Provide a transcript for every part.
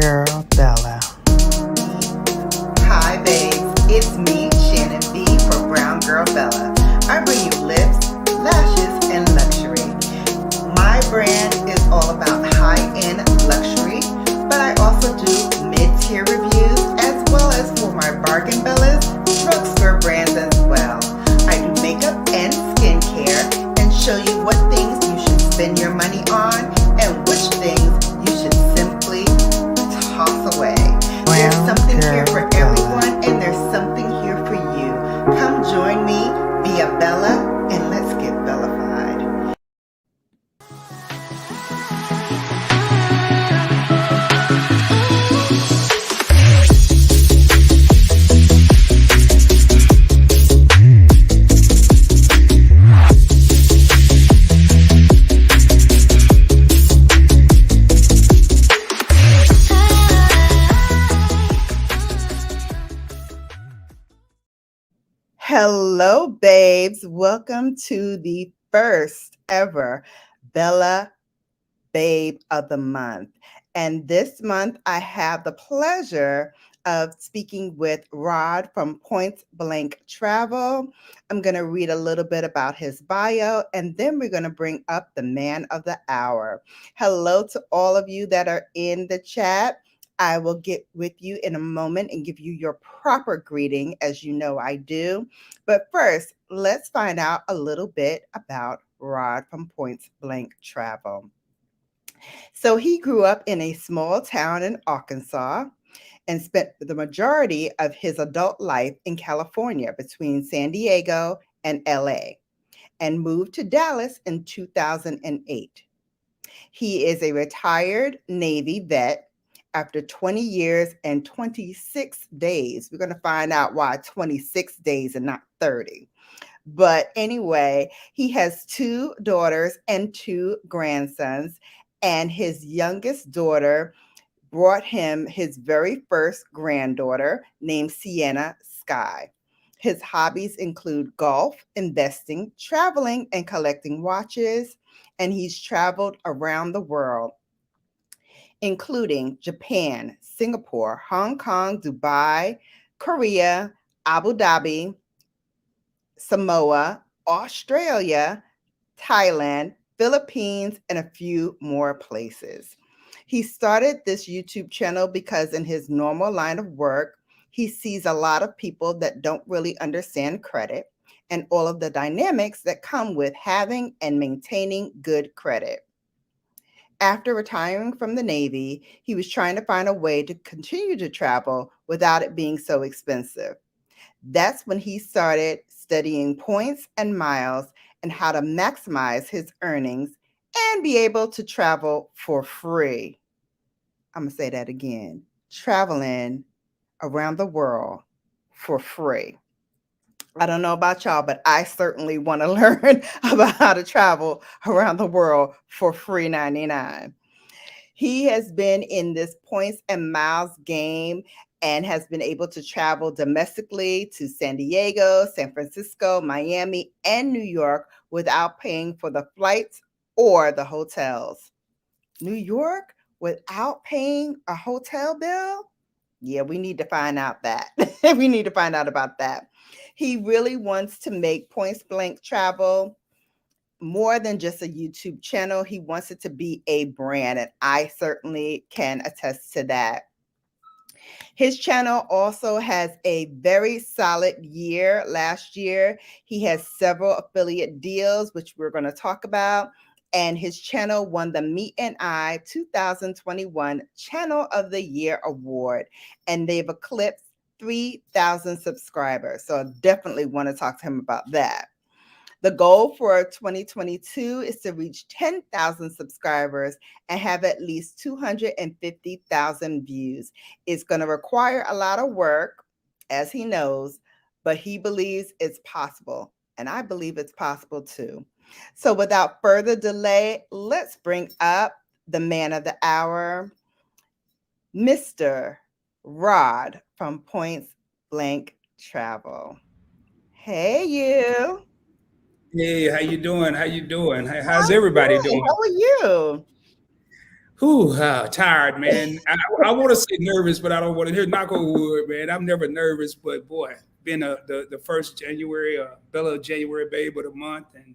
girl Bella. Hi, babes. It's me, Shannon B for Brown Girl Bella. I bring you lips, lashes, and luxury. My brand is all about high-end luxury, but I also do mid-tier reviews as well as for my bargain bellas, drugstore brands as well. I do makeup and skincare and show you what things you should spend your money on and which things you should simply toss away. There's something here for everyone, and there's something here for you. Come join me, be a Bella, and let's get Bellafied. Hello, babes. Welcome to the first ever Bella Babe of the Month. And this month, I have the pleasure of speaking with Rod from Point Blank Travel. I'm going to read a little bit about his bio, and then we're going to bring up the man of the hour. Hello to all of you that are in the chat. I will get with you in a moment and give you your proper greeting, as you know I do. But first, let's find out a little bit about Rod from Point Blank Travel. So he grew up in a small town in Arkansas and spent the majority of his adult life in California between San Diego and LA, and moved to Dallas in 2008. He is a retired Navy vet after 20 years and 26 days. We're going to find out why 26 days and not 30. But anyway, he has 2 daughters and 2 grandsons, and his youngest daughter brought him his very first granddaughter named Sienna Sky. His hobbies include golf, investing, traveling, and collecting watches, and he's traveled around the world, including Japan, Singapore, Hong Kong, Dubai, Korea, Abu Dhabi, Samoa, Australia, Thailand, Philippines, and a few more places. He started this YouTube channel because in his normal line of work, he sees a lot of people that don't really understand credit and all of the dynamics that come with having and maintaining good credit. After retiring from the Navy, he was trying to find a way to continue to travel without it being so expensive. That's when he started studying points and miles and how to maximize his earnings and be able to travel for free. I'm going to say that again. Traveling around the world for free. I don't know about y'all, but I certainly want to learn about how to travel around the world for free 99. He has been in this points and miles game and has been able to travel domestically to San Diego, San Francisco, Miami, and New York without paying for the flights or the hotels. New York without paying a hotel bill? Yeah, we need to find out that. We need to find out about that. He really wants to make Point Blank Travel more than just a YouTube channel. He wants it to be a brand, and I certainly can attest to that. His channel also has a very solid year last year. He has several affiliate deals, which we're going to talk about. And his channel won the Meet and I 2021 Channel of the Year Award. And they've eclipsed 3,000 subscribers. So I definitely want to talk to him about that. The goal for 2022 is to reach 10,000 subscribers and have at least 250,000 views. It's going to require a lot of work, as he knows, but he believes it's possible. And I believe it's possible too. So without further delay, let's bring up the man of the hour, Mr. Rod from Point Blank Travel. Hey, you. Hey, how you doing? How you doing? How's I'm everybody good. doing? How are you? Whew, tired, man. I want to say nervous, but I don't want to hear knock on wood, man. I'm never nervous, but boy, been the first January, Bella January babe of the month, and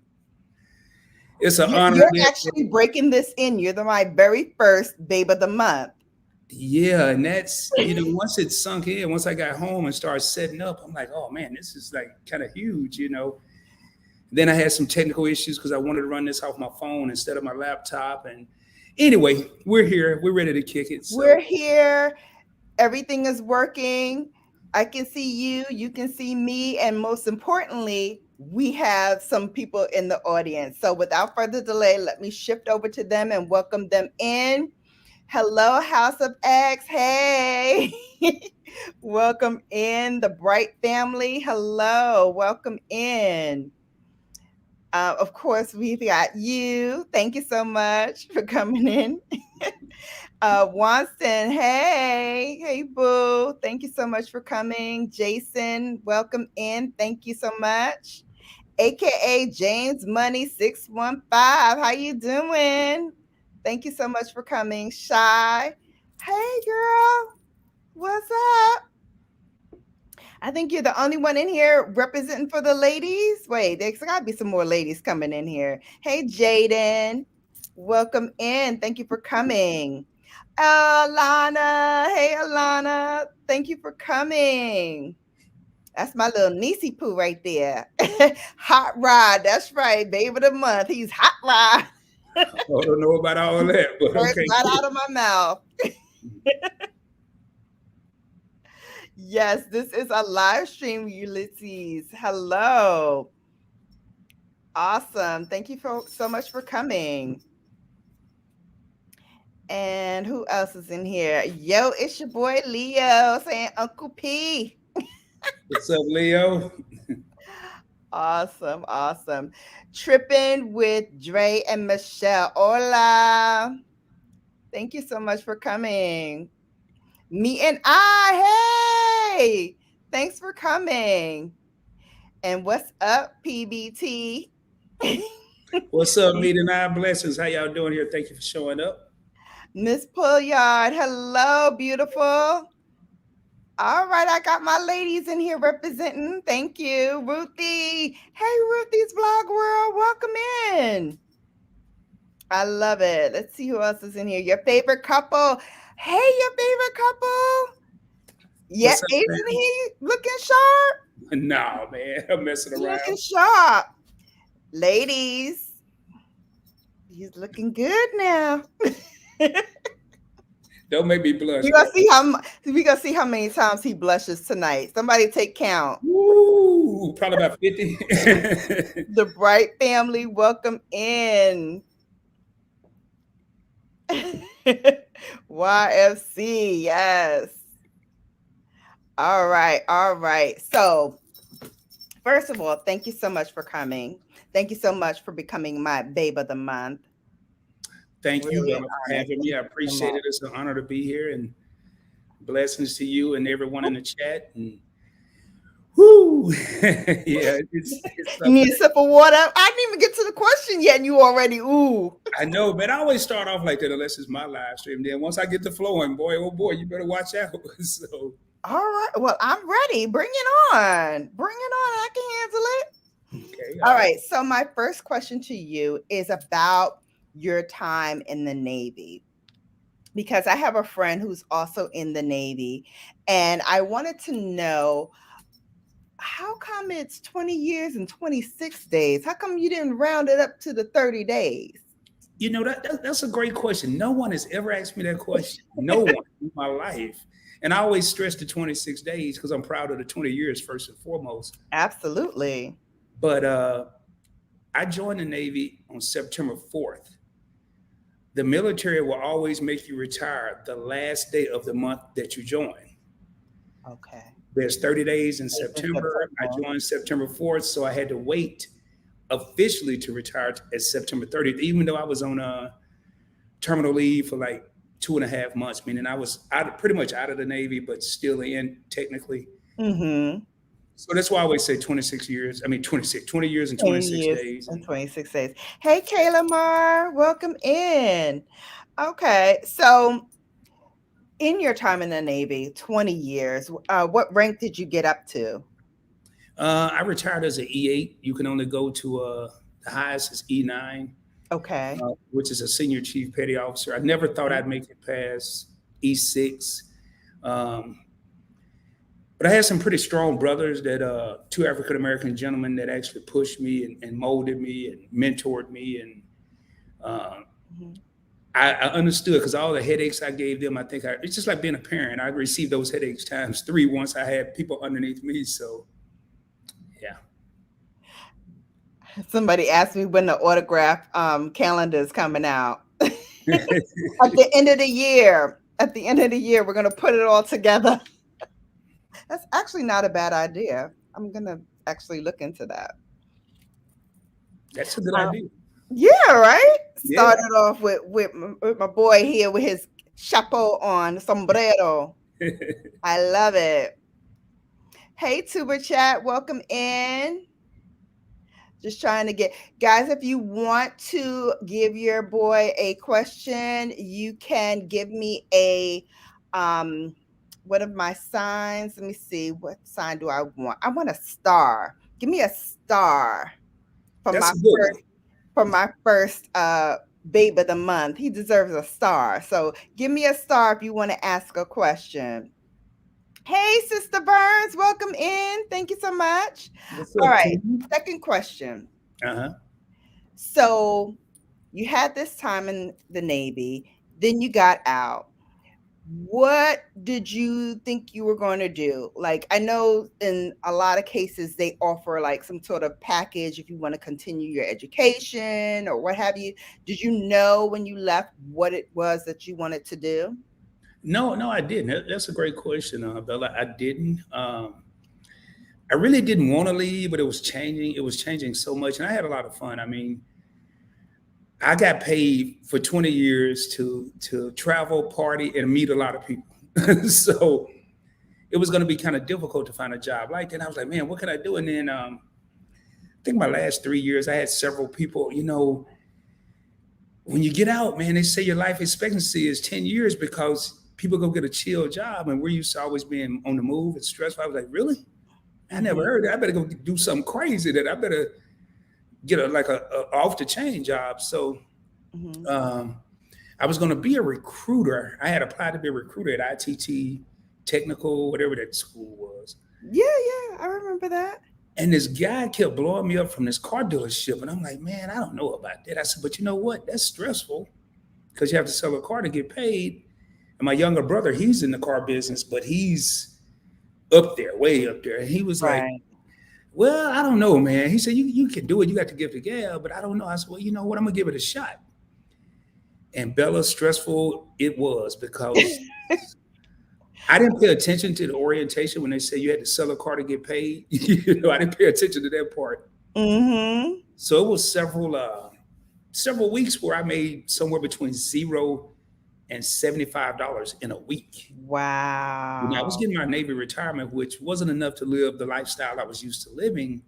it's an honor. You're actually breaking this in. You're my very first babe of the month. Yeah, and that's once it sunk in, once I got home and started setting up, I'm like, oh man, this is like kind of huge. Then I had some technical issues because I wanted to run this off my phone instead of my laptop. And anyway, we're here. We're ready to kick it. So We're here. Everything is working. I can see you. You can see me. And most importantly, we have some people in the audience. So without further delay, let me shift over to them and welcome them in. Hello, House of X. Hey. Welcome in the Bright family. Hello. Welcome in. Of course, we've got you. Thank you so much for coming in. Wanston, hey, boo. Thank you so much for coming. Jason, welcome in. Thank you so much. AKA James Money 615. How you doing? Thank you so much for coming. Shy. Hey girl. What's up? I think you're the only one in here representing for the ladies. Wait, there's got to be some more ladies coming in here. Hey, Jaden. Welcome in. Thank you for coming. Alana. Hey, Alana. Thank you for coming. That's my little niecey poo right there. Hot Rod. That's right. Babe of the month. He's Hot Rod. I don't know about all that, but Words okay. right out of my mouth. Yes, this is a live stream, Ulysses. Hello. Awesome. Thank you so much for coming. And who else is in here? Yo, it's your boy Leo saying Uncle P. What's up, Leo? Awesome. Tripping with Dre and Michelle. Hola. Thank you so much for coming. Me and I. Hey, thanks for coming. And what's up, PBT? What's up, Meet and I Blessings? How y'all doing here? Thank you for showing up. Miss Pullyard, hello, beautiful. All right, I got my ladies in here representing. Thank you, Ruthie. Hey, Ruthie's Vlog World, welcome in. I love it. Let's see who else is in here. Your favorite couple. Hey, your favorite couple. Yep, isn't he looking sharp? No, man, I'm messing around. Looking sharp. Ladies, he's looking good now. Don't make me blush. We gonna see how many times he blushes tonight. Somebody take count. Woo, probably about 50. The Bright family, welcome in. YFC, yes. All right. So, first of all, thank you so much for coming. Thank you so much for becoming my babe of the month. Thank you, Bella, for having me. I appreciate it. It's an honor to be here, and blessings to you and everyone in the chat. And whoo, yeah, you need a sip of water. I didn't even get to the question yet, and you already ooh. I know, but I always start off like that unless it's my live stream. Then once I get the flowing, boy, oh boy, you better watch out. So, all right, well, I'm ready. Bring it on. I can handle it. Okay. All right. So my first question to you is about your time in the Navy, because I have a friend who's also in the Navy, and I wanted to know, how come it's 20 years and 26 days? How come you didn't round it up to the 30 days? You know, that's a great question. No one has ever asked me that question. No one in my life. And I always stress the 26 days because I'm proud of the 20 years first and foremost. Absolutely. But I joined the Navy on September 4th. The military will always make you retire the last day of the month that you join. Okay. There's 30 days in September. I joined September 4th, so I had to wait officially to retire at September 30th, even though I was on terminal leave for like 2.5 months, meaning I was pretty much out of the Navy, but still in technically. Mm-hmm. So that's why I always say 26 years. I mean, 20 years and 26 days. And 26 days. Hey, Kayla Mar, welcome in. Okay. So, in your time in the Navy, 20 years, what rank did you get up to? I retired as an E8. You can only go to the highest is E9, Okay. which is a senior chief petty officer. I never thought Mhm. I'd make it past E6. Um, but I had some pretty strong brothers that two African American gentlemen that actually pushed me and molded me and mentored me. And uh, Mhm. I understood because all the headaches I gave them, it's just like being a parent. I received those headaches times three once I had people underneath me. So, yeah. Somebody asked me when the autograph calendar is coming out. At the end of the year. At the end of the year, we're going to put it all together. That's actually not a bad idea. I'm going to actually look into that. That's a good Uh, idea. yeah, right? Yeah. Started off with my boy here with his chapeau on, sombrero. I love it. Hey, Tuber Chat, welcome in. Just trying to get guys, if you want to give your boy a question, you can give me a um one of my signs. Let me see, what sign do I want? I want a star. Give me a star for That's a good one. my first babe of the month. He deserves a star. So give me a star if you want to ask a question. Hey, Sister Burns, welcome in. Thank you so much. What's All up, right, King? second question. Uh-huh. So you had this time in the Navy, then you got out. What did you think you were going to do? Like, I know in a lot of cases they offer like some sort of package if you want to continue your education or what have you. Did you know when you left what it was that you wanted to do? No, no, I didn't. That's a great question, Bella. I didn't. I really didn't want to leave, but it was changing. It was changing so much, and I had a lot of fun. I mean, I got paid for 20 years to travel, party, and meet a lot of people. So it was going to be kind of difficult to find a job like that. I was like, man, what can I do? And then I think my last 3 years, I had several people. When you get out, man, they say your life expectancy is 10 years because people go get a chill job, and we're used to always being on the move and stressful. I was like, really? I never Mhm, heard that. I better go do something crazy. That I better get a off the chain job. So mhm. um, I was going to be a recruiter. I had applied to be a recruiter at ITT Technical, whatever that school was. Yeah, yeah, I remember that. And this guy kept blowing me up from this car dealership, and I'm like, man, I don't know about that. I said, but you know what? That's stressful because you have to sell a car to get paid. And my younger brother, he's in the car business, but he's up there, way up there. And he was like, Right. well, I don't know, man. He said, you can do it. You got to give the gab, but I don't know. I said, well, you know what? I'm going to give it a shot. And Bella, stressful it was because I didn't pay attention to the orientation when they said you had to sell a car to get paid. I didn't pay attention to that part. Mhm. So it was several weeks where I made somewhere between $0 and $75 in a week. I was Wow. getting my Navy retirement, which wasn't enough to live the lifestyle I was used to living.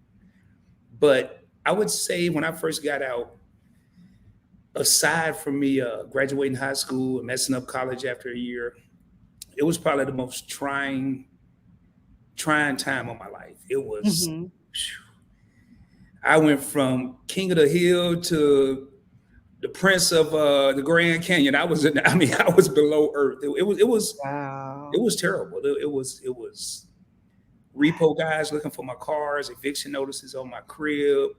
But I would say when I first got out, aside from me graduating high school and messing up college after a year, it was probably the most trying time of my life. It was. Mhm. I went from king of the hill to the prince of the Grand Canyon. I was below earth. It Wow. was terrible. It was repo guys looking for my cars, eviction notices on my crib.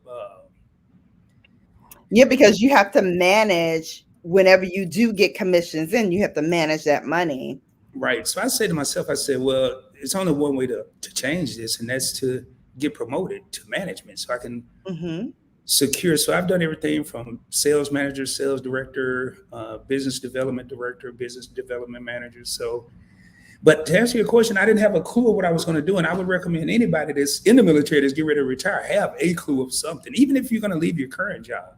Yeah, because you have to manage whenever you do get commissions in, you have to manage that money. Right. So I said to myself, I said, well, it's only one way to change this, and that's to get promoted to management so I can Mhm. secure. So I've done everything from sales manager, sales director, business development director, business development manager. So, but to answer your question, I didn't have a clue of what I was going to do. And I would recommend anybody that's in the military that's getting ready to retire have a clue of something, even if you're going to leave your current job.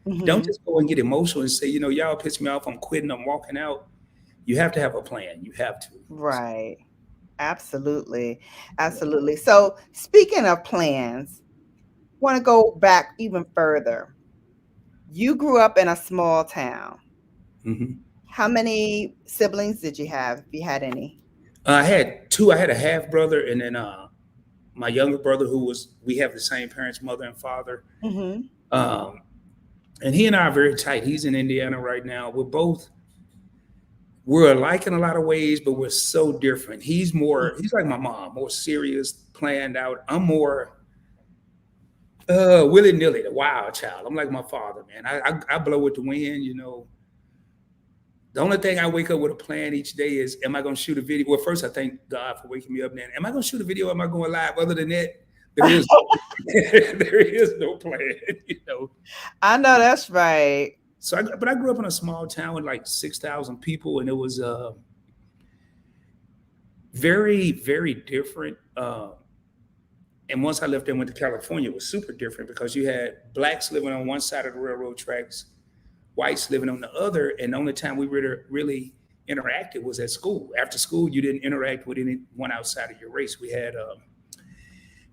Don't Mhm. just go and get emotional and say, y'all piss me off. I'm quitting. I'm walking out. You have to have a plan. You have to. Right. Absolutely. Absolutely. So, speaking of plans, want to go back even further. You grew up in a small town. Hmm. How many siblings did you have, if you had any? I had two. I had a half brother, and then my younger brother, who was we have the same parents, mother and father. Mhm. Um, and he and I are very tight. He's in Indiana right now. We're alike in a lot of ways, but we're so different. He's like my mom, more serious, planned out. I'm more willy nilly, the wild child. I'm like my father, man. I blow with the wind, you know. The only thing I wake up with a plan each day is, am I going to shoot a video? Well, first I thank God for waking me up. Then, am I going to shoot a video? Am I going live? Other than that, there is there is no plan, you know. I know that's right. But I grew up in a small town with like 6,000 people, and it was very, very different. And once I left and went to California, it was super different because you had blacks living on one side of the railroad tracks, whites living on the other, and the only time we really interacted was at school. After school, you didn't interact with anyone outside of your race. We had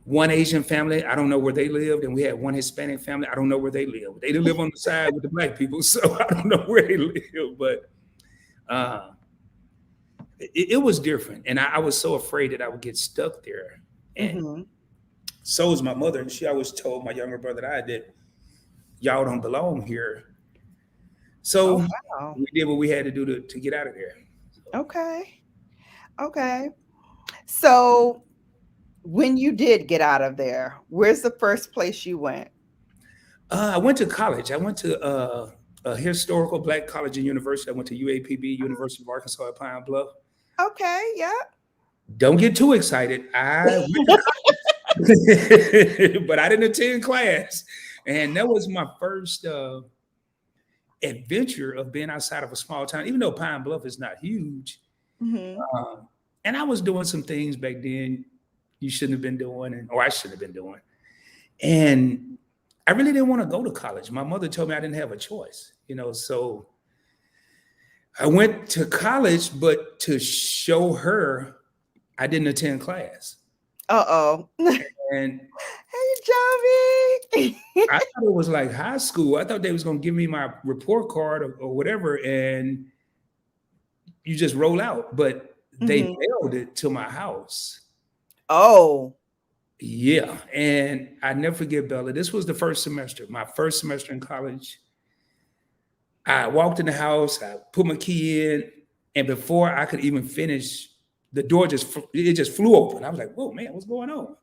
one Asian family, I don't know where they lived, and we had one Hispanic family, I don't know where they lived. They didn't live on the side with the black people, so I don't know where they live. But uh, it was different, and I was so afraid that I would get stuck there. And Mhm. so was my mother, and she always told my younger brother and I that y'all don't belong here. Oh, So wow. we did what we had to do to get out of there. Okay. Okay. So, when you did get out of there, where's the first place you went? I went to college. I went to a historical black college and university. I went to UAPB, University of Arkansas at Pine Bluff. Okay, yeah. Don't get too excited. I went to college, but I didn't attend class. And that was my first adventure of being outside of a small town, even though Pine Bluff is not huge. Mhm. Um, and I was doing some things back then you shouldn't have been doing, or I shouldn't have been doing. And I really didn't want to go to college. My mother told me I didn't have a choice, you know. So I went to college, but to show her I didn't attend class. Uh-oh. And Hey, Jovi. I thought it was like high school. I thought they was gonna give me my report card or whatever, and you just roll out. But they Mhm. mailed it to my house. Oh. Yeah, and I never forget, Bella. This was the first semester, my first semester in college. I walked in the house, I put my key in, and before I could even finish, the door just flew open. I was like, "Whoa, man, what's going on?"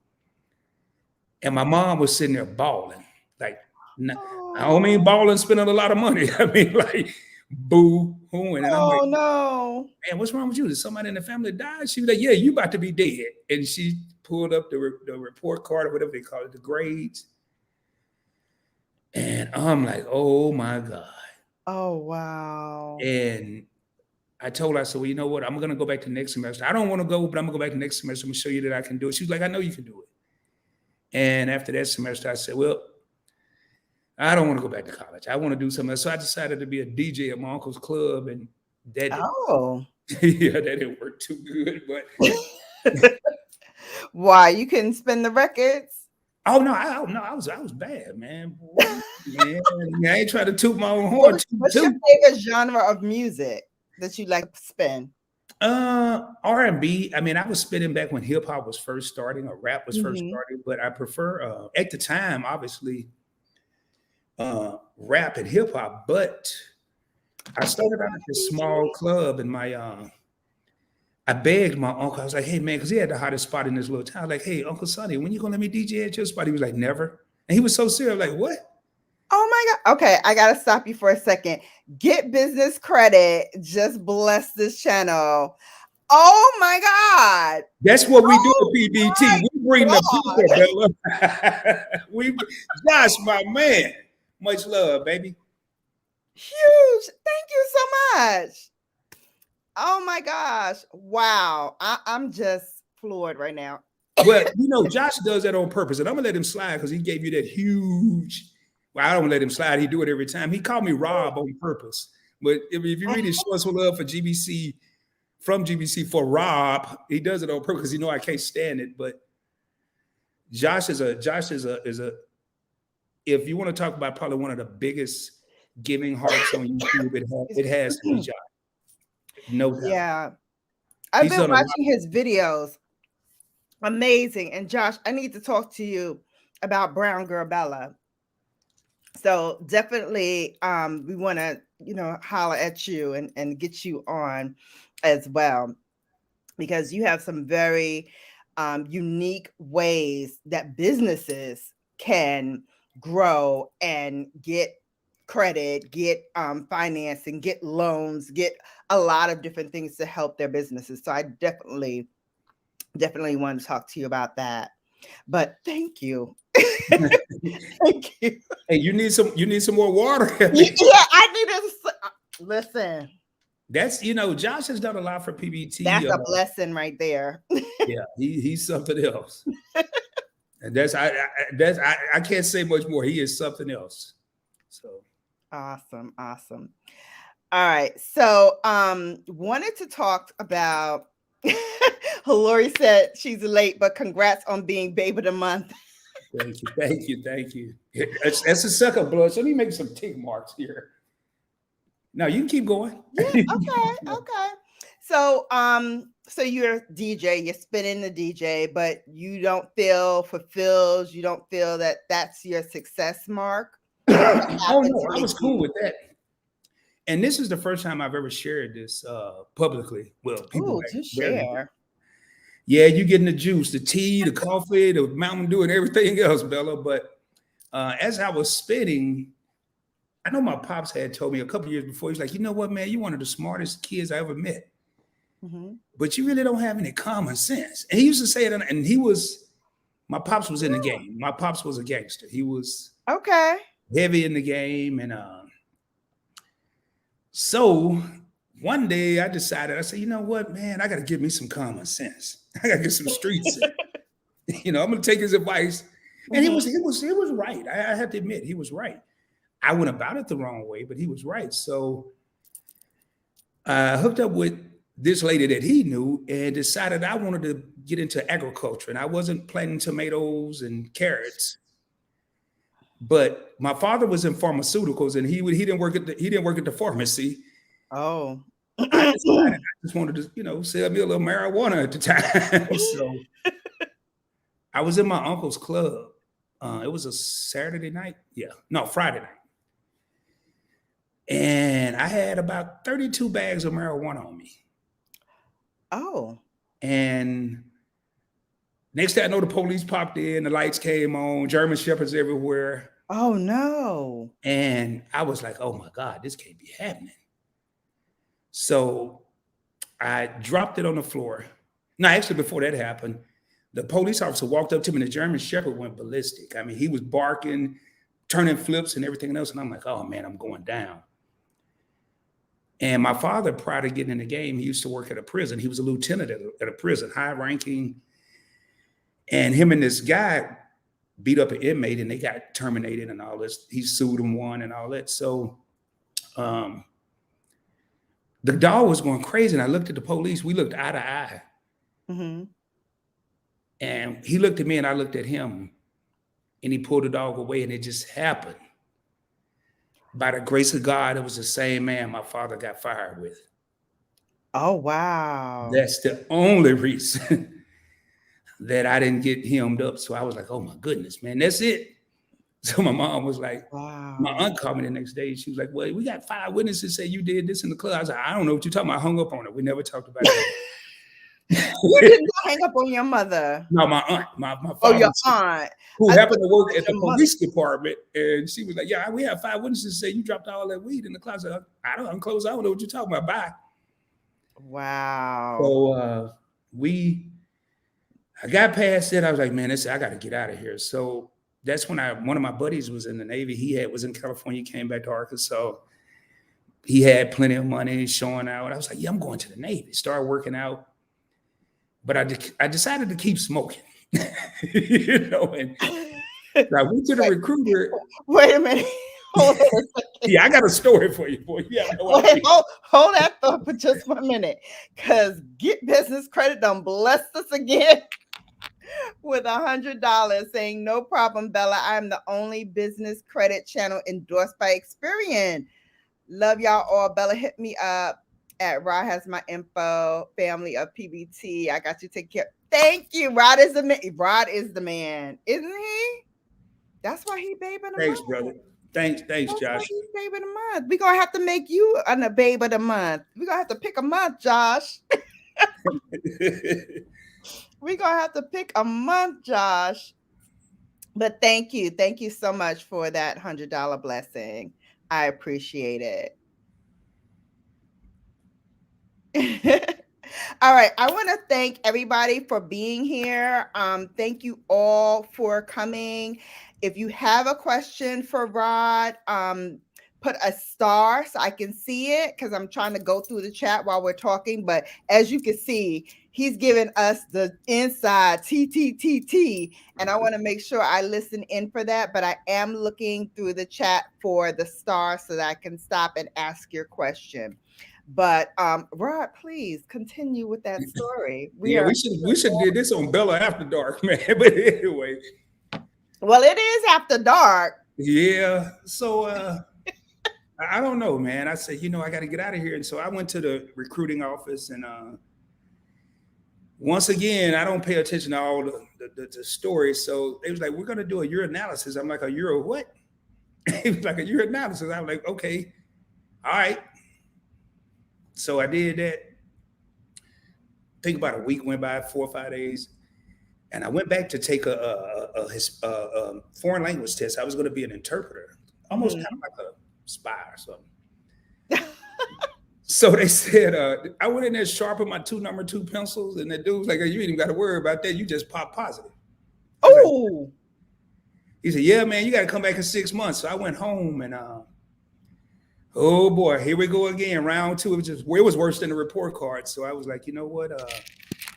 And my mom was sitting there bawling, like, I don't mean Oh. balling, spending a lot of money. I mean like boo hooing. And I'm like, Oh, no. man, what's wrong with you? Did somebody in the family die? She was like, yeah, you about to be dead. And she pulled up the report card or whatever they call it, the grades. And I'm like, oh my God. Oh, wow. And I told her, I said, well, you know what? I'm gonna go back to next semester. I don't want to go, but I'm gonna go back to next semester. I'm gonna show you that I can do it. She was like, I know you can do it. And after that semester, I said, well, I don't want to go back to college. I want to do something else. So I decided to be a DJ at my uncle's club, and that didn't, Oh. yeah, that didn't work too good. But Why, you couldn't spin the records? oh no, I was bad, man. Boy, man, I ain't trying to toot my own horn too. What's your too. favorite genre of music that you like to spin? R&B. I mean, I was spitting back when hip hop was first starting, or rap was first Mhm. starting, but I prefer at the time, obviously, rap and hip hop. But I started out at this small club, and I begged my uncle. I was like, "Hey man," because he had the hottest spot in this little town. Like, "Hey, Uncle Sonny, when you gonna let me DJ at your spot?" He was like, "Never." And he was so serious. Like, what? Oh my God. Okay, I gotta stop you for a second. Get Business Credit just bless this channel. Oh my God. That's what we do Oh at PBT. my We bring the people, God. Bella. Josh, my man. Much love, baby. Huge. Thank you so much. Oh my gosh. Wow. I'm just floored right now. But you know, Josh does that on purpose, and I'm gonna let him slide because he gave you that huge. Well, I don't let him slide. He do it every time. He called me Rob on purpose. But if you read his shorts for love for GBC from GBC for Rob, he does it on purpose because you know I can't stand it. But Josh is a if you want to talk about probably one of the biggest giving hearts on YouTube. It has to be Josh, no doubt. Yeah. I've He's been done a lot. watching his videos. Amazing. And Josh, I need to talk to you about Brown Girl Bella. So definitely we want to, holler at you and get you on as well, because you have some very unique ways that businesses can grow and get credit, get financing, get loans, get a lot of different things to help their businesses. So I definitely want to talk to you about that. But thank you. Thank you. Hey, you need some more water. Yeah, I need to listen. That's Josh has done a lot for PBT. That's a blessing right there. Yeah, he's something else. And that's I can't say much more. He is something else. So awesome. All right. So wanted to talk about Lori said she's late, but congrats on being baby of the month. Thank you. That's a second blood. So let me make some tick marks here. Now you can keep going. Yeah, okay. So so you're a DJ, you're spinning the DJ, but you don't feel fulfilled. You don't feel that that's your success mark. Oh no, I was cool with that. And this is the first time I've ever shared this publicly. Well, people just share. Yeah, you getting the juice, the tea, the coffee, the Mountain Dew, and everything else, Bella. But as I was spitting, I know my pops had told me a couple years before, he's like, you know what, man, you're one of the smartest kids I ever met. Mm-hmm. But you really don't have any common sense. And he used to say it, and my pops was in the game. My pops was a gangster. He was heavy in the game. And so one day I decided, I said, you know what, man, I got to give me some common sense. I got to get some street sense. I'm going to take his advice. And he was right. I have to admit, he was right. I went about it the wrong way, but he was right. So I hooked up with this lady that he knew and decided I wanted to get into agriculture. And I wasn't planting tomatoes and carrots. But my father was in pharmaceuticals, and he didn't work at the pharmacy. Oh. I just wanted to, sell me a little marijuana at the time. So I was in my uncle's club. It was a Saturday night. Yeah, no, Friday night. And I had about 32 bags of marijuana on me. Oh. And next thing I know, the police popped in, the lights came on, German shepherds everywhere. Oh, no. And I was like, oh, my God, this can't be happening. So I dropped it on the floor. No, actually, before that happened, the police officer walked up to me and the German shepherd went ballistic. I mean, he was barking, turning flips and everything else. And I'm like, oh, man, I'm going down. And my father, prior to getting in the game, he used to work at a prison. He was a lieutenant at a prison, high ranking. And him and this guy beat up an inmate and they got terminated and all this. He sued him, won and all that. So the dog was going crazy. And I looked at the police. We looked eye to eye. Mm-hmm. And he looked at me and I looked at him. And he pulled the dog away and it just happened. By the grace of God, it was the same man my father got fired with. Oh, wow. That's the only reason that I didn't get hemmed up. So I was like, oh, my goodness, man, that's it. So my mom was like, wow. My aunt called me the next day. She was like, well, we got 5 witnesses say you did this in the club. I was like, I don't know what you're talking about. I hung up on it. We never talked about it. You didn't hang up on your mother. No, my aunt, my father. Oh, your aunt. Who happened to work at the police department. And she was like, yeah, we have 5 witnesses say you dropped all that weed in the closet. I don't know what you're talking about. Bye. Wow. So I got past it. I was like, man, I got to get out of here. So that's when one of my buddies was in the Navy. He was in California, came back to Arkansas. He had plenty of money showing out. I was like, yeah, I'm going to the Navy. Started working out. But I decided to keep smoking, and I went to the recruiter. Wait a minute. Hold on a second. Yeah, I got a story for you, boy. You have no idea. Hold that thought for just 1 minute, because Get Business Credit done blessed us again. with $100 saying, no problem, Bella. I'm the only business credit channel endorsed by Experian. Love y'all all. Bella, hit me up at Rod has my info, family of PBT. I got you taken care. Thank you. Rod is the man. Rod is the man, isn't he? That's why he babe of the Thanks, month. brother. Thanks, That's why Josh. he's babe of the month. We're gonna have to make you a babe of the month. We're gonna have to pick a month, Josh. We're gonna have to pick a month, Josh. But thank you. Thank you so much for that $100 blessing. I appreciate it. All right. I want to thank everybody for being here. Thank you all for coming. If you have a question for Rod, put a star so I can see it because I'm trying to go through the chat while we're talking. But as you can see, he's giving us the inside T. And I want to make sure I listen in for that. But I am looking through the chat for the star so that I can stop and ask your question. But Rod, please continue with that story. Yeah, we should do this on Bella After Dark, man. But anyway, well, it is after dark. yeah. So I don't know, man. I said, I got to get out of here, and so I went to the recruiting office, and once again, I don't pay attention to all the stories. So they was like, we're gonna do a urinalysis. I'm like, a euro what? It was like a urinalysis. I was like, okay, all right. So I did that. Think about a week went by, 4 or 5 days, and I went back to take a foreign language test. I was going to be an interpreter, almost kind of like a spy or something. So they said, I went in there, sharpened my number 2 pencils, and that dude was like, you ain't even got to worry about that. You just pop positive. Oh. Like, he said, yeah, man, you got to come back in 6 months. So I went home and oh boy, here we go again. Round 2. It was worse than the report card. So I was like, you know what?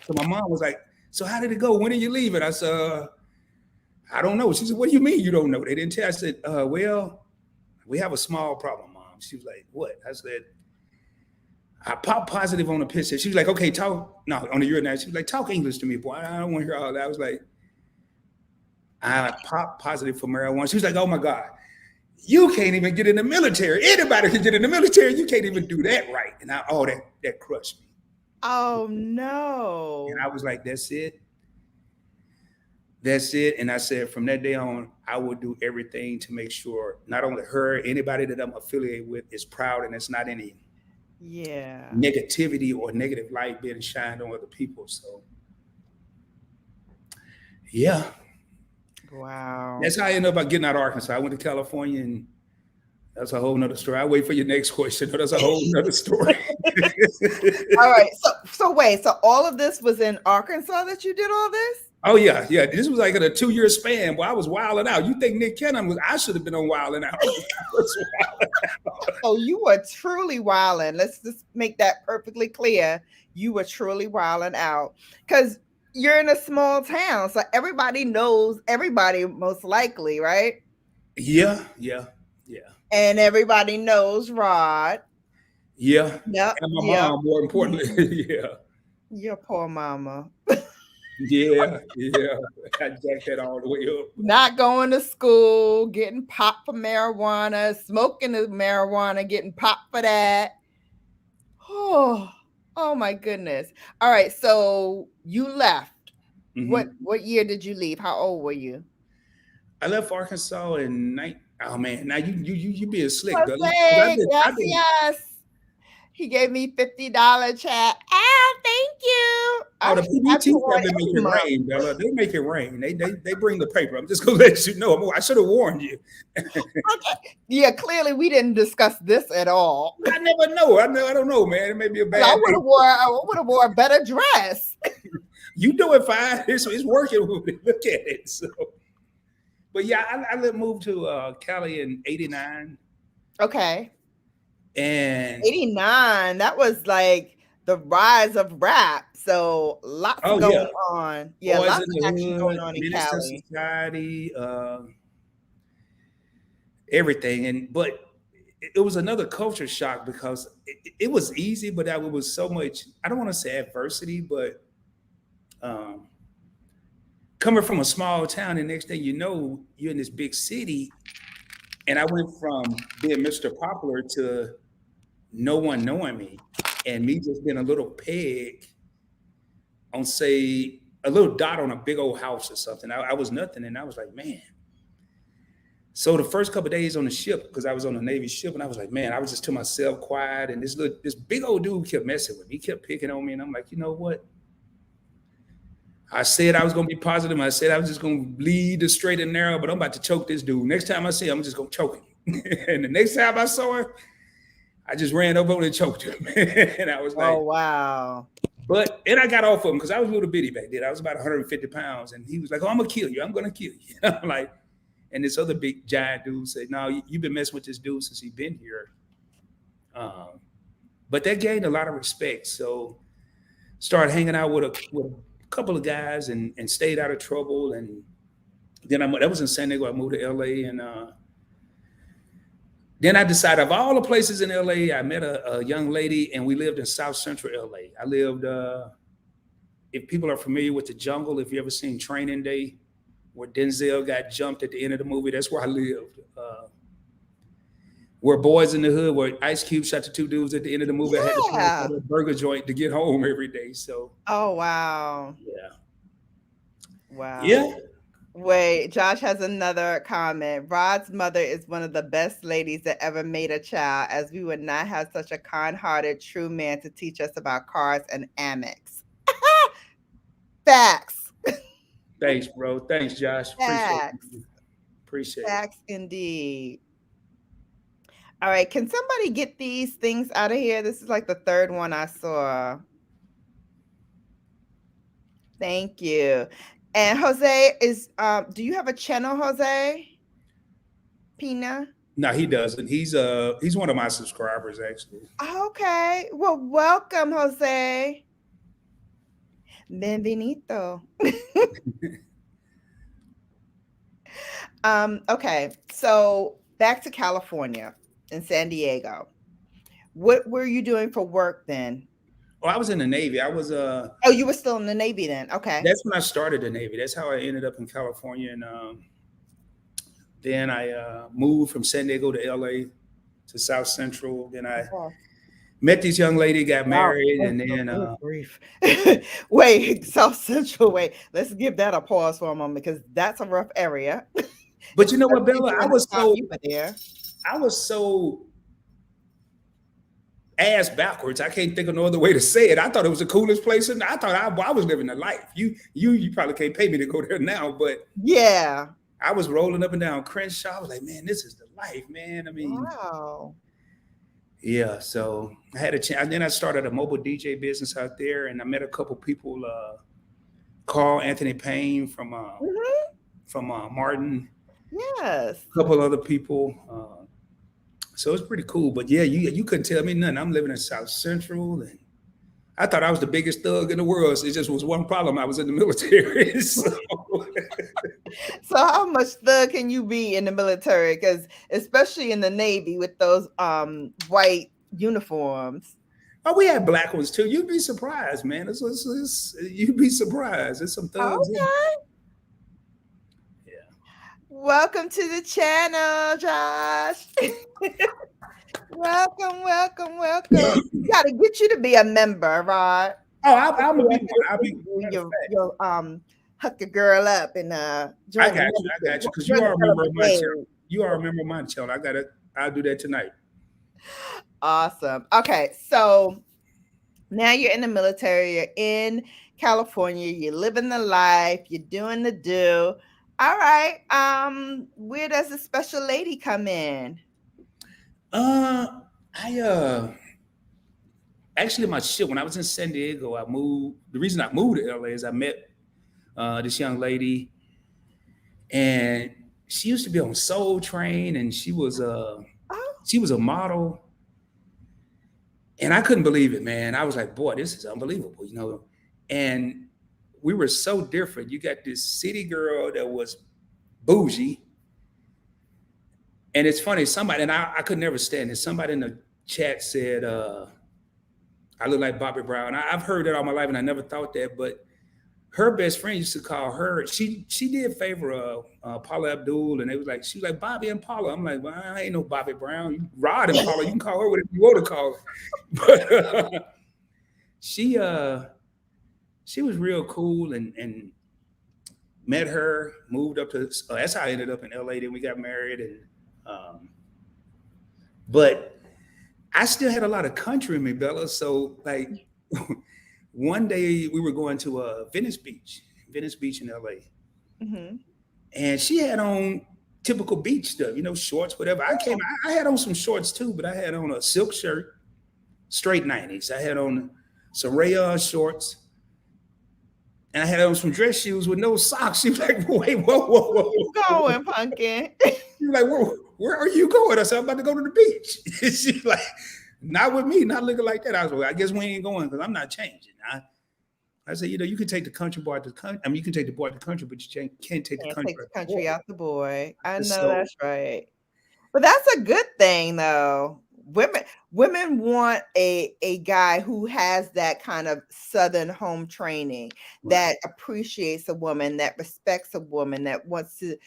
So my mom was like, so how did it go? When did you leave it? I said, I don't know. She said, what do you mean you don't know? They didn't tell. I said, well, we have a small problem, Mom. She was like, what? I said, I popped positive on a piss test. She was like, okay, talk. No, on the urinary. She was like, talk English to me, boy. I don't want to hear all that. I was like, I popped positive for marijuana. She was like, oh my God. You can't even get in the military. Anybody can get in the military. You can't even do that right. And that crushed me. Oh no. And I was like, that's it. That's it. And I said, from that day on, I will do everything to make sure not only her, anybody that I'm affiliated with is proud and it's not any negativity or negative light being shined on other people. So yeah. Wow. That's how I ended up getting out of Arkansas. I went to California, and that's a whole nother story. I'll wait for your next question. That's a whole nother story. All right. So wait. So all of this was in Arkansas that you did all this? Oh yeah. This was like in a 2-year span. Boy, I was wilding out. You think Nick Cannon was? I should have been on wilding out. Oh, you were truly wilding. Let's just make that perfectly clear. You were truly wilding out because you're in a small town, so everybody knows everybody most likely, right? Yeah. And everybody knows Rod. Yeah. Yep. And my mom, more importantly. Yeah. Your poor mama. Yeah. I jacked that all the way up. Not going to school, getting popped for marijuana, smoking the marijuana, getting popped for that. Oh my goodness. All right. So you left. Mm-hmm. What year did you leave? How old were you? I left Arkansas in Oh man, now you being slick, Jose, brother. He gave me $50 chat. Thank you. Oh, the PBT have been making it rain, Bella. They make it rain. They bring the paper. I'm just gonna let you know. I should have warned you. Okay. Yeah, clearly we didn't discuss this at all. I never know. I don't know, man. It may be a bad. I would have wore a better dress. You doing fine. It's working with me. Look at it. So, but yeah, I moved to Cali in '89. Okay. And 89, that was like the rise of rap. So lots going on. Yeah, Boys lots of action going on in Cali. Society, everything. But it was another culture shock because it was easy, but it was so much, I don't want to say adversity, but coming from a small town, and next thing you know, you're in this big city. And I went from being Mr. Popular to no one knowing me, and me just being a little peg on, say, a little dot on a big old house or something. I was nothing, and I was like, man. So the first couple of days on the ship, because I was on a Navy ship, and I was like, man, I was just to myself, quiet, and this big old dude kept messing with me. He kept picking on me, and I'm like, you know what? I said I was gonna be positive. I said I was just gonna lead the straight and narrow, but I'm about to choke this dude. Next time I see him, I'm just gonna choke him. And the next time I saw him, I just ran over and choked him. And I was like, Oh, wow. and I got off of him because I was a little bitty back then. I was about 150 pounds, and he was like, "Oh, I'm gonna kill you. I'm gonna kill you." I'm like, and this other big giant dude said, "No, you've been messing with this dude since he's been here." But that gained a lot of respect. So started hanging out with a couple of guys and stayed out of trouble. And then that was in San Diego. I moved to LA, and then I decided, of all the places in LA, I met a young lady, and we lived in South Central LA. I lived, if people are familiar with the Jungle, if you ever seen Training Day, where Denzel got jumped at the end of the movie, that's where I lived. Where Boys in the Hood, where Ice Cube shot the two dudes at the end of the movie. I had to pass Yeah. by that burger joint to get home every day. So Oh, wow. yeah, Wow. yeah. Wait, Josh has another comment. Rod's mother is one of the best ladies that ever made a child, as we would not have such a kind-hearted, true man to teach us about cars and Amex. Facts. Thanks, bro. Thanks, Josh. Facts. Appreciate it. Facts indeed. All right, can somebody get these things out of here? This is like the third one I saw. Thank you. And Jose do you have a channel, Jose? Pina? No, he doesn't. He's one of my subscribers, actually. Okay. Well, welcome, Jose. Bienvenido. Okay, so back to California in San Diego. What were you doing for work then? Oh, I was in the Navy. I was Oh, you were still in the Navy then. Okay. That's when I started the Navy. That's how I ended up in California, and then I moved from San Diego to LA to South Central. Then I met this young lady, got married, and then brief. Wait, South Central. Wait, let's give that a pause for a moment because that's a rough area. But you know what, Bella? I was so ass backwards. I can't think of no other way to say it. I thought it was the coolest place, and I thought I was living the life. You probably can't pay me to go there now, but yeah, I was rolling up and down Crenshaw. I was like, man, this is the life, man. I mean, wow. Yeah, so I had a chance. And then I started a mobile DJ business out there, and I met a couple people, Carl Anthony Payne from Martin. Yes. A couple other people. So it's pretty cool. But yeah, you couldn't tell me nothing. I'm living in South Central, and I thought I was the biggest thug in the world. So it just was one problem. I was in the military. So, so how much thug can you be in the military? Because especially in the Navy with those white uniforms. Oh, we had black ones too. You'd be surprised, man. You'd be surprised. There's some thugs. Okay. Yeah. Welcome to the channel, Josh. Welcome. Gotta get you to be a member, right? Oh, I'll be you'll hook a girl up and join. I got you because you are a member of my channel. You are a member of my channel. I'll do that tonight. Awesome. Okay, so now you're in the military, you're in California, you're living the life, you're doing the do. All right. Where does the special lady come in? Actually my shit, when I was in San Diego, I moved. The reason I moved to LA is I met this young lady, and she used to be on Soul Train, and she was a model. And I couldn't believe it, man. I was like, boy, this is unbelievable, you know. And we were so different. You got this city girl that was bougie. And it's funny, somebody, and I could never stand it. Somebody in the chat said, I look like Bobby Brown. I've heard that all my life, and I never thought that. But her best friend used to call her. She did favor Paula Abdul, and they was like, she was like Bobby and Paula. I'm like, well, I ain't no Bobby Brown. You Rod and Paula. You can call her whatever you want to call her. But she she was real cool, and met her, moved up to. That's how I ended up in LA. Then we got married, and but I still had a lot of country in me, Bella. So like one day we were going to Venice Beach in LA, Mhm. and she had on typical beach stuff, shorts, whatever. I had on some shorts too, but I had on a silk shirt, straight 90s. I had on some rayon shorts, and I had on some dress shoes with no socks. She was like, wait, whoa, whoa, Where whoa, you whoa. going, pumpkin? She was like, where are you going? I said, I'm about to go to the beach. She's like, not with me, not looking like that. I was like, I guess we ain't going because I'm not changing. I said, you can take the country boy to the country. I mean, you can take the boy to the country, but you can't take the Can't country take the out the boy. country out the boy. I know So, that's right. But that's a good thing though. Women want a guy who has that kind of southern home training, right. that appreciates a woman, that respects a woman, that wants to,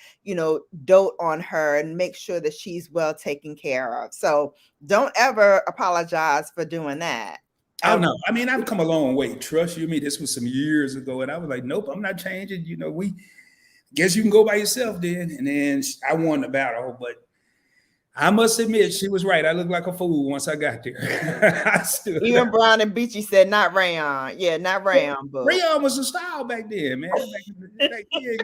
dote on her and make sure that she's well taken care of. So don't ever apologize for doing that. Oh Ever. no, I mean I've come a long way. Trust you me, this was some years ago, and I was like, nope, I'm not changing. We guess you can go by yourself then. And then I won the battle, but I must admit she was right. I looked like a fool once I got there. I stood Even up. Brown and Beachy said not rayon. Yeah, not rayon, but Rayon was a style back then, man. Back then,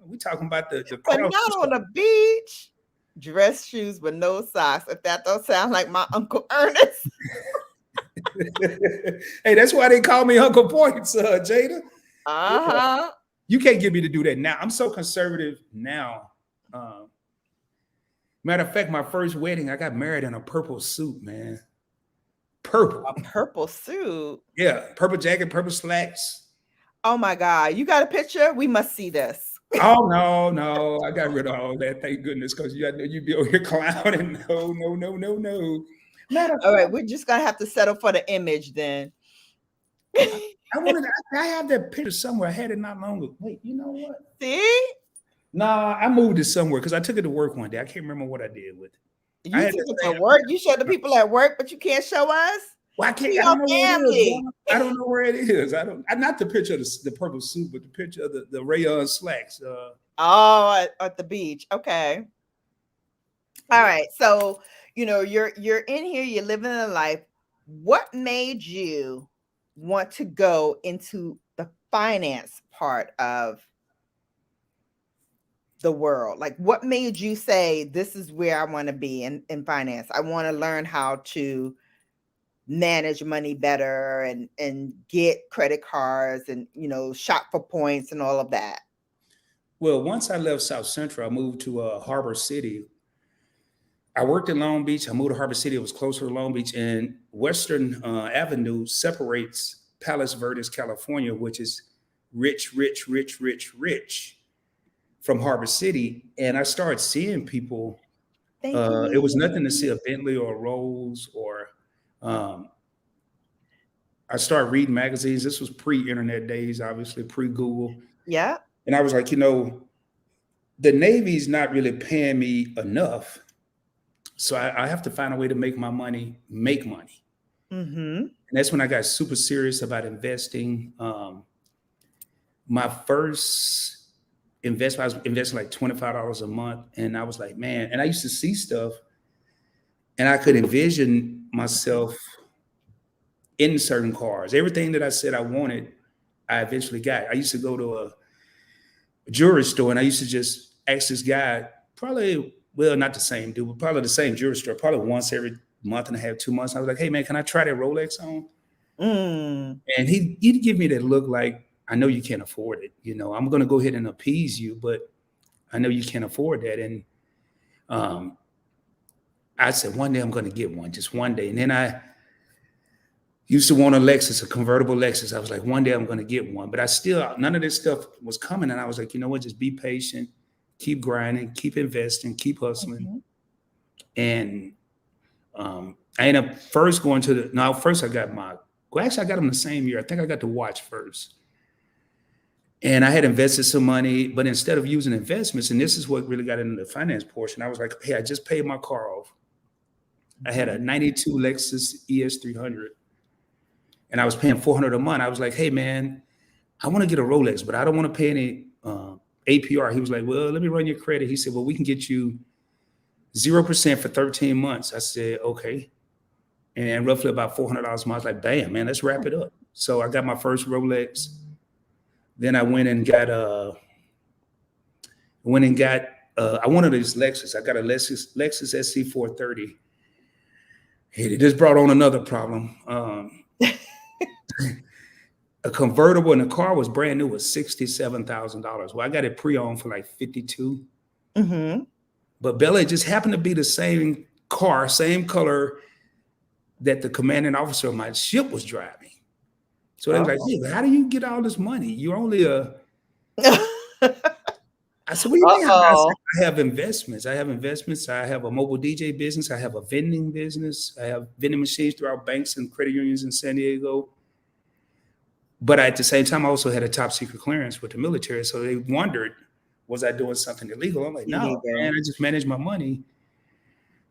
we talking about the but cross. not on the beach. Dress shoes with no socks. If that don't sound like my Uncle Ernest. Hey, that's why they call me Uncle Points, Jada. Yeah. Uh-huh. You can't get me to do that now. I'm so conservative now. Matter of fact, my first wedding, I got married in a purple suit, man. Purple. A purple suit. Yeah, purple jacket, purple slacks. Oh my God. You got a picture? We must see this. Oh no, no, I got rid of all that. Thank goodness, because I know you'd be over here clowning. No, no, no, no, no. Matter of All right, fact, we're just gonna have to settle for the image then. I wanted. I have that picture somewhere. I had it not long ago. Wait, you know what? See? Nah, I moved it somewhere because I took it to work one day. I can't remember what I did with it. I You had took that it to same. work. You showed the people at work, but you can't show us. Well, I To can't. I your don't know where it is. family. Bro. I don't know where it is. I don't. Not the picture of the purple suit, but the picture of the rayon slacks. Oh, at the beach. Okay. All Yeah. right. So, you're in here, you're living a life. What made you want to go into the finance part of the world? Like what made you say this is where I want to be in finance? I want to learn how to manage money better and get credit cards and shop for points and all of that. Well, once I left South Central, I moved to Harbor City. I worked in Long Beach. I moved to Harbor City. It was closer to Long Beach, and Western Avenue separates Palos Verdes, California, which is rich, rich, rich, rich, rich, from Harbor City. And I started seeing people. Thank It was nothing to you. see a Bentley or a Rolls or. Um, I started reading magazines. This was pre-internet days, obviously pre-Google, Yeah. and I was like, the Navy's not really paying me enough. So I have to find a way to make my money make money. Mm-hmm. And that's when I got super serious about investing. My first investment, I was investing like $25 a month. And I was like, man, and I used to see stuff and I could envision myself in certain cars. Everything that I said I wanted, I eventually got. I used to go to a jewelry store and I used to just ask this guy, probably, well, not the same dude, but probably the same jewelry store, probably once every month and a half, 2 months. I was like, hey man, can I try that Rolex on? Mm. And he'd give me that look like, I know you can't afford it. I'm gonna go ahead and appease you, but I know you can't afford that. And um, I said, one day I'm gonna get one, just one day. And then I used to want a Lexus, a convertible Lexus. I was like, one day I'm going to get one, but I still, none of this stuff was coming. And I was like, you know what? Just be patient, keep grinding, keep investing, keep hustling. Mhm. And I ended up first going to first I got well, actually I got them the same year. I think I got the watch first. And I had invested some money, but instead of using investments, and this is what really got into the finance portion, I was like, hey, I just paid my car off. I had a 92 Lexus ES300 and I was paying 400 a month. I was like, hey, man, I want to get a Rolex, but I don't want to pay any APR. He was like, well, let me run your credit. He said, well, we can get you 0% for 13 months. I said, okay. And roughly about $400 a month. I was like, bam, man, let's wrap it up. So I got my first Rolex. Then I went and got I wanted this Lexus. I got a Lexus SC430. It just brought on another problem. A convertible in the car was brand new, was $67,000. Well, I got it pre-owned for like 52. Mm-hmm. But Bella, it just happened to be the same car, same color that the commanding officer of my ship was driving. So they were like, hey, how do you get all this money? You're only a I said, what do you mean? I said, I have investments. I have investments. I have a mobile DJ business. I have a vending business. I have vending machines throughout banks and credit unions in San Diego. But at the same time, I also had a top secret clearance with the military. So they wondered, was I doing something illegal? I'm like, no, man, I just manage my money.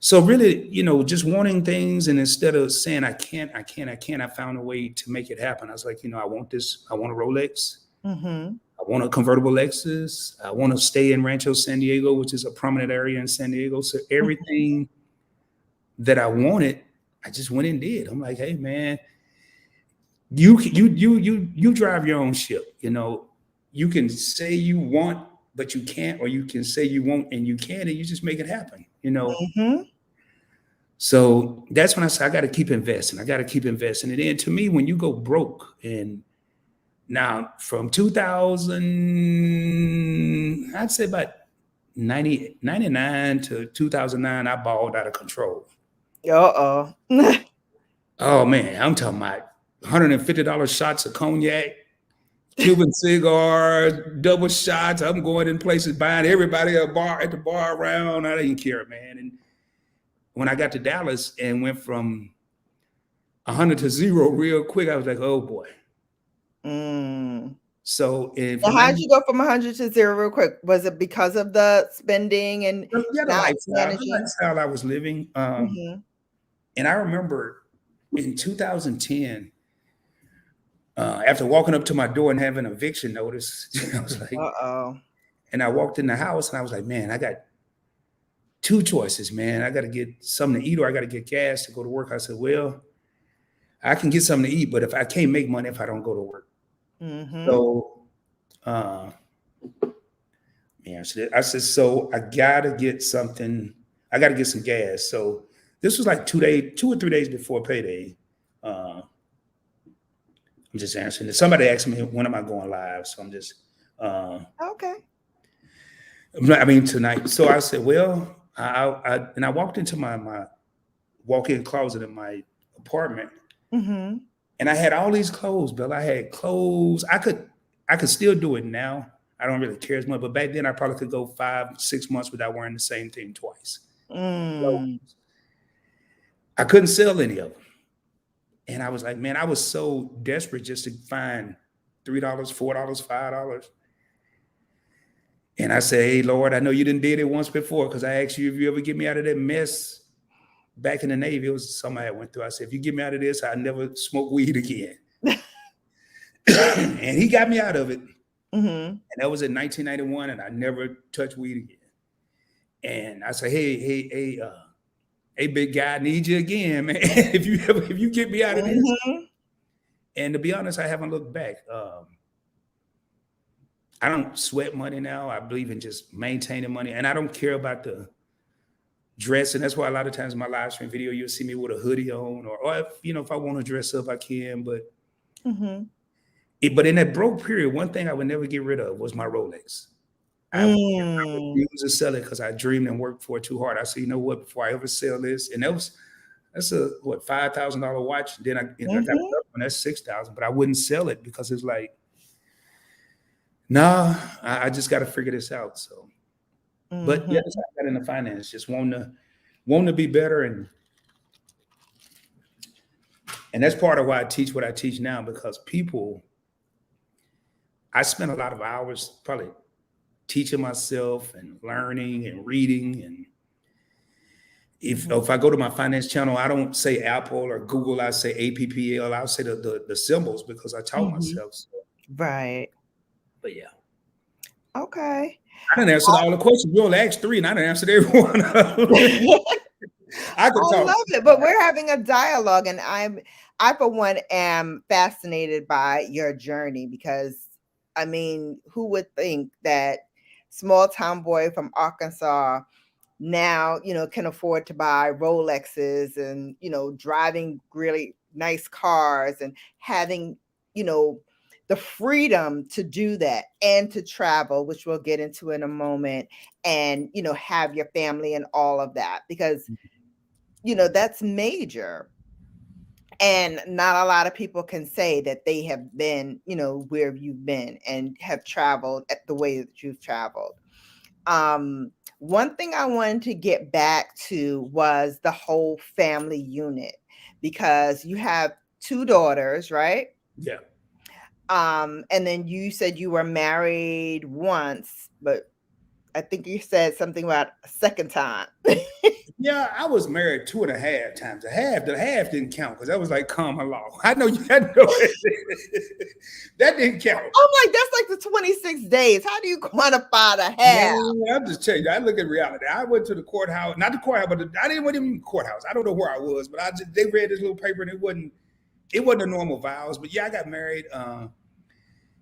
So really, just wanting things, and instead of saying I can't, I found a way to make it happen. I was like, I want this. I want a Rolex. Mm-hmm. I want a convertible Lexus. I want to stay in Rancho San Diego, which is a prominent area in San Diego. So everything that I wanted, I just went and did. I'm like, hey, man, you drive your own ship. You can say you want, but you can't, or you can say you won't and you can, and you just make it happen. Mm-hmm. So that's when I said I got to keep investing. I got to keep investing. And then to me, when you go broke, and now from 2000, I'd say about 99 to 2009, I balled out of control. Uh-oh. Oh man, I'm talking about $150 shots of cognac, Cuban cigars, double shots. I'm going in places buying everybody at the bar around. I didn't care, man. And when I got to Dallas and went from 100 to 0 real quick, I was like, oh boy. So how did you go from 100 to 0 real quick? Was it because of the spending and the lifestyle I was living? And I remember in 2010, after walking up to my door and having an eviction notice, I was like, uh-oh. And I walked in the house and I was like, man, I got two choices, man. I got to get something to eat, or I got to get gas to go to work. I said, well, I can get something to eat, but if I can't make money if I don't go to work. So, I said, so I got to get something. I got to get some gas. So this was like 2 or 3 days before payday. I'm just answering. Somebody asked me, when am I going live? So I'm just, okay. I mean, tonight. So I said, well, I walked into my walk-in closet in my apartment, and I had all these clothes, Bill. I had clothes. I could still do it now. I don't really care as much, but back then I probably could go 5-6 months without wearing the same thing twice. So I couldn't sell any of them. And I was like, man, I was so desperate just to find $3, $4, $5. And I said, hey, Lord, I know you done did it once before, because I asked you if you ever get me out of that mess back in the Navy. It was something I went through. I said, if you get me out of this, I'll never smoke weed again. And he got me out of it. And that was in 1991, and I never touched weed again. And I said, hey, big guy, I need you again, man. if you get me out of this. And to be honest, I haven't looked back. I don't sweat money now. I believe in just maintaining money, and I don't care about the dress. And that's why a lot of times in my live stream video, you'll see me with a hoodie on, or if I want to dress up, I can. But but in that broke period, one thing I would never get rid of was my Rolex. I refused to sell it because I dreamed and worked for it too hard. I said, you know what? Before I ever sell this, and that's a $5,000 watch. Then I got another one that's $6,000, but I wouldn't sell it because it's like, nah, I just got to figure this out. So, but yeah, that's how I got into finance. Just wanting to be better, and that's part of why I teach what I teach now, because people, I spent a lot of hours probably teaching myself and learning and reading. And if I go to my finance channel, I don't say Apple or Google, I say APPL. I'll say the symbols because I taught Mhm. myself. So, Right. but yeah, Okay. I didn't answer all the questions. You only asked three, and I didn't answer every one of them. I could I talk. love it, but we're having a dialogue, and I for one am fascinated by your journey because, I mean, who would think that small town boy from Arkansas now, can afford to buy Rolexes and, driving really nice cars and having, you know, the freedom to do that and to travel, which we'll get into in a moment, and, have your family and all of that because, that's major. And not a lot of people can say that they have been, where you've been and have traveled at the way that you've traveled. One thing I wanted to get back to was the whole family unit because you have two daughters, right? Yeah. And then you said you were married once, but I think you said something about a second time. Yeah, I was married 2.5 times. The half didn't count because that was like common law. I know you had to know it. That didn't count. Oh my, that's like the 26 days. How do you quantify the half? Man, I'm just telling you, I look at reality. I went to the courthouse, not the courthouse, but I didn't even the courthouse. I don't know where I was, but they read this little paper and it wasn't a normal vows. But yeah, I got married, and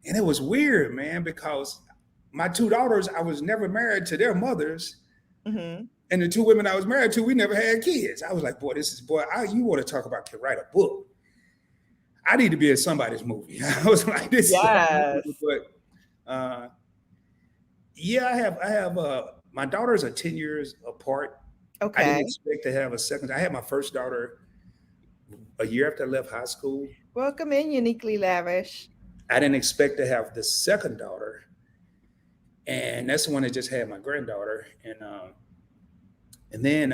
it was weird, man, because my two daughters, I was never married to their mothers. Mm-hmm. And the two women I was married to, we never had kids. I was like, boy, you want to talk about can write a book. I need to be in somebody's movie. I was like, this is Yes. but yeah, I have my daughters are 10 years apart. I didn't Okay. expect to have a second. I had my first daughter a year after I left high school. Welcome in, Uniquely Lavish. I didn't expect to have the second daughter. And that's the one that just had my granddaughter. And then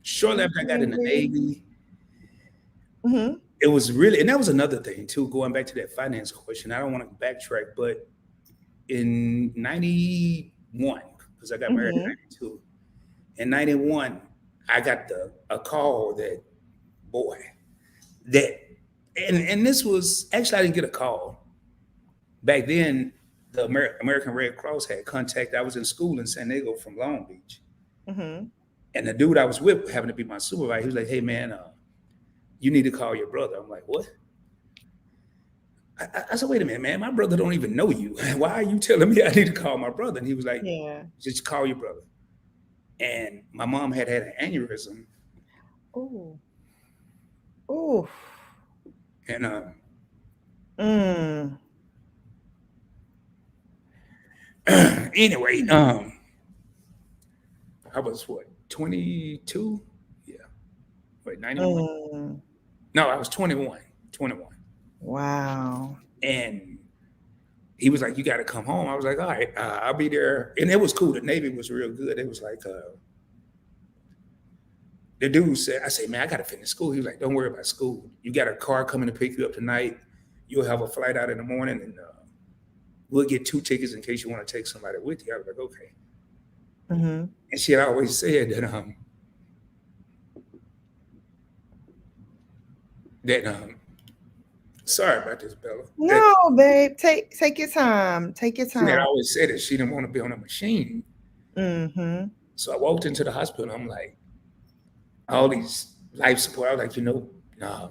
shortly after I got in the Navy, Mm-hmm. it was really, and that was another thing too, going back to that finance question. I don't want to backtrack, but in 91, because I got married in Mm-hmm. 92, in 91, I got a call that, boy, that, and this was, actually, I didn't get a call. Back then, the American Red Cross had contact. I was in school in San Diego from Long Beach. Mm-hmm. And the dude I was with happened to be my supervisor. He was like, hey, man, you need to call your brother. I'm like, what? I said, wait a minute, man. My brother don't even know you. Why are you telling me I need to call my brother? And he was like, Yeah. just call your brother. And my mom had an aneurysm. Oh. Oh. And Mm. anyway, I was what, 22? Yeah. Wait, 91? Mm. No, I was 21. 21. Wow. And he was like, you got to come home. I was like, all right, I'll be there. And it was cool. The Navy was real good. It was like, the dude said, I said, man, I got to finish school. He was like, don't worry about school. You got a car coming to pick you up tonight. You'll have a flight out in the morning, and we'll get 2 tickets in case you want to take somebody with you. I was like, okay. Mm-hmm. And she had always said that sorry about this, Bella. No, babe. Take your time. Take your She had time. always said that she didn't want to be on a machine. Mm-hmm. So I walked into the hospital, and I'm like, all these life support. I was like, nah,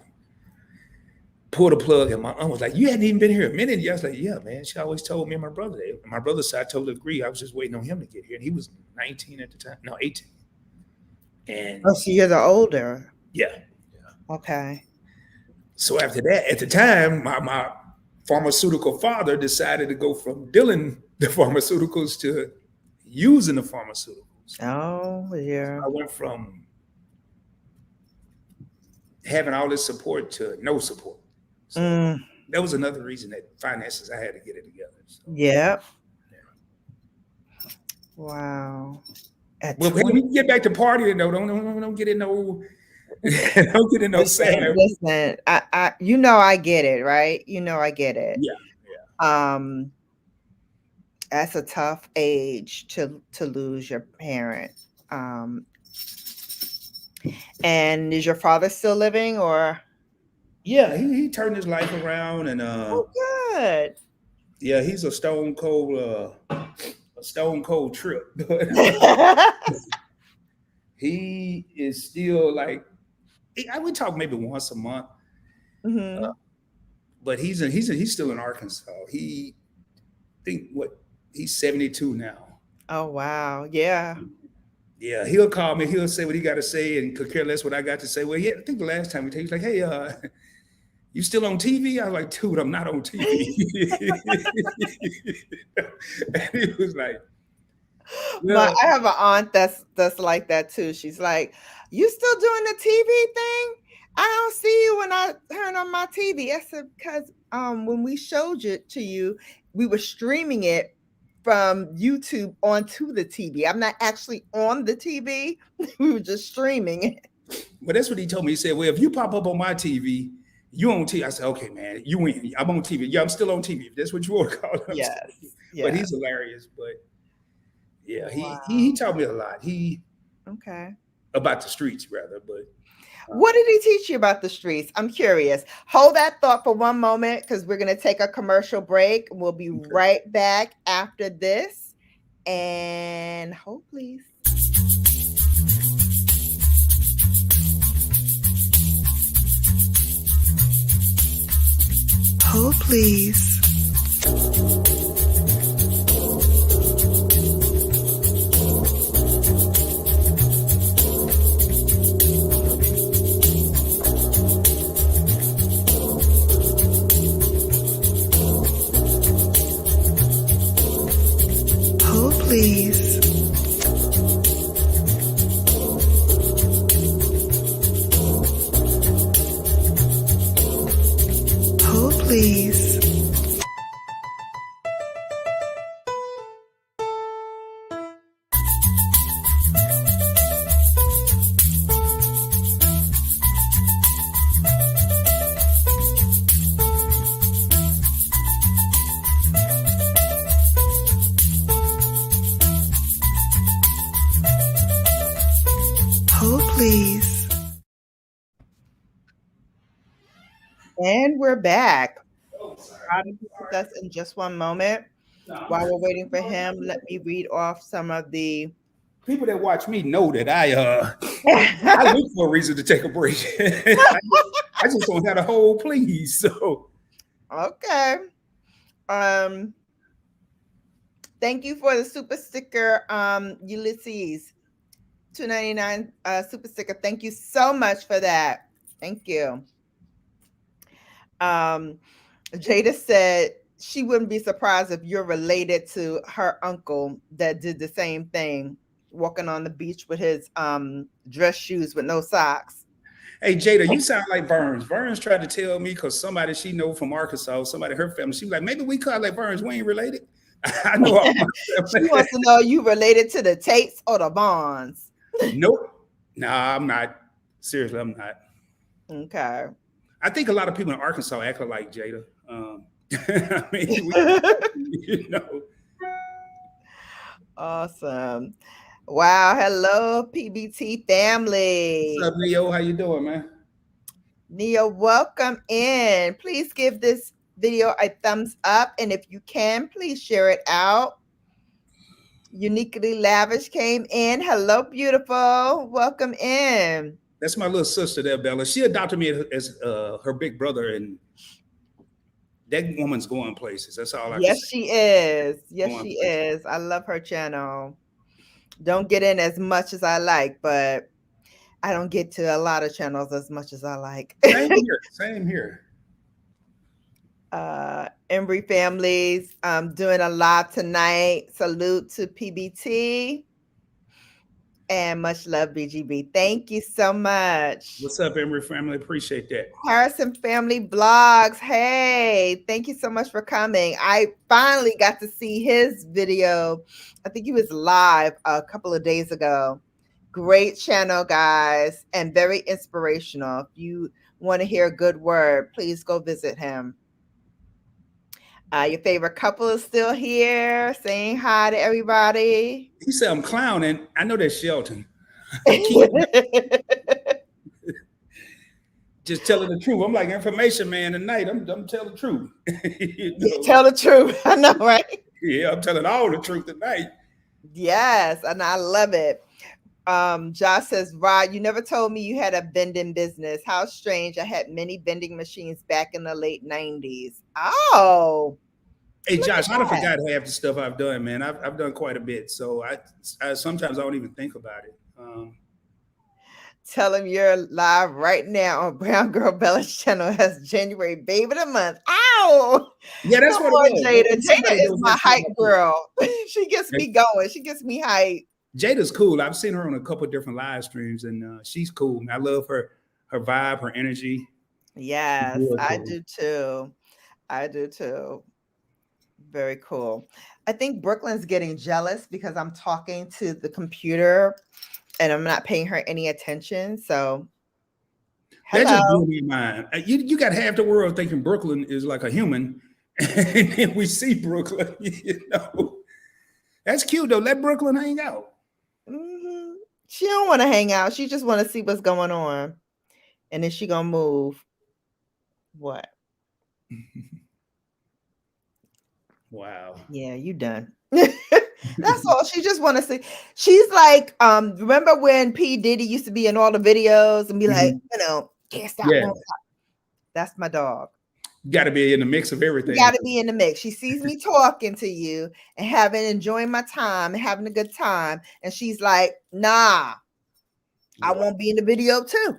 pull the plug. And my aunt was like, you hadn't even been here a minute. I was like, yeah, man. She always told me and my brother that. And my brother said, I totally agree. I was just waiting on him to get here. And he was 19 at the time. No, 18. And Oh, so you're the older. yeah. Okay. So after that, at the time, my pharmaceutical father decided to go from dealing the pharmaceuticals to using the pharmaceuticals. Oh, yeah. I went from having all this support to no support. So that was another reason that finances, I had to get it together. So, Yep. Wow. well, hey, we can get back to partying though. Don't get in no don't get in no sad. Listen, I I get it, right? I get it. Yeah. Um, that's a tough age to lose your parent. Um, and is your father still living or? Yeah, he turned his life around, and Oh, good. yeah, he's a stone cold trip. But he is still like I would talk maybe once a month. Hmm. But he's still in Arkansas. He think what he's 72 now. Oh, wow. Yeah. Yeah, he'll call me. He'll say what he got to say, and could care less what I got to say. Well, yeah, I think the last time he's like, "Hey, you still on TV?" I was like, "Dude, I'm not on TV." And he was like, My "Well, I have an aunt that's like that too. She's like, "You still doing the TV thing? I don't see you when I turn on my TV." I said, "Because when we showed it to you, we were streaming it from YouTube onto the TV. I'm not actually on the TV. We were just streaming it." well, that's what he told me. He said, "Well, if you pop up on my TV, you on TV." I said, "Okay, man, you win. I'm on TV. Yeah, I'm still on TV. If that's what you want to call it, I'm still." Yes. But Yeah. he's hilarious. But yeah, he Wow. taught me a lot. He Okay. about the streets rather, but What did he teach you about the streets? I'm curious. Hold that thought for one moment because we're going to take a commercial break. We'll be okay. right back after this. And hold, please. Hold, please. Hold, please. Hold, please. Hold, please. And we're back. Oh, sorry. I'll be with us in just one moment. No, I'm While good. we're waiting for him, let me read off some of the. People that watch me know that I look for a reason to take a break. I just don't have a whole please. So Okay. Um, Thank you for the super sticker, Ulysses. 299 super sticker. Thank you so much for that. Thank you. Um, Jada said she wouldn't be surprised if you're related to her uncle that did the same thing, walking on the beach with his dress shoes with no socks. hey Jada, you sound like Burns. Burns tried to tell me because somebody she know from Arkansas, somebody her family, she was like, maybe we call like Burns, we ain't related. I know all my She family. wants to know you related to the Tates or the Bonds. Nope. Nah, I'm not. Seriously, I'm not. Okay. I think a lot of people in Arkansas act like Jada. I mean, you know. Awesome. Wow. Hello, PBT What's family. up, Leo? How you doing, man? Nia, welcome in. Please give this video a thumbs up. And if you can, please share it out. Uniquely Lavish came in. Hello, beautiful. Welcome in. That's my little sister there, Bella. She adopted me as her big brother, and that woman's going places. That's all I can Yes, say. she is. Yes, Going she places. is. I love her channel. Don't get in as much as I like, but I don't get to a lot of channels as much as I like. Same here. Same here. Embry families doing a live tonight. Salute to PBT and much love, BGB. Thank you so much. What's up, Emery family? Appreciate that. Harrison Family Vlogs. Hey, thank you so much for coming. I finally got to see his video. I think he was live a couple of days ago. Great channel, guys, and very inspirational. If you want to hear a good word, please go visit him. Your favorite couple is still here, saying hi to everybody. He said I'm clowning. I know that's Shelton. Keep just telling the truth. I'm like information man tonight. I'm telling the truth. you Yeah, know. tell the truth. I know, right? Yeah, I'm telling all the truth tonight. Yes, and I love it. Josh says, Rod, you never told me you had a vending business. How strange. I had many vending machines back in the late 90s. Oh, Hey look at Josh, I done that. forgot half the stuff I've done, man. I've done quite a bit, so I sometimes I don't even think about it. Tell him you're live right now on Brown Girl Bella's channel as January Baby of the Month. Ow! Yeah, that's Come what it on, was. Jada. Somebody Jada that is was my asking hype about that. girl. She gets me going. She gets me hype. Jada's cool. I've seen her on a couple of different live streams, and she's cool. I love her vibe, her energy. She's Yes, real I cool. do too. I do too. Very cool. I think Brooklyn's getting jealous because I'm talking to the computer and I'm not paying her any attention. So, That hello. just blew my mind. You got half the world thinking Brooklyn is like a human, and then we see Brooklyn. That's cute though. Let Brooklyn hang out. Hmm. She don't want to hang out. She just want to see what's going on, and then she gonna move. What? Wow. Yeah, you done. That's all. She just want to see. She's like, remember when P. Diddy used to be in all the videos and be like, Mhm. can't stop, Yeah, won't stop. That's my dog. got to be in the mix of You everything. got to be in the mix. She sees me talking to you and enjoying my time and having a good time. And she's like, nah, I Wow. won't be in the video too.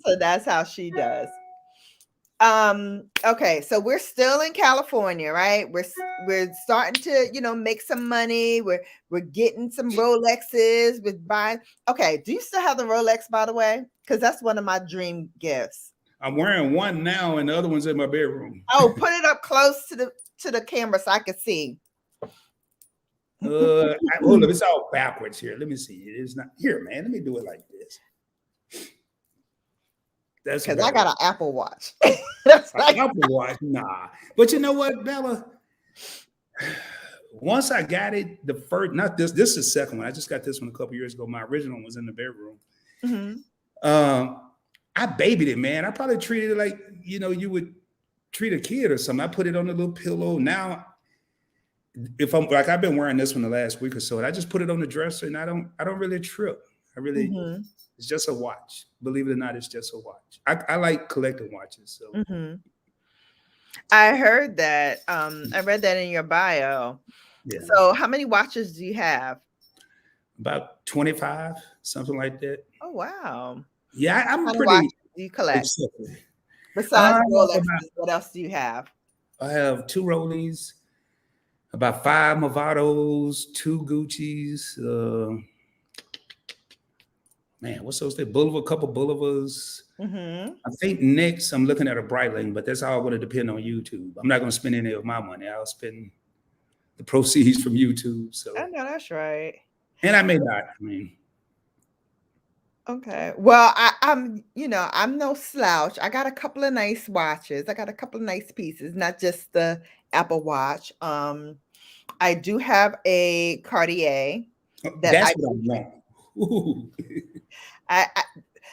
So that's how she does. Okay, so we're still in California, right? We're starting to, make some money. We're getting some Rolexes with buying. Okay, do you still have the Rolex, by the way? Because that's one of my dream gifts. I'm wearing one now, and the other one's in my bedroom. Oh, put it up close to the camera so I can see. Hold up, it's all backwards here. Let me see. It's not here, man. Let me do it like this. That's Because I better. got an Apple Watch. That's An like, Apple Watch, nah. But you know what, Bella? Once I got it, the first, not this, this is the second one. I just got this one a couple years ago. My original one was in the bedroom. mhm. Um, I babied it, man. I probably treated it like you would treat a kid or something. I put it on a little pillow. Now, if I'm like I've been wearing this one the last week or so, and I just put it on the dresser, and I don't really trip. I really, Mhm. it's just a watch. Believe it or not, it's just a watch. I like collecting watches, so Mhm. I heard that. I read that in your bio. yeah, So, how many watches do you have? about 25, something like that. Oh, wow. Yeah, I'm What kind of watches pretty do you collect? accepting. Besides About Rolexes, what else do you have? I have two Rollies, about five Movados, two Gucci's. Man, what's those? Boulevard, couple Boulevards. Mhm. I think next I'm looking at a Breitling, but that's all going to depend on YouTube. I'm not going to spend any of my money. I'll spend the proceeds from YouTube. I So, know that's right. and I may not. I mean, Okay. Well, I'm no slouch. I got a couple of nice watches. I got a couple of nice pieces, not just the Apple Watch. I do have a Cartier that that's what I want. Ooh. I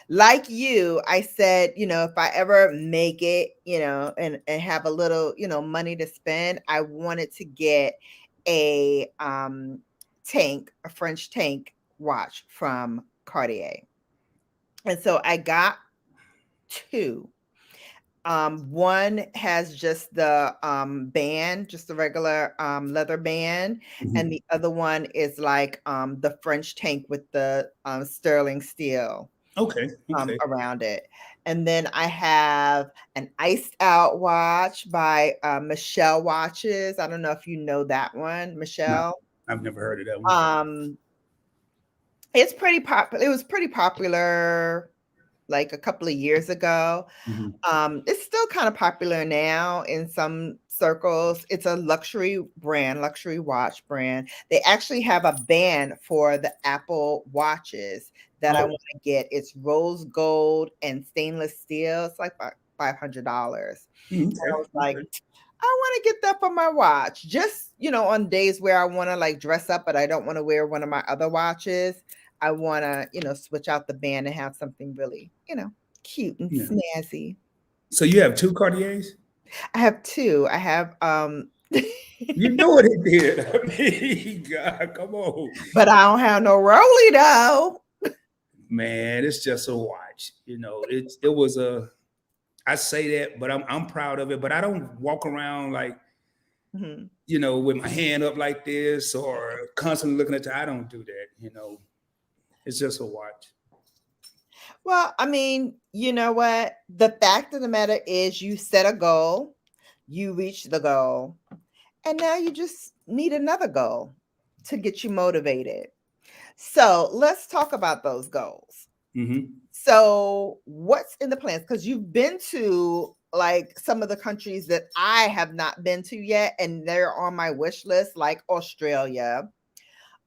like you. I said, if I ever make it, and have a little, money to spend, I wanted to get a a French tank watch from Cartier. And so I got two. One has just the band, just the regular leather band, and Mhm. the other one is like the French tank with the sterling steel Okay. Okay. around it. And then I have an iced out watch by Michelle Watches. I don't know if you know that one, No, Michelle. I've never heard of that one. Um, it's pretty popular. It was pretty popular like a couple of years ago. Mhm. It's still kind of popular now in some circles. It's a luxury brand, luxury watch brand. They actually have a band for the Apple watches that I Oh, want to get. It's rose gold and stainless steel. It's like $500. I okay, was like, okay. I want to get that for my watch. Just, on days where I want to like dress up, but I don't want to wear one of my other watches. I want to, switch out the band and have something really, cute and Yeah. snazzy. So you have two Cartiers? I have two. I have You know what it did. I mean, God, come on. but I don't have no Rolly though. Man, it's just a watch. It was a I say that, but I'm proud of it. But I don't walk around like, Mhm. with my hand up like this or constantly looking at I don't do that. It's just a watch. Well, I mean, you know what? The fact of the matter is you set a goal, you reach the goal, and now you just need another goal to get you motivated. So let's talk about those goals. Hmm. So, what's in the plans? Because you've been to like some of the countries that I have not been to yet, and they're on my wish list, like Australia.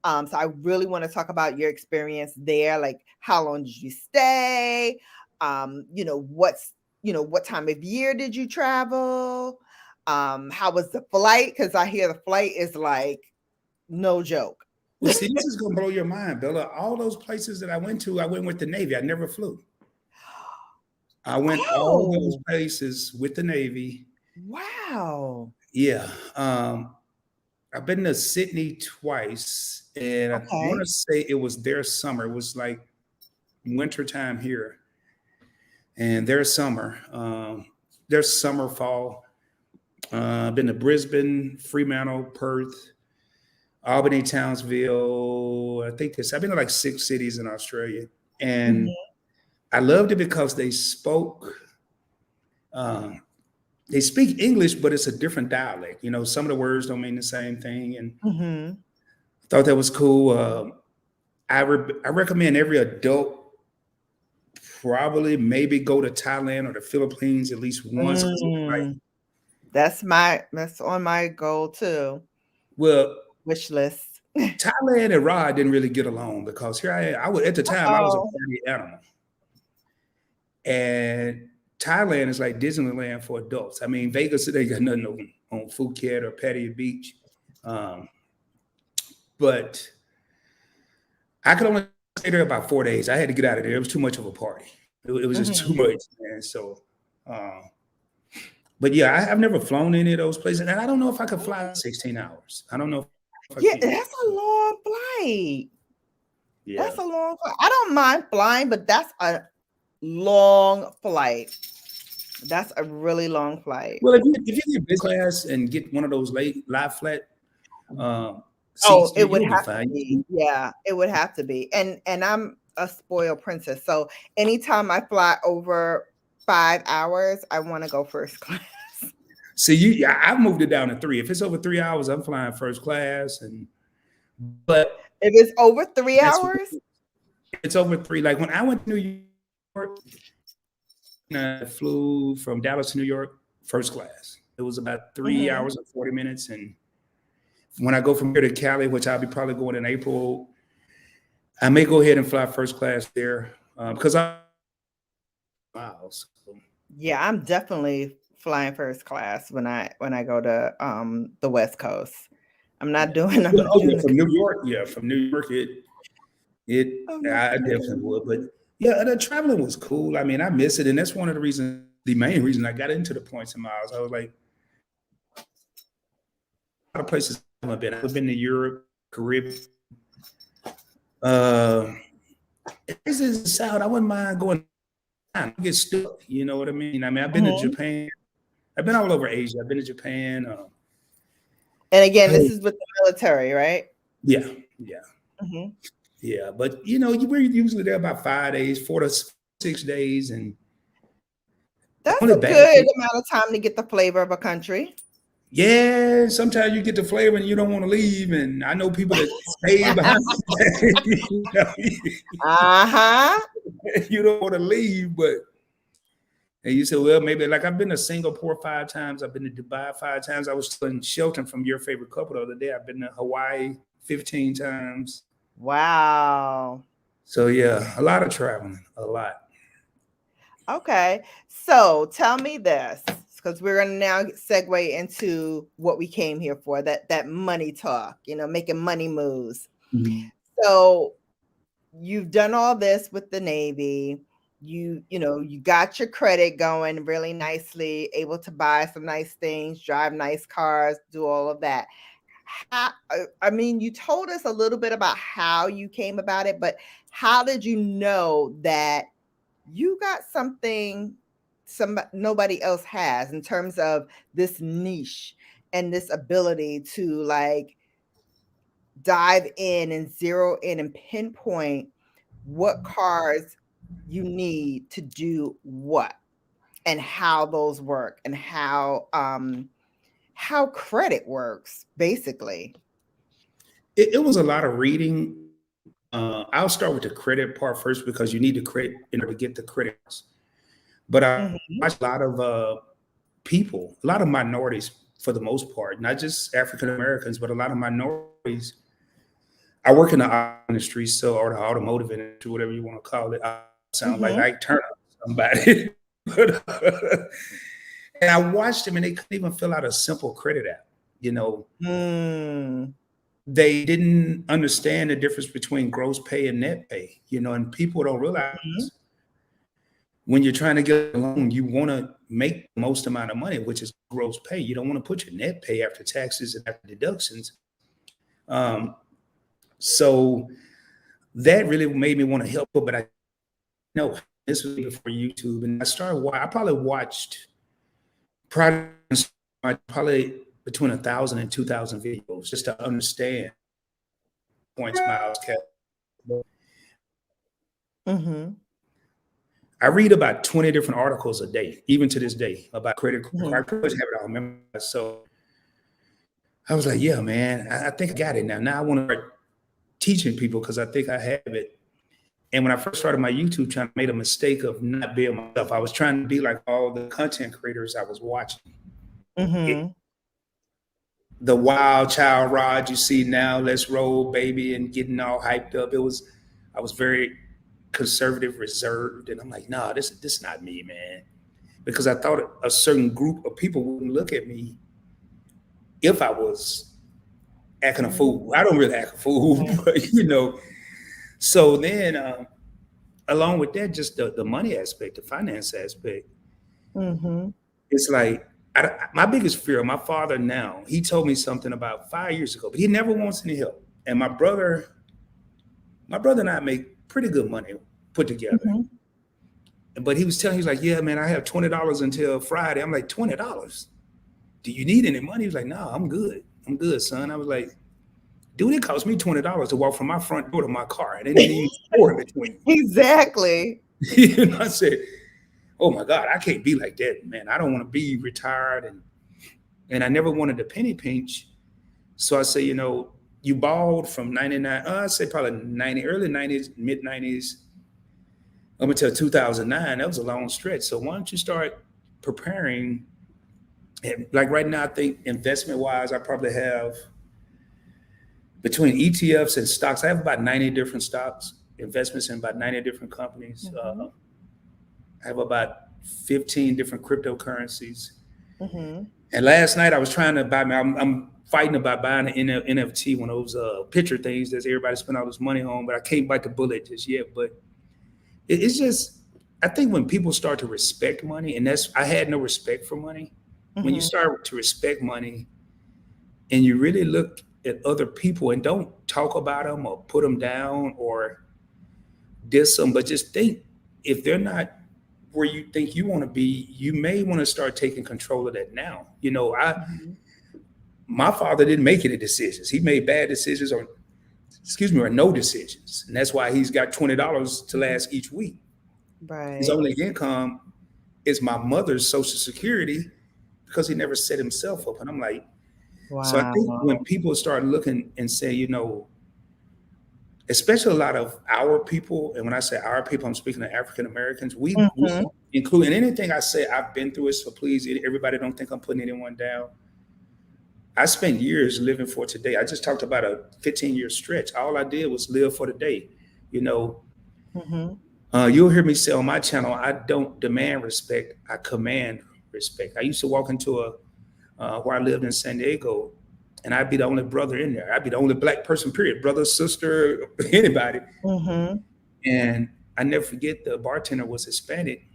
So I really want to talk about your experience there. Like, how long did you stay? What time of year did you travel? How was the flight? Because I hear the flight is like no joke. Well, see, this is gonna blow your mind, Bella. All those places that I went with the Navy. I never flew. I went all those Oh, places with the Navy. wow. Yeah. I've been to Sydney twice, and I want to Okay. say it was their summer. It was like wintertime here, and their summer, fall. I've been to Brisbane, Fremantle, Perth, Albany, Townsville. I've been to like 6 cities in Australia, and Mhm, I loved it because um, they speak English, but it's a different dialect. Some of the words don't mean the same thing, and mhm, I thought that was cool. I recommend every adult probably maybe go to Thailand or the Philippines at least once because like, mm. That's on my goal too. well, Wish list. Thailand and Rod didn't really get along because here I was at the time I was a Oh. party animal, and Thailand is like Disneyland for adults. I mean, Vegas they got nothing on Phuket or Pattaya Beach, um, but I could only stay there about 4 days. I had to get out of there. It was too much of a party. It was just too Mhm. much, man. So, uh, but yeah, I've never flown any of those places, and I don't know if I could fly 16 hours. I don't know if I Yeah, can. that's a long flight. Yeah. That's a long flight. I don't mind flying, but that's a long flight. That's a really long flight. Well, if you get business class and get one of those late lie flat Oh, seats, it would you'll be have to fine. be. Yeah, it would have to be. And I'm a spoiled princess. So anytime I fly over 5 hours, I want to go first class. See, I've moved it down to 3. If it's over 3 hours, I'm flying first class, and but If it's over three that's hours, it's over 3. Like when I went to New York, I flew from Dallas to New York first class. It was about three mhm. hours and 40 minutes, and when I go from here to Cali, which I'll be probably going in April, I may go ahead and fly first class there because I miles. Yeah, I'm definitely flying first class when I go to the West Coast. I'm Well, not oh doing yeah, the from New York, yeah, from New York, I'm not I gonna definitely do would. But yeah, the traveling was cool. I mean, I miss it, and that's one of the main reason I got into the points and miles. I was like, a lot of places I've been. I've been to Europe, Caribbean, uh, places in the South. I wouldn't mind going. I get stuck. You know what I mean? I mean, I've been to mhm. Japan. I've been all over Asia. I've been to Japan. And again, this is with the military, right? Yeah, yeah, Mhm. yeah. But we're usually there about 5 days, 4 to 6 days, and the That's only a bad good thing, amount of time to get the flavor of a country. yeah, sometimes you get the flavor and you don't want to leave. And I know people that stay behind. you, know, Uh-huh. you don't want to leave, but and you say, well, maybe like I've been to Singapore 5 times. I've been to Dubai 5 times. I was telling Shelton from Your Favorite Couple the other day. I've been to Hawaii 15 times. Wow. So yeah, a lot of traveling, a lot. Okay. So tell me this, because we're gonna now segue into what we came here for, that money talk, making money moves. Mhm. So you've done all this with the Navy. You got your credit going really nicely, able to buy some nice things, drive nice cars, do all of that. I mean, you told us a little bit about how you came about it, but how did you know that you got something nobody else has in terms of this niche and this ability to like dive in and zero in and pinpoint what cars you need to do what and how those work and how credit works basically. It was a lot of reading. I'll start with the credit part first because you need the credit in order to get the credit. But I Mhm. watch a lot of people, a lot of minorities for the most part, not just African Americans, but a lot of minorities. I work in the industry, so or the automotive industry, whatever you want to call it. I sound like Mhm. I turn up somebody. but, and I watched them, and they couldn't even fill out a simple credit app. You know, Mm. they didn't understand the difference between gross pay and net pay. And people don't realize Mhm. when you're trying to get a loan, you want to make the most amount of money, which is gross pay. You don't want to put your net pay after taxes and after deductions. Um, so that really made me want to help, but I know this was before YouTube, and I started. I probably watched probably between 1,000 and 2,000 videos just to understand points, miles, cash. Mhm. I read about 20 different articles a day, even to this day, about credit. I Mhm. pretty much have it all memorized. So I was like, yeah, man, I think I got it now. Now I want to start teaching people because I think I have it. And when I first started my YouTube channel, I made a mistake of not being myself. I was trying to be like all the content creators I was watching. It, Mhm. the wild child Rod you see now, let's roll, baby, and getting all hyped up. I was very conservative, reserved, and I'm like, nah, this is not me, man. Because I thought a certain group of people wouldn't look at me if I was acting a fool. I don't really act a fool, Mhm. but. So then, along with that, just the money aspect, the finance aspect, Mhm. it's like my biggest fear. My father now, he told me something about 5 years ago, but he never wants any help. And my brother and I make pretty good money put together. Mhm. But he was like, yeah, man, I have $20 until Friday. I'm like, $20? Do you need any money? He was like, no, I'm good. I'm good, son. I was like, dude, it cost me $20 to walk from my front door to my car. And it ain't even four in between. Exactly. I said, oh my God, I can't be like that, man. I don't want to be retired and I never wanted a penny pinch. So I say, you balled from 99, I say probably 90, early 90s, mid 90s, up until 2009. That was a long stretch. So why don't you start preparing? And like right now, I think investment wise, I probably have between ETFs and stocks, I have about 90 different stocks, investments in about 90 different companies. Mhm. I have about 15 different cryptocurrencies. Mhm. And last night I was trying to buy. I'm fighting about buying an NFT, one of those picture things that everybody spend all this money on, but I can't bite the bullet just yet. But it's just, I think when people start to respect money, and I had no respect for money. When you Mhm. start to respect money, and you really look at other people and don't talk about them or put them down or diss them, but just think if they're not where you think you want to be, you may want to start taking control of that now. Mhm. My father didn't make any decisions. He made bad decisions or excuse me, or no decisions. And that's why he's got $20 to last each week. His Right. only income is my mother's social security because he never set himself up. And I'm like, so I think Wow. when people start looking and say, especially a lot of our people, and when I say our people, I'm speaking of African Americans, we Mhm. include in anything I say I've been through it. So please, everybody don't think I'm putting anyone down. I spent years living for today. I just talked about a 15-year stretch. All I did was live for the day. You know, Mhm. You'll hear me say on my channel, I don't demand respect, I command respect. I used to walk into where I lived in San Diego, and I'd be the only brother in there. I'd be the only black person, period, brother, sister, anybody. Mhm. And I never forget the bartender was Hispanic,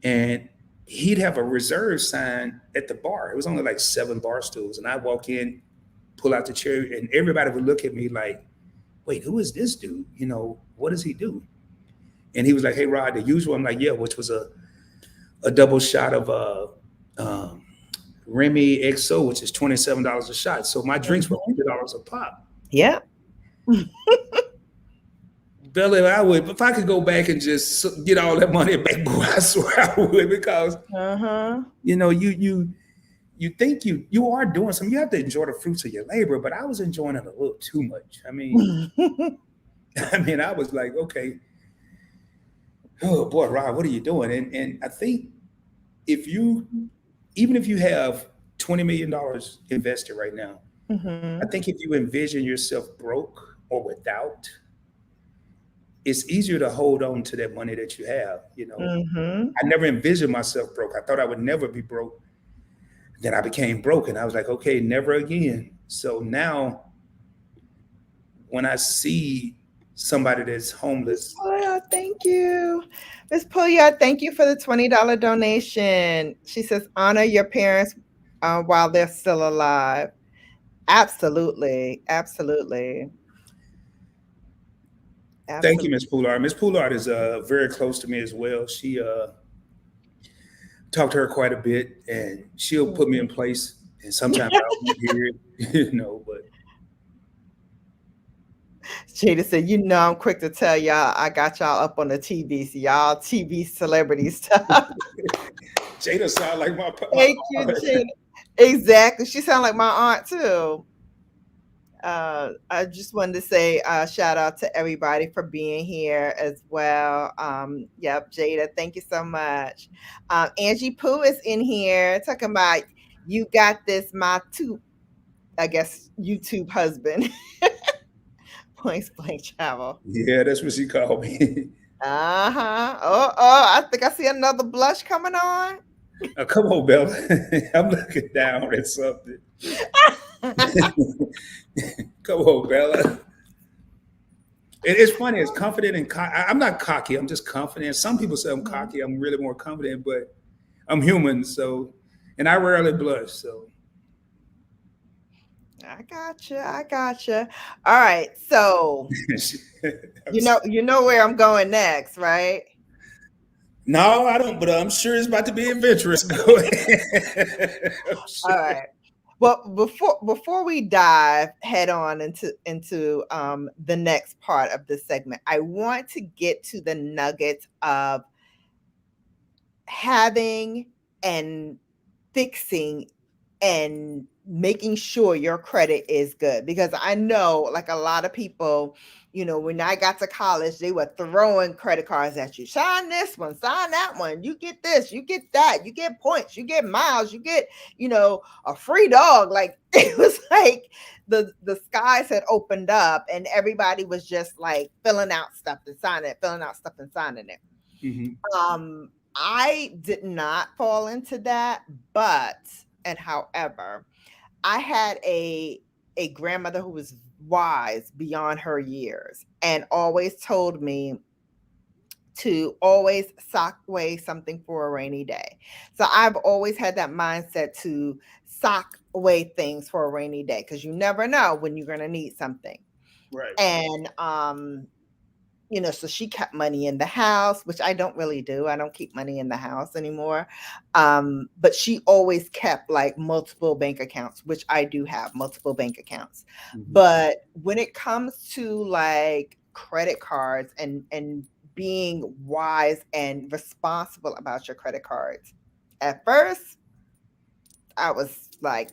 and he'd have a reserve sign at the bar. It was only like 7 bar stools, and I walk in, pull out the chair, and everybody would look at me like, "Wait, who is this dude? What does he do?" And he was like, "Hey, Rod, the usual." I'm like, "Yeah," which was a double shot of um, Remy XO, which is $27 a shot. So my drinks were Mhm. $50 a pop. Yeah. Billy, I would, if I could go back and just get all that money back, boy, I swear I would, because Uh-huh. you think you are doing something. You have to enjoy the fruits of your labor, but I was enjoying it a little too much. I mean, I was like, okay, oh boy, Rob, what are you doing? And I think if you even if you have $20 million invested right now, I Mhm. think if you envision yourself broke or without, it's easier to hold on to that money that you have. Mhm. I never envisioned myself broke. I thought I would never be broke. Then I became broke, and I was like, okay, never again. So now, when I see somebody that's Miss homeless, Pooya, thank you. Miss Pooya, thank you for the $20 donation. She says, honor your parents while they're still alive. Absolutely. Absolutely. thank you, Absolutely. Miss Poulard. Miss Poulard is very close to me as well. She talked to her quite a bit, and she'll put me in place. And sometimes I won't hear it, but Jada said, I'm quick to tell y'all I got y'all up on the TV. So y'all TV celebrity stuff. Jada sound like my Thank you, Jada. Exactly. She sounds like my aunt too. I just wanted to say shout out to everybody for being here as well. Yep, Jada, thank you so much. Angie Pooh is in here talking about you got this, my two, I guess, YouTube husband. Points blank travel. Yeah, that's what she called me. Uh-huh. Oh, I think I see another blush coming on. Come on, Bella. I'm looking down at something. Come on, Bella. It's funny. It's confident and I'm not cocky. I'm just confident. Some people say I'm Mhm. cocky. I'm really more confident, but I'm human. So, and I rarely blush. So, I gotcha. I gotcha. All right. So I'm you know where I'm going next, right? no, I don't. But I'm sure it's about to be adventurous. Go ahead. I'm All sure. right. Well, before we dive head on into the next part of this segment, I want to get to the nuggets of having and fixing and making sure your credit is good, because I know like a lot of people, when I got to college, they were throwing credit cards at you. Sign this one, sign that one. You get this, you get that, you get points, you get miles, you get, a free dog. Like it was like the skies had opened up and everybody was just like filling out stuff and signing it, filling out stuff and signing it. Mhm. I did not fall into that, but and however, I had a grandmother who was wise beyond her years and always told me to always sock away something for a rainy day. So I've always had that mindset to sock away things for a rainy day because you never know when you're going to need something. Right. And so she kept money in the house, which I don't really do. I don't keep money in the house anymore. But she always kept like multiple bank accounts, which I do have multiple bank accounts. Mhm. But when it comes to like credit cards and being wise and responsible about your credit cards, at first I was like,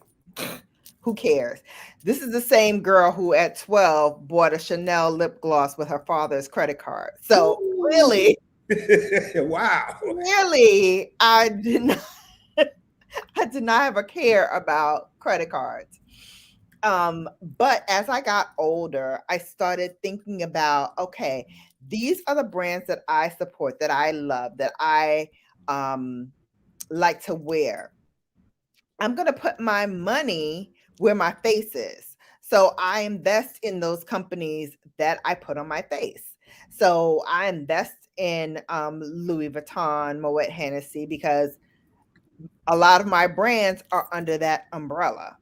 who cares? This is the same girl who at 12 bought a Chanel lip gloss with her father's credit card. So Ooh. really, Wow. really, I did not I did not have a care about credit cards. But as I got older, I started thinking about, okay, these are the brands that I support, that I love, that I um like to wear. I'm going to put my money where my face is. So I invest in those companies that I put on my face. So I invest in Louis Vuitton, Moet Hennessy, because a lot of my brands are under that umbrella.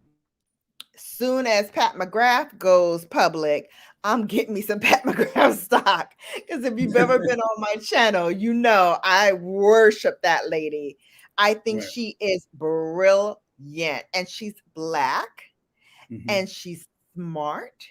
Soon as Pat McGrath goes public, I'm getting me some Pat McGrath stock. Because if you've ever been on my channel, you know I worship that lady. I think Right. she is brilliant, and she's black, Hmm. and she's smart,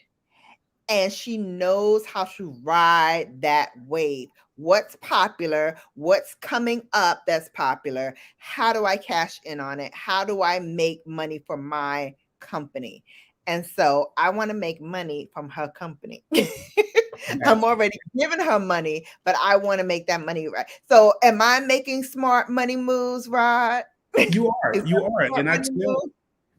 and she knows how to ride that wave. What's popular? What's coming up that's popular? How do I cash in on it? How do I make money for my company? And so I want to make money from her company. I'm Gotcha. already giving her money, but I want to make that money right. So am I making smart money moves, Rod? You are, Is that you a are, smart and I money tell move?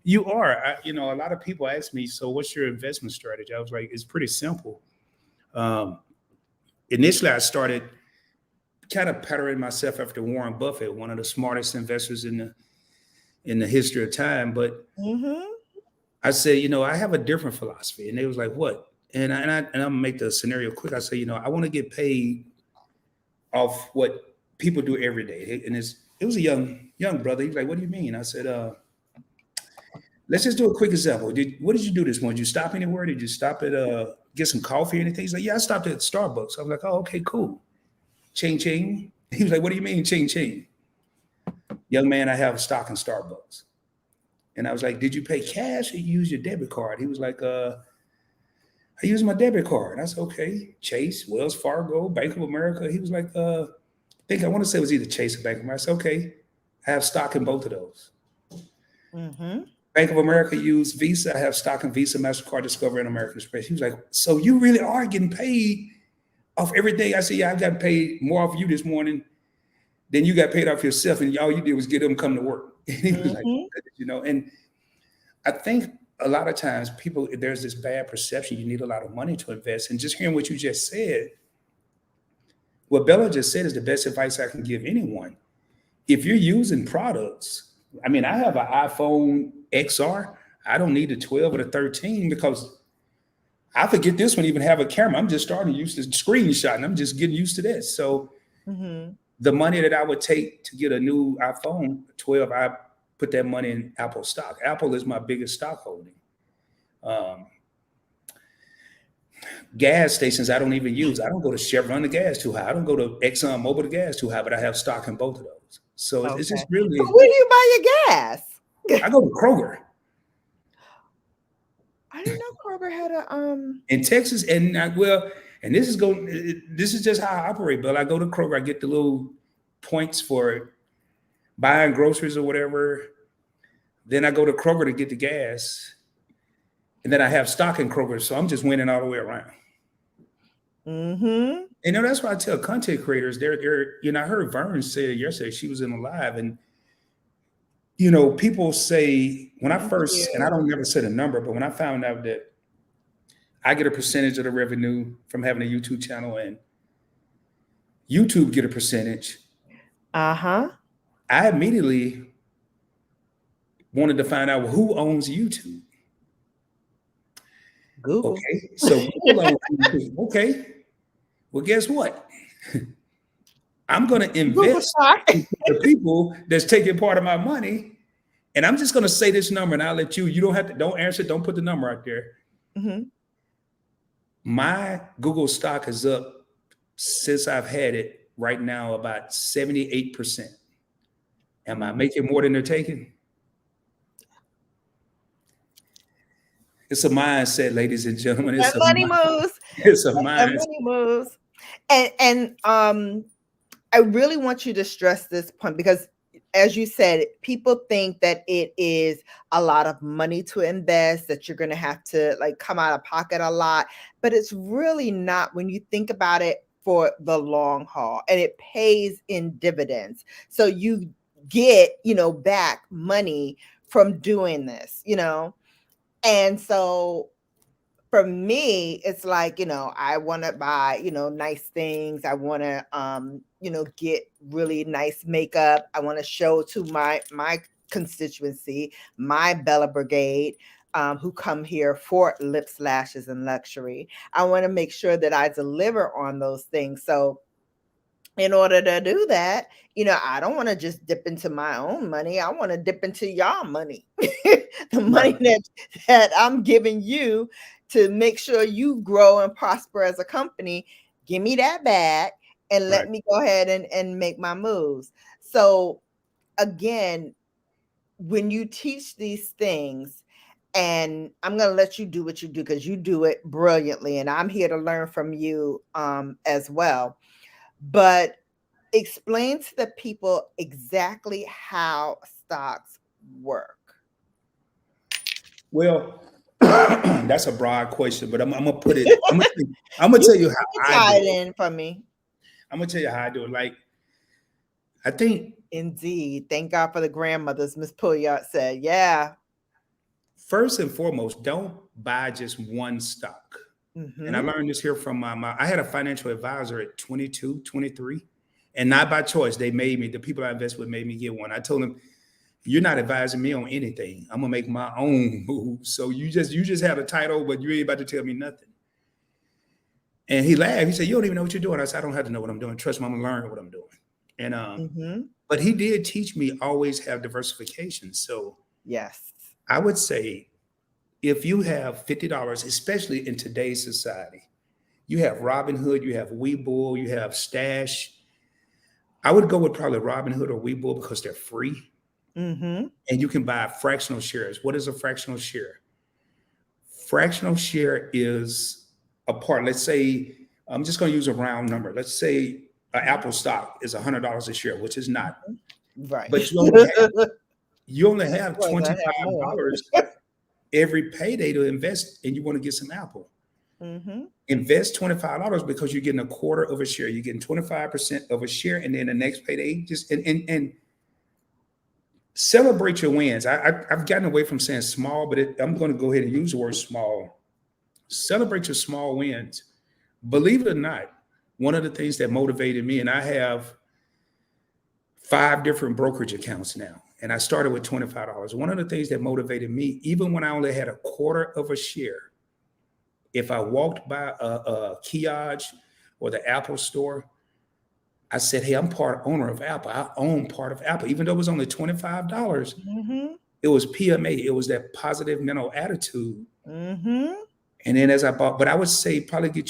you are. A lot of people ask me, so what's your investment strategy? I was like, it's pretty simple. Um, Initially, I started kind of patterning myself after Warren Buffett, one of the smartest investors in the history of time. But Mm-hmm. I said, I have a different philosophy, and they was like, what? And I'm gonna make the scenario quick. I say, I want to get paid off what people do every day. And it was a young brother. He was like, what do you mean? I said, let's just do a quick example. What did you do this morning? Did you stop anywhere? Did you stop at get some coffee or anything? He's like, yeah, I stopped at Starbucks. I was like, oh, okay, cool. Ching ching. He was like, what do you mean, ching ching? Young man, I have stock in Starbucks. And I was like, did you pay cash or you use your debit card? He was like, I use my debit card. I said, okay, Chase, Wells Fargo, Bank of America. He was like, I want to say it was either Chase or Bank of America. I said, okay, I have stock in both of those. Mm-hmm. Bank of America used Visa. I have stock in Visa, MasterCard, Discover, and American Express. He was like, so you really are getting paid off everything? I said, yeah, I got paid more off you this morning than you got paid off yourself. And all you did was get them come to work. And he was like, Mm-hmm. and I think a lot of times there's this bad perception you need a lot of money to invest. And just hearing what you just said, what Bella just said is the best advice I can give anyone. If you're using products, I mean, I have an iPhone XR. I don't need the 12 or the 13 because I forget this one even have a camera. I'm just starting to use the screenshot and I'm just getting used to this. So Mm-hmm. the money that I would take to get a new iPhone 12, I put that money in Apple stock. Apple is my biggest stock holding. Um, Gas stations I don't even use. I don't go to Chevron, the gas too high. I don't go to Exxon Mobil, the gas too high, but I have stock in both of those. So it's Okay. just So really, where do you buy your gas? I go to Kroger I didn't know Kroger had a in Texas, and and this is just how I operate. But I go to Kroger, I get the little points for buying groceries or whatever. Then I go to Kroger to get the gas, and then I have stock in Kroger, so I'm just winning all the way around. mm-hmm. That's why I tell content creators, I heard Vern say it yesterday. She was in a live, and people say when I Thank first, and I you. don't never say the number, but when I found out that I get a percentage of the revenue from having a YouTube channel and YouTube get a percentage, Uh-huh. I immediately wanted to find out, well, who owns YouTube. Google. Okay, so Google owns YouTube. Okay, well, guess what? I'm going to Google invest stock. in the people that's taking part of my money, and I'm just going to say this number, and I'll let you. You don't have to. Don't answer. Don't put the number out there. Mm-hmm. My Google stock is up since I've had it right now about 78%. Am I making more than they're taking? It's a mindset, ladies and gentlemen. That money moves. It's a That mindset. money moves. And I really want you to stress this point because as you said, people think that it is a lot of money to invest, that you're going to have to like come out of pocket a lot, but it's really not when you think about it for the long haul, and it pays in dividends. So you get, back money from doing this. And so for me, it's like, I want to buy, nice things. I want to, get really nice makeup. I want to show to my constituency, my Bella Brigade, who come here for lips, lashes, and luxury. I want to make sure that I deliver on those things. So in order to do that, I don't want to just dip into my own money. I want to dip into y'all money. The money Right, that I'm giving you to make sure you grow and prosper as a company. Give me that bag and right. let me go ahead and make my moves. So again, when you teach these things, and I'm going to let you do what you do because you do it brilliantly, and I'm here to learn from you as well. But explain to the people exactly how stocks work. Well, that's a broad question, but I'm gonna put it. I'm gonna You tell you can how I tie do it it. in for me. I'm gonna tell you how I do it. Like I think Indeed. Thank God for the grandmothers. Miss Pouliot said, yeah. first and foremost, don't buy just one stock. And I Mm-hmm. learned this here from I had a financial advisor at 22, 23, and not by choice. They made me, the people I invest with made me get one. I told them, you're not advising me on anything. I'm gonna make my own moves. So you just have a title, but you ain't about to tell me nothing. And he laughed. He said, you don't even know what you're doing. I said, I don't have to know what I'm doing. Trust me, I'm gonna learn what I'm doing. And Mm-hmm. but he did teach me always have diversification. So Yes. I would say if you have $50, especially in today's society, you have Robinhood, you have Webull, you have Stash. I would go with probably Robinhood or Webull because they're free Mm-hmm. and you can buy fractional shares. What is a fractional share? Fractional share is a part. Let's say I'm just going to use a round number. Let's say an Apple stock is $100 a share, which is not. Right. But you only have Well, I have more. $25 every payday to invest, and you want to get some Apple. Mm-hmm. Invest $25 because you're getting a quarter of a share. You're getting 25% of a share, and then the next payday, just and celebrate your wins. I've gotten away from saying small, but I'm going to go ahead and use the word small. Celebrate your small wins. Believe it or not, one of the things that motivated me, and I have 5 different brokerage accounts now, and I started with $25. One of the things that motivated me, even when I only had a quarter of a share, if I walked by a kiosk or the Apple store, I said, "Hey, I'm part owner of Apple. I own part of Apple, even though it was only $25. Mm-hmm. It was PMA. It was that positive mental attitude." Mm-hmm. And then as I bought, but I would say probably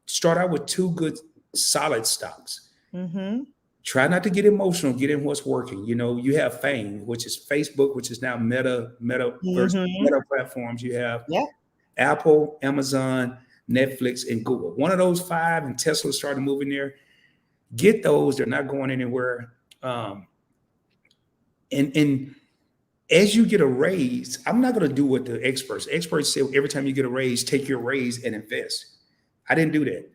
start out with 2 good solid stocks. Mm-hmm. Try not to get emotional. Get in what's working. You have Fame, which is Facebook, which is now Metaverse, Mm-hmm. Meta platforms. You have Yeah. Apple, Amazon, Netflix, and Google. One of those 5, and Tesla started moving there. Get those; they're not going anywhere. Um, and as you get a raise, I'm not going to do what the experts say. Every time you get a raise, take your raise and invest. I didn't do that.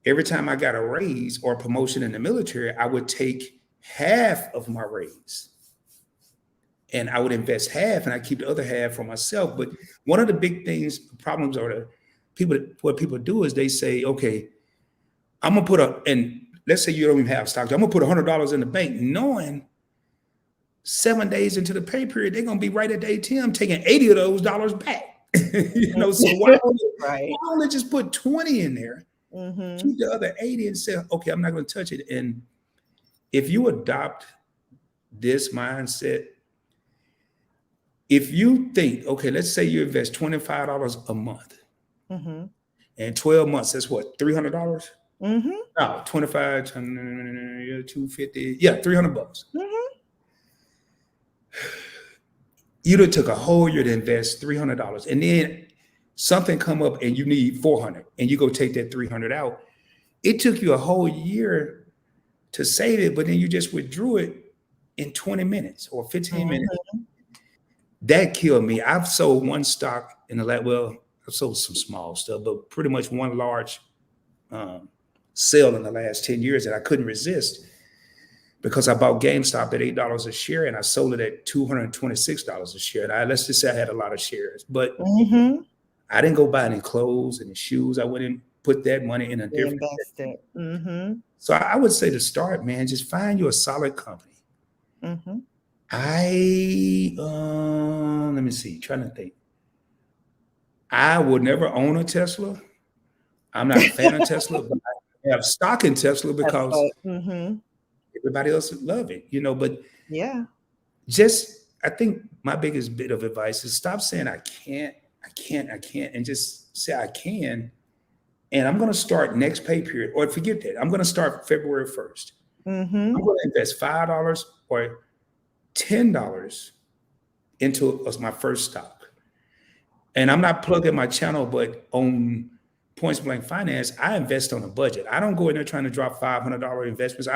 Every time I got a raise or a promotion in the military, I would take half of my raise and I would invest half and I keep the other half for myself. But one of the big things, problems are what people do is they say, okay, I'm gonna and let's say you don't even have stocks. I'm gonna put $100 in the bank, knowing 7 days into the pay period, they're gonna be right at the ATM taking 80 of those dollars back. So why Right. only just put 20 in there, Mm-hmm. keep the other 80 and say, okay, I'm not gonna touch it. And if you adopt this mindset, if you think, okay, let's say you invest $25 a month Mm-hmm. and 12 months, that's what, $300? Mm-hmm. No, 25, 250, yeah, $300. Mm-hmm. You'd have took a whole year to invest $300, and then something come up and you need 400, and you go take that 300 out. It took you a whole year to save it, but then you just withdrew it in 20 minutes or 15 minutes. Mm-hmm. That killed me. I've sold one stock in the last, well, I've sold some small stuff, but pretty much one large um, sale in the last 10 years that I couldn't resist. because I bought GameStop at $8 a share and I sold it at $226 a share. And let's just say I had a lot of shares, but Mm-hmm. I didn't go buy any clothes and shoes. I wouldn't put that money in a different. Reinvested. Mm-hmm. So I would say to start, man, just find you a solid company. Mm-hmm. Let me see, trying to think. I would never own a Tesla. I'm not a fan of Tesla, but I have stock in Tesla That's because what. Mm-hmm. everybody else would love it, but Yeah. just I think my biggest bit of advice is stop saying I can't, I can't, I can't, and just say I can. And I'm going to start next pay period, or forget that. I'm going to start February 1st. Mm-hmm. I'm going to invest $5 or $10 into as my first stock. And I'm not plugging my channel, but on Points Blank Finance, I invest on a budget. I don't go in there trying to drop $500 investments.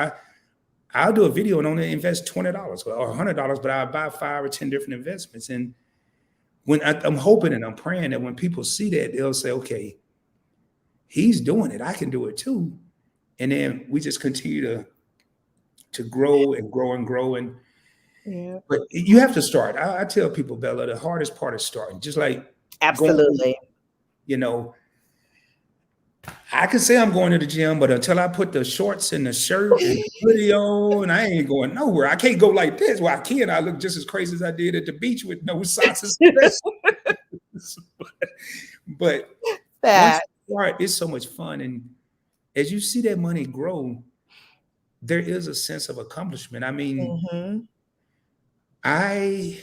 I'll do a video and only invest $20 or $100, but I'll buy 5 or 10 different investments. And when I'm hoping and I'm praying that when people see that, they'll say, okay, he's doing it. I can do it too. And then we just continue to grow and grow and grow. And Yeah. but you have to start. I tell people, Bella, the hardest part is starting. Just like going, Absolutely. you know, I can say I'm going to the gym, but until I put the shorts and the shirt and the hoodie on, I ain't going nowhere. I can't go like this. Well, I can. I look just as crazy as I did at the beach with no socks and sweats. But once That. you start, it's so much fun. And as you see that money grow, there is a sense of accomplishment. I mean, Mm-hmm. I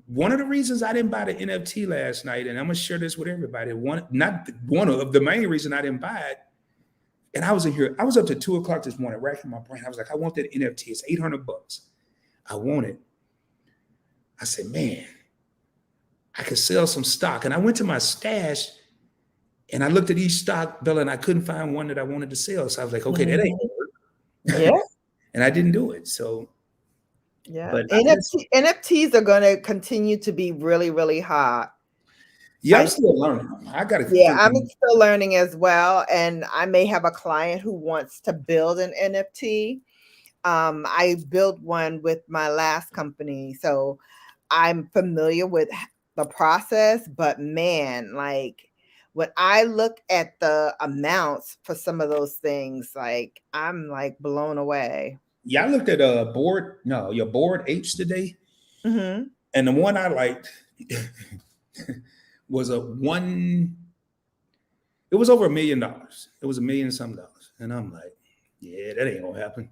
one of the reasons I didn't buy the NFT last night, and I'm gonna share this with everybody. Not one of the main reason I didn't buy it. And I was in here, I was up to 2 o'clock this morning, racking my brain. I was like, I want that NFT. It's $800. I want it. I said, man, I could sell some stock. And I went to my stash and I looked at each stock, Bella, and I couldn't find one that I wanted to sell. So I was like, okay, that ain't gonna Yeah. work. And I didn't do it. So, Yeah. but I guess, NFTs are going to continue to be really, really hot. yeah, I'm still learning. I got to Yeah, think. I'm still learning as well. And I may have a client who wants to build an NFT. I built one with my last company. So I'm familiar with the process, but man, like when I look at the amounts for some of those things, like I'm like blown away. Yeah, I looked at your board H today. Mm-hmm. And the one I liked was a one, it was over $1 million. It was $1 million some dollars. And I'm like, yeah, that ain't gonna happen.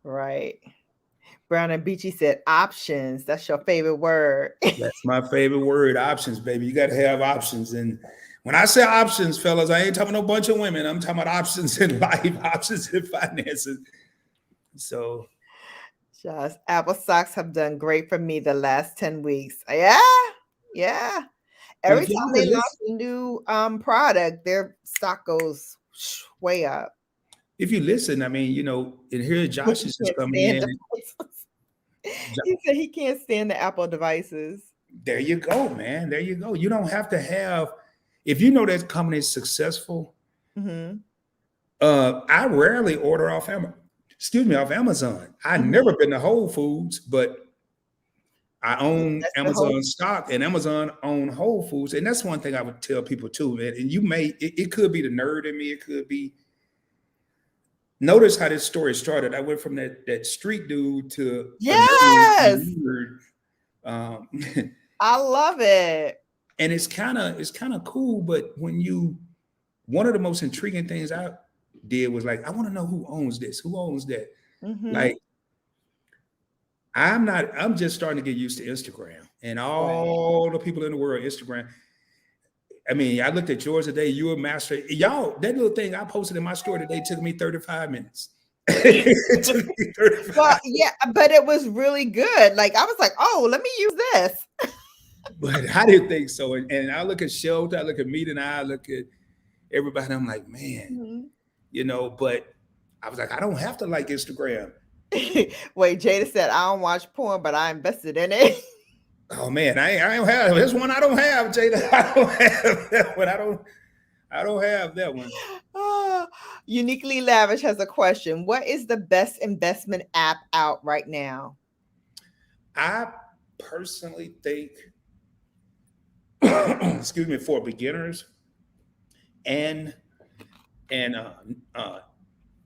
Right. Brown and Beachy said options. That's your favorite word. That's my favorite word, options, baby. You got to have options. And when I say options, fellas, I ain't talking no bunch of women. I'm talking about options in life, options in finances. So, Just Apple stocks have done great for me the last 10 weeks. Yeah. Yeah. and Every if time y'all they would launch listen, a new way their stock goes way up. if you listen, I mean, and here But Josh he is just can't coming stand in. devices. He said he can't stand the Apple devices. There you go, man. There you go. You don't have to have, if you know that company is successful. Mm-hmm. I rarely order off off Amazon. I Mm-hmm. never been to Whole Foods, but I own That's the whole. Amazon stock and Amazon own Whole Foods. And that's one thing I would tell people too, man. And it could be the nerd in me. It could be, notice how this story started. I went from that street dude to a Yes, nerd. Um, I love it. and it's kind of cool. But one of the most intriguing things I did was like, I want to know who owns this, who owns that. Mm-hmm. Like, I'm just starting to get used to Instagram and Right. all the people in the world, Instagram. I mean, I looked at yours today. You a master. Y'all, that little thing I posted in my story today took me 35 minutes. It took me 35. Well, yeah, but it was really good. Like I was like, oh, let me use this. But I didn't think so. And I look at Shelter, I look at Meet and I look at everybody. I'm like, man, Mhm. but I was like, I don't have to like Instagram. Wait, Jada said I don't watch porn, but I invested in it. Oh man, I don't have this one. I don't have Jada. I don't have that one. I don't have that one. Oh, Uniquely Lavish has a question. What is the best investment app out right now? I personally think, excuse me, for beginners and and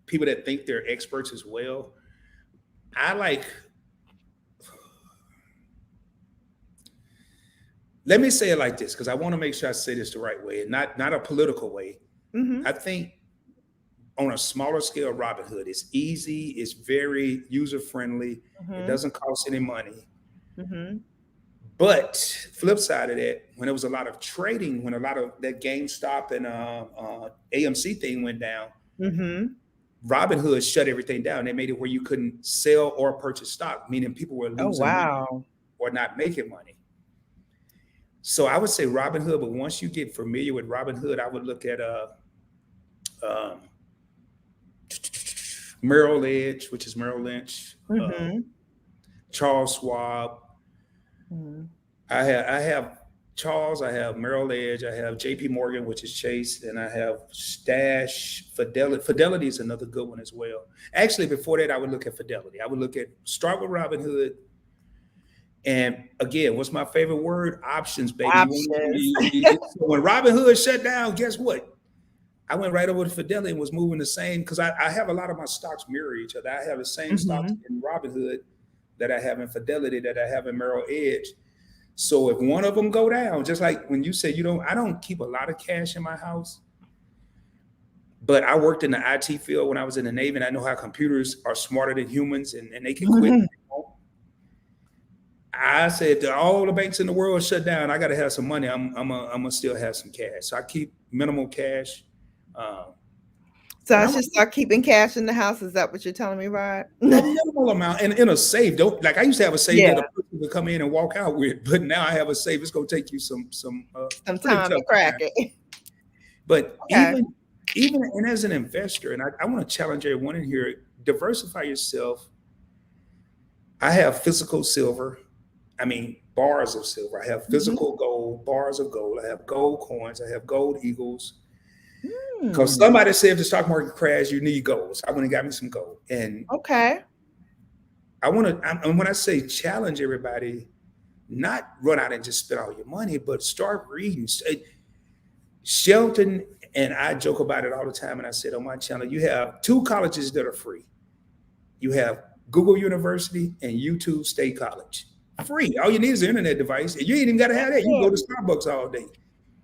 people that think they're experts as well, I like. Let me say it like this because I want to make sure I say this the right way and not a political way. Mm-hmm. I think on a smaller scale, Robinhood is easy. It's very user friendly. It Mm-hmm. doesn't cost any money. Mm-hmm. But flip side of that, when there was a lot of trading, when a lot of that GameStop and AMC thing went down, Mm-hmm. Robinhood shut everything down. They made it where you couldn't sell or purchase stock, meaning people were Oh losing money wow. or not making money. So I would say Robinhood, but once you get familiar with Robinhood, I would look at um, Merrill Edge, which is Merrill Lynch, Mm-hmm. Charles Schwab. Mm-hmm. I have Charles, I have Merrill Edge, I have JP Morgan, which is Chase, and I have Stash, Fidelity. Fidelity is another good one as well. Actually, before that, I would look at Fidelity. I would look at start with Robinhood. And again, what's my favorite word? Options, baby. Options. So when Robinhood shut down, guess what? I went right over to Fidelity and was moving the same because I have a lot of my stocks mirror each other. I have the same stocks Mm-hmm. in Robinhood that I have in Fidelity that I have in Merrill Edge. So if one of them go down, just like when you say you don't, I don't keep a lot of cash in my house, but I worked in the IT field when I was in the Navy, and I know how computers are smarter than humans, and they can quit. I said to all the banks in the world shut down. I got to have some money. I'm gonna still have some cash. So I keep minimal cash. Um, So and I I'm should start keeping cash in the house. Is that what you're telling me, Rod? a minimal amount and in a safe. Don't like I used to have a safe that Yeah. a person would come in and walk out with, but now I have a safe. It's gonna take you some Some pretty time to tough crack time. it. But Okay. even and as an investor, and I want to challenge everyone in here, diversify yourself. I have physical silver. I mean, bars of silver. I have Mm-hmm. physical gold, bars of gold. I have gold coins. I have gold eagles. Because Hmm. somebody said if the stock market crash, you need gold. So I went and got me some gold. And Okay. I want to, and when I say challenge everybody, not run out and just spend all your money, but start reading. Shelton and I joke about it all the time. And I said on my channel, you have two colleges that are free. You have Google University and YouTube State College. Free. All you need is an internet device. And you ain't even got to have That's that. You can it. go to Starbucks all day.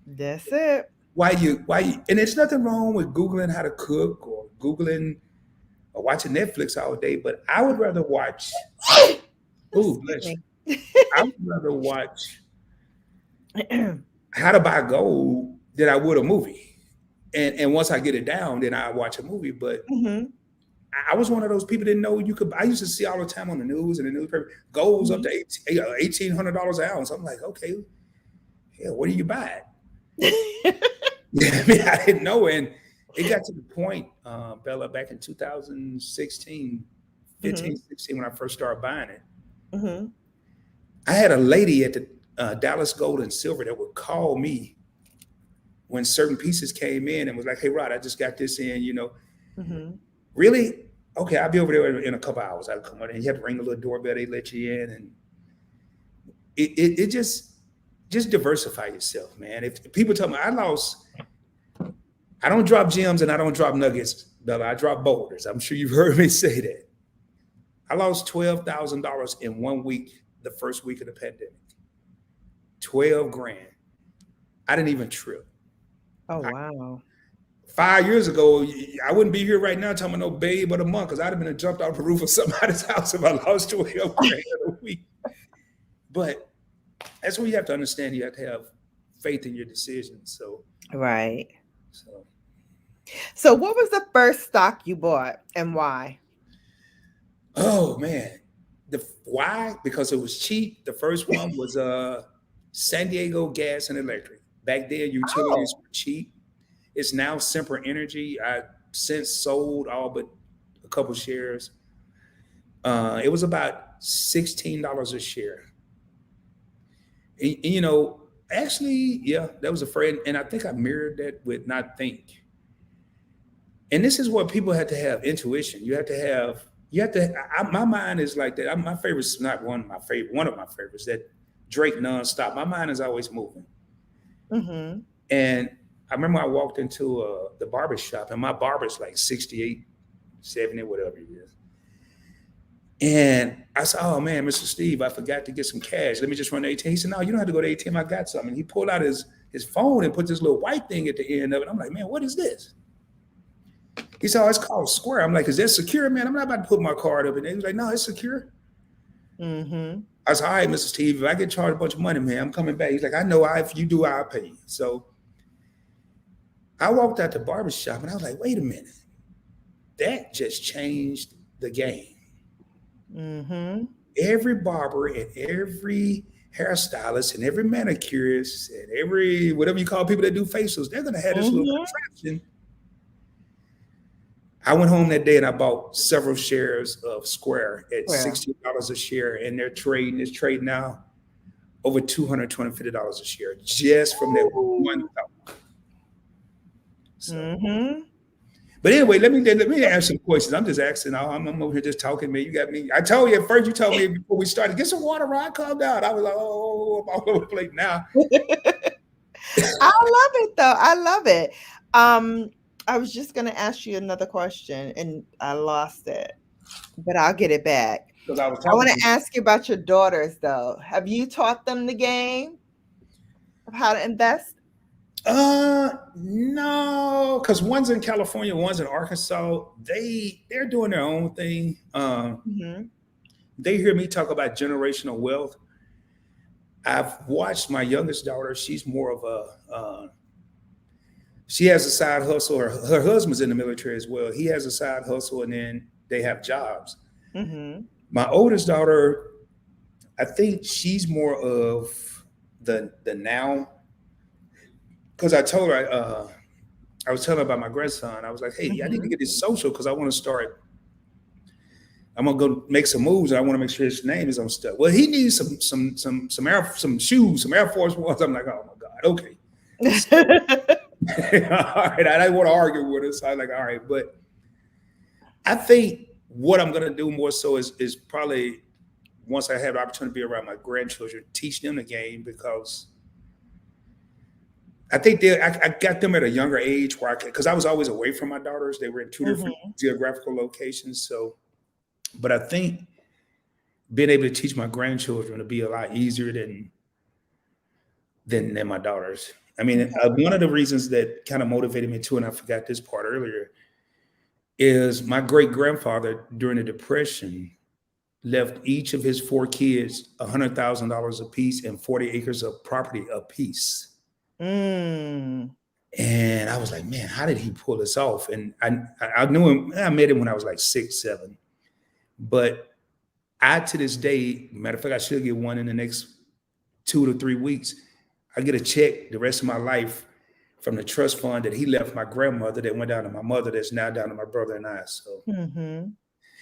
That's it. And there's nothing wrong with Googling how to cook or Googling or watching Netflix all day, but I would rather watch, oh, Excuse bless you. me. I would rather watch how to buy gold than I would a movie. And once I get it down, then I watch a movie. But Hmm. I was one of those people that didn't know you could. I used to see all the time on the news and the newspaper gold's up to $1,800 an ounce. I'm like, okay, yeah, what do you buy? Yeah, I mean, I didn't know, and it got to the point, Bella, back in 2016, Hmm. 15, 16, when I first started buying it. Hmm. I had a lady at the Dallas Gold and Silver that would call me when certain pieces came in and was like, "Hey, Rod, I just got this in. Hmm. Really? Okay, I'll be over there in a couple hours. I'll come out and you have to ring a little doorbell. They let you in, and it just diversify yourself, man. If people tell me I don't drop gems and I don't drop nuggets, Bella. I drop boulders. I'm sure you've heard me say that. I lost $12,000 in 1 week, the first week of the pandemic. 12 grand. I didn't even trip. Oh I, wow. 5 years ago, I wouldn't be here right now talking about no babe but a month because I'd have been jumped off the roof of somebody's house if I lost 12 grand in a week. But that's what you have to understand. You have to have faith in your decisions. Right. So So what was the first stock you bought and why? oh man. Why? Because it was cheap. The first one was San Diego Gas and Electric. Back then, utilities Oh. were cheap. It's now Semper Energy. I since sold all but a couple shares. It was about $16 a share. Actually, yeah, that was a friend, and I think I mirrored that with not think. And this is what people have to have intuition. You have to, my mind is like that. My favorite's not one of my favorites, that Drake nonstop. My mind is always moving. Mm-hmm. And I remember I walked into the barber shop, and my barber's like 68, 70, whatever it is. And I said, "Oh man, Mr. Steve, I forgot to get some cash. Let me just run the ATM." He said, "No, you don't have to go to ATM. I got something." And he pulled out his phone and put this little white thing at the end of it. I'm like, "Man, what is this?" He said, "Oh, it's called Square." I'm like, "Is that secure, man? I'm not about to put my card up in there." He was like, "No, it's secure." Mm-hmm. I said, "All right, Mr. Steve, if I get charged a bunch of money, man, I'm coming back." He's like, "I know. If you do, I'll pay you." So I walked out the barber shop, and I was like, "Wait a minute, that just changed the game." Mm-hmm. Every barber and every hairstylist and every manicurist and every whatever you call people that do facials, they're gonna have this little Mm-hmm. contraption. I went home that day and I bought several shares of Square at Well. $60 a share, and is trading now over $250 a share just from that one thought. So, Mm-hmm. but anyway, let me ask some questions. I'm just asking. I'm over here just talking, man. You got me. I told you at first. You told me before we started, get some water, Rod. Calm down. I was like, oh, I'm all over the place now. I love it though. I love it. Um, I was just gonna ask you another question and I lost it, but I'll get it back. Because I was I talking want to to ask you about your daughters though. Have you taught them the game of how to invest? no, because one's in California, one's in Arkansas. They're doing their own thing. Mm-hmm. They hear me talk about generational wealth. I've watched my youngest daughter. She's more of she has a side hustle. Her husband's in the military as well. He has a side hustle, and then they have jobs. Mm-hmm. My oldest daughter, I think she's more of the now, because I told her I was telling her about my grandson. I was like, "Hey, I need to Mm-hmm. get this social because I want to start. I'm gonna go make some moves, and I want to make sure his name is on stuff. Well, he needs some shoes, some Air Force Ones." I'm like, "Oh my God, okay." So, all right, I didn't want to argue with her, so I was like, "All right," but I think what I'm gonna do more so is probably once I have the opportunity to be around my grandchildren, teach them the game, because I think I got them at a younger age where because I was always away from my daughters. They were in two different Mm-hmm. geographical locations. So, but I think being able to teach my grandchildren to be a lot easier than my daughters. I mean, Okay. one of the reasons that kind of motivated me too, and I forgot this part earlier, is my great grandfather during the Depression left each of his four kids $100,000 apiece and 40 acres of property apiece. Mm. And I was like, man, how did he pull this off? And I knew him. I met him when I was like 6, 7. But I to this day, matter of fact, I should get one in the next 2 to 3 weeks. I get a check the rest of my life from the trust fund that he left my grandmother, that went down to my mother, that's now down to my brother and I. Mm-hmm.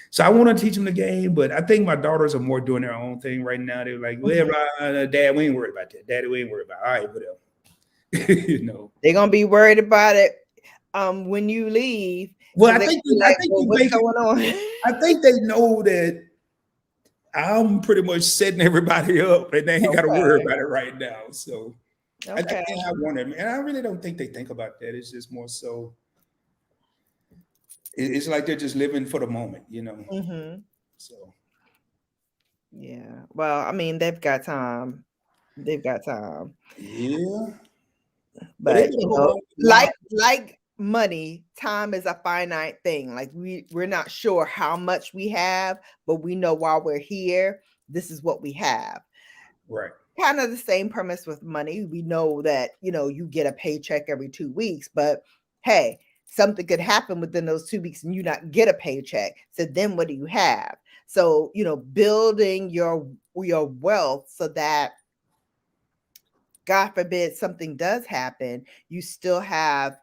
So I want to teach them the game, but I think my daughters are more doing their own thing right now. They're like, well, Mm-hmm. Dad, we ain't worried about that. Daddy, we ain't worried about it. All right, whatever. you know. They're gonna be worried about it when you leave Well, because they're gonna be I like, think well, you what's make it. going on? I think they know that I'm pretty much setting everybody up, and they ain't got to worry Okay. about it right now. So I Okay. can't have one of them, and I really don't think they think about that. It's just more so. It's like they're just living for the moment, you know. Mm-hmm. So Yeah. Well, I mean, they've got time. They've got time. yeah, but they But got a whole lot. like money, time is a finite thing. Like we're not sure how much we have, but we know while we're here, this is what we have. Right, Kind of the same premise with money. We know that, you get a paycheck every 2 weeks, but hey, something could happen within those 2 weeks and you not get a paycheck. So then what do you have? So, building your wealth so that God forbid something does happen, you still have,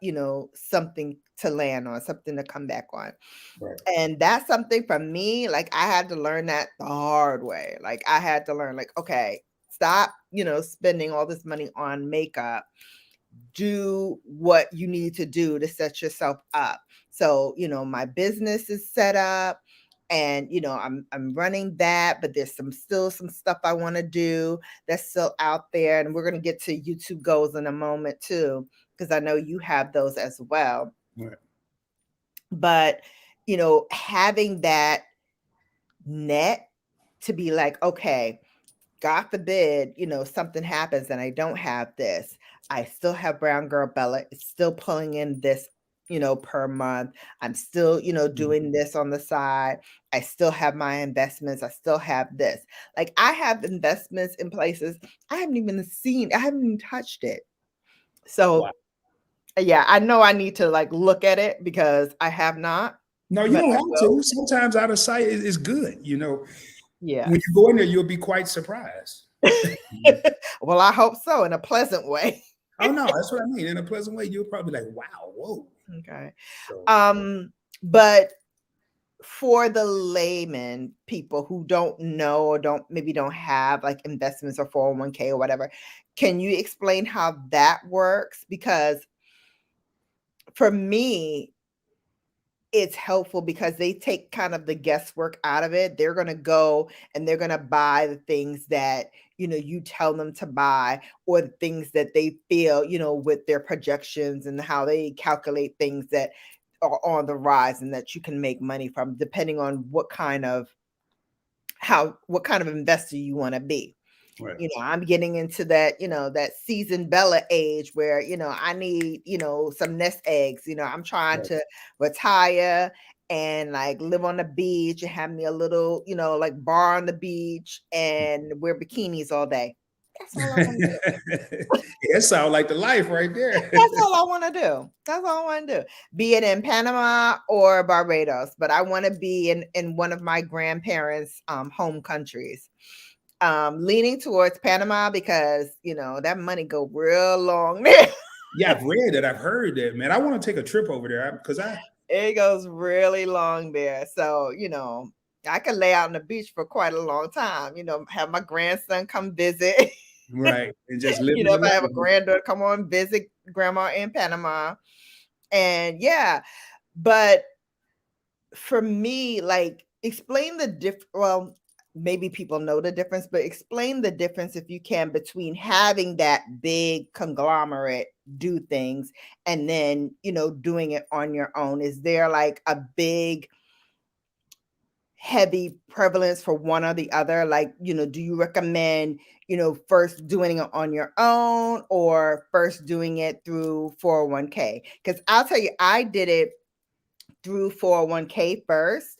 something to land on, something to come back on. right, And that's something for me, like I had to learn that the hard way. Like I had to learn, like, okay, stop, spending all this money on makeup do what you need to do to set yourself up. So, my business is set up, and I'm running that, but there's still some stuff I want to do that's still out there, and we're going to get to YouTube goals in a moment too, because I know you have those as well. Right. But, having that net to be like, okay, God forbid, something happens and I don't have this. I still have Brown Girl Bella. It's still pulling in this, per month. I'm still, doing this on the side. I still have my investments. I still have this. Like, I have investments in places I haven't even seen. I haven't even touched it. Wow. So yeah, I know I need to like look at it because I have not, No, you but don't I have will. to. Sometimes out of sight is good. When Yes. you go in there, you'll be quite surprised. Well, I hope so, in a pleasant way. Oh no, that's what I mean. In a pleasant way, you'll probably like, wow, whoa. Okay. So But for the layman, people who don't know or don't have like investments or 401k or whatever, can you explain how that works? Because for me, it's helpful because they take kind of the guesswork out of it. They're going to go and they're going to buy the things that, you tell them to buy, or the things that they feel, with their projections and how they calculate things that are on the rise and that you can make money from, depending on what kind of investor you want to be. right, I'm getting into that, that seasoned Bella age where, I need, some nest eggs. I'm trying right. to retire and like live on the beach and have me a little, like bar on the beach and wear bikinis all day. That's all I want to do. Yeah, that sounds like the life right there. That's all I want to do. That's all I want to do. Be it in Panama or Barbados, but I want to be in one of my grandparents' home countries. Leaning towards Panama because that money go real long there. Yeah, I've read that. I've heard that, man. I want to take a trip over there because It goes really long there. So, I could lay out on the beach for quite a long time, have my grandson come visit. right, and just living If the I have a life. granddaughter come on visit grandma in Panama. And yeah, but for me, like, explain the well, maybe people know the difference, but explain the difference if you can between having that big conglomerate do things and then, doing it on your own. Is there like a big heavy prevalence for one or the other? Like, do you recommend, first doing it on your own or first doing it through 401k? Because I'll tell you, I did it through 401k first,